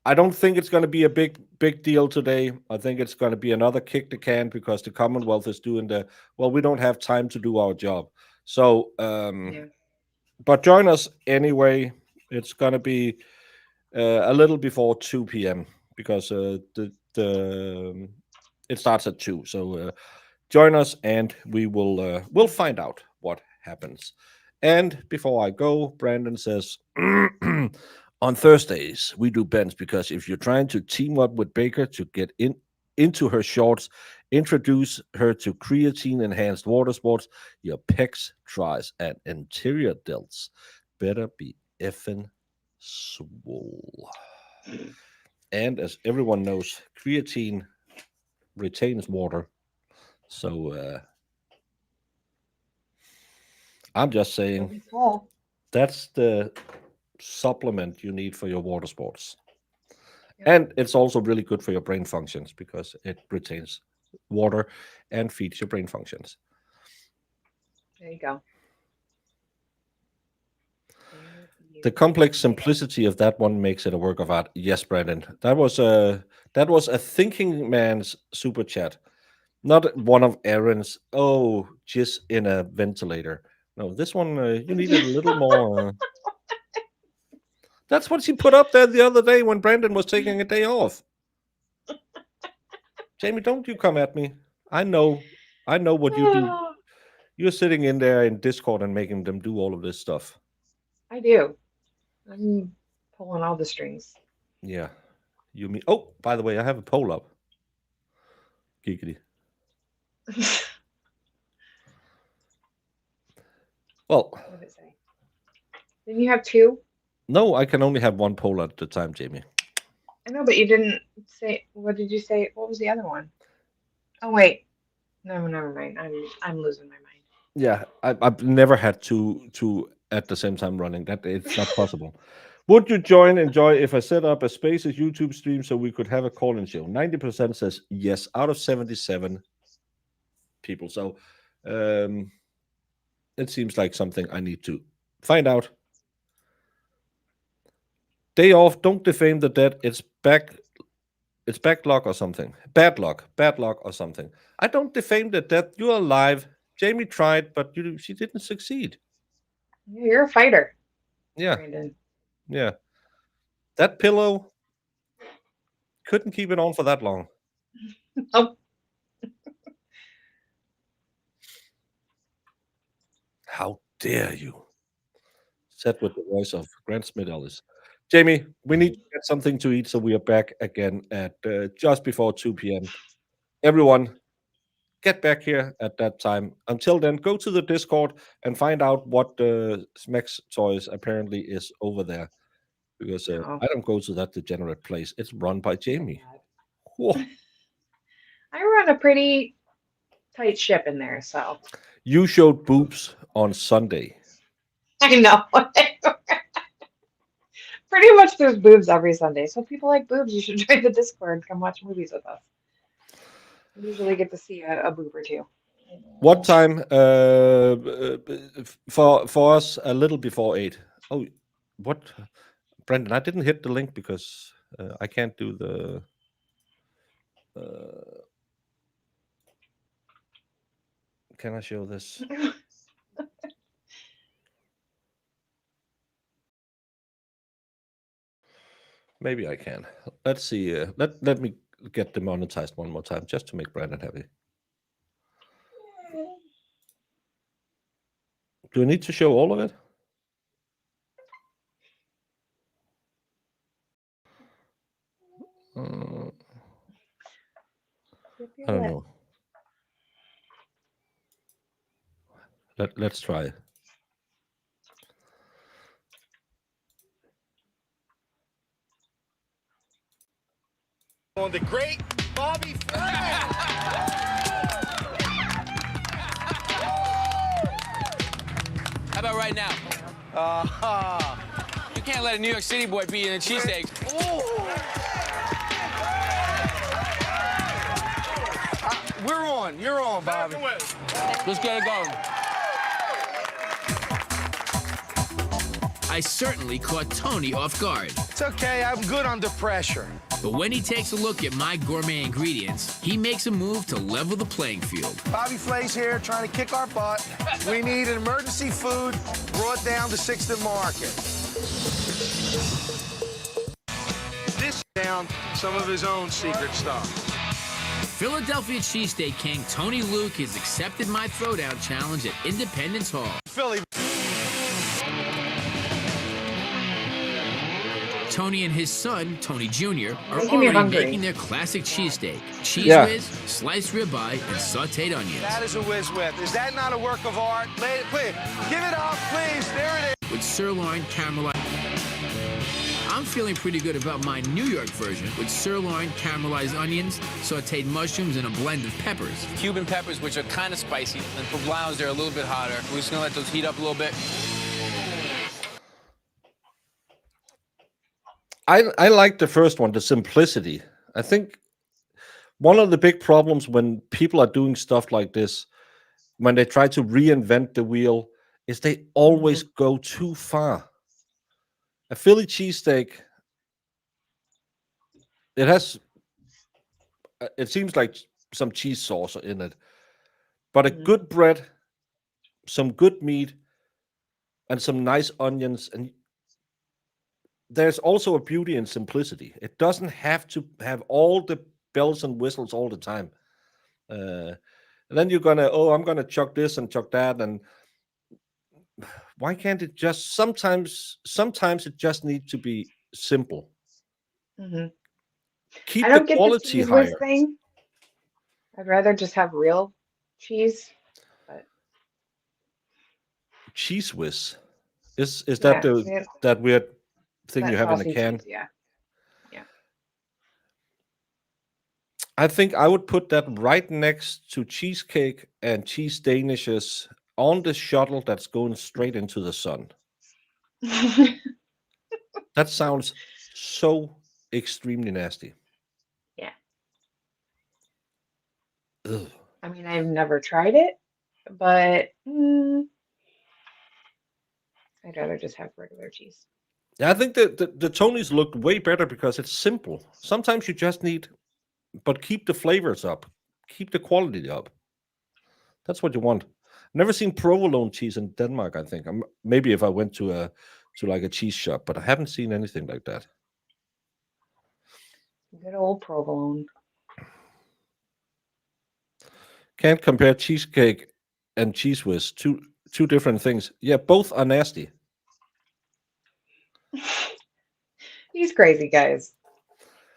I don't think it's going to be a big deal today. I think it's going to be another kick the can because the Commonwealth is doing we don't have time to do our job. So, Yeah. but join us anyway. It's going to be a little before 2 p.m. because it starts at 2. So join us and we'll find out what happens. And before I go, Brandon says, on Thursdays we do bends because if you're trying to team up with Baker to get into her shorts, introduce her to creatine enhanced water sports, your pecs, tries, and interior delts better be effing swole. And as everyone knows, creatine retains water. So I'm just They'll saying be full. that's the supplement you need for your water sports. Yep. And it's also really good for your brain functions because it retains water and feeds your brain functions. There you go. The complex simplicity of that one makes it a work of art. Yes, Brandon. That was a thinking man's super chat. Not one of Aaron's, oh, just in a ventilator. No, this one, you needed a little more. That's what she put up there the other day when Brandon was taking a day off. Jamie, don't you come at me. I know what you do. You're sitting in there in Discord and making them do all of this stuff. I do. I'm pulling all the strings. Yeah. You mean, oh, by the way, I have a poll up. Giggity. Well, What did it say? Didn't you have two? no, I can only have one poll at a time, Jamie. I know, but you didn't say. What did you say? What was the other one? Oh wait, no, never mind. I'm losing my mind. Yeah, I've never had two at the same time running. That it's not possible. Would you enjoy if I set up a Spaces YouTube stream so we could have a call-in show? 90% says yes out of 77 people. So it seems like something I need to find out. Day off, don't defame the dead. It's backlog or something. Bad luck or something. I don't defame the dead. You're alive. Jamie tried, but she didn't succeed. You're a fighter. Yeah. Brandon. Yeah. That pillow couldn't keep it on for that long. Oh. How dare you? Said with the voice of Grant Smith Ellis. Jamie, we need to get something to eat, so we are back again at just before 2 p.m. Everyone, get back here at that time. Until then, go to the Discord and find out what Smex Toys apparently is over there. Because I don't go to that degenerate place. It's run by Jamie. Whoa. I run a pretty tight ship in there, so. You showed boobs on Sunday. I know. Pretty much there's boobs every Sunday. So if people like boobs, you should join the Discord and come watch movies with us. We usually get to see a boob or two. What time? For us, a little before 8. Oh, what? Brendan, I didn't hit the link because I can't do the... can I show this? Maybe I can. Let's see. Let me get demonetized one more time just to make Brandon happy. Do I need to show all of it? Uh, Zip your I don't lip. know. Let's try. On the great Bobby Flay. How about right now? You can't let a New York City boy be in a cheesesteak. We're on. You're on, Bobby. Let's get it going. I certainly caught Tony off guard. It's okay. I'm good under pressure. But when he takes a look at my gourmet ingredients, he makes a move to level the playing field. Bobby Flay's here trying to kick our butt. We need an emergency food brought down to 6th and Market. This down some of his own secret stuff. Philadelphia cheesesteak king Tony Luke has accepted my throwdown challenge at Independence Hall. Philly. Tony and his son, Tony Jr., are Making me already hungry. making their classic cheesesteak. Cheese Yeah. whiz, sliced ribeye, and sauteed onions. That is a whiz whip. Is that not a work of art? Please, give it up, please. There it is. With sirloin caramelized. I'm feeling pretty good about my New York version with sirloin, caramelized onions, sauteed mushrooms, and a blend of peppers. Cuban peppers, which are kind of spicy, and poblanos, they're a little bit hotter. We're just gonna let those heat up a little bit. I like the first one, the simplicity. I think one of the big problems when people are doing stuff like this, when they try to reinvent the wheel, is they always go too far. A Philly cheesesteak, it seems like some cheese sauce in it, but a good bread, some good meat, and some nice onions, and there's also a beauty in simplicity. It doesn't have to have all the bells and whistles all the time. And then you're gonna, I'm gonna chuck this and chuck that, and why can't it just sometimes it just needs to be simple. Hmm. Keep I the don't get the quality cheese whiz higher. thing. I'd rather just have real cheese. But Cheese whiz. Is that yeah, that weird thing that you have in a saucy can? cheese, yeah. I think I would put that right next to cheesecake and cheese danishes on the shuttle that's going straight into the sun. That sounds so extremely nasty. Yeah. Ugh. I mean, I've never tried it, but I'd rather just have regular cheese. Yeah, I think the Tonys look way better because it's simple. Sometimes you just need, but keep the flavors up, keep the quality up. That's what you want. Never seen provolone cheese in Denmark. I think maybe if I went to like a cheese shop, but I haven't seen anything like that. Good old provolone. Can't compare cheesecake and cheese whiz. Two different things. Yeah, both are nasty. These crazy guys.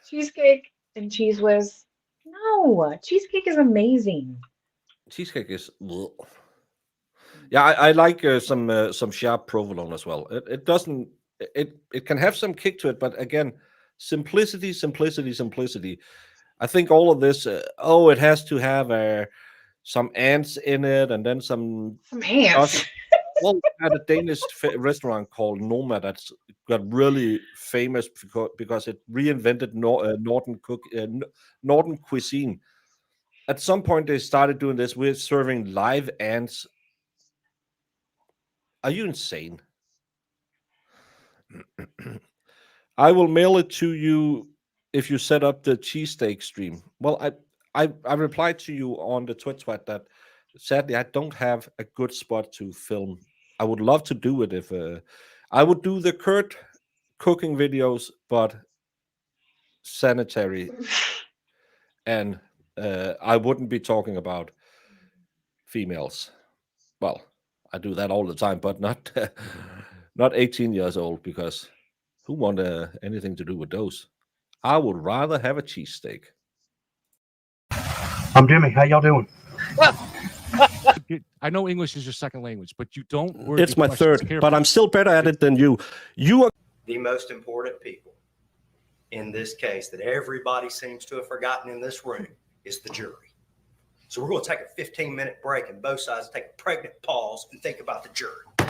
Cheesecake and cheese whiz. No, cheesecake is amazing. Cheesecake is. Bleh. Yeah, I like some sharp provolone as well. It doesn't. It can have some kick to it, but again, simplicity. I think all of this. It has to have some ants in it, and then some ants. Well, at a Danish restaurant called Noma that's got really famous because it reinvented northern cuisine. At some point, they started doing this with serving live ants. Are you insane? I will mail it to you if you set up the cheesesteak stream. Well, I replied to you on the Twitch that sadly I don't have a good spot to film. I would love to do it if I would do the Kurt cooking videos, but sanitary, and I wouldn't be talking about females. Well, I do that all the time, but not not 18 years old, because who want anything to do with those? I would rather have a cheesesteak. I'm Jimmy. How y'all doing? I know English is your second language, but you don't word It's your my questions third, carefully. but I'm still better at it than you. You are The most important people in this case that everybody seems to have forgotten in this room is the jury. So we're going to take a 15-minute break and both sides take a pregnant pause and think about the jury.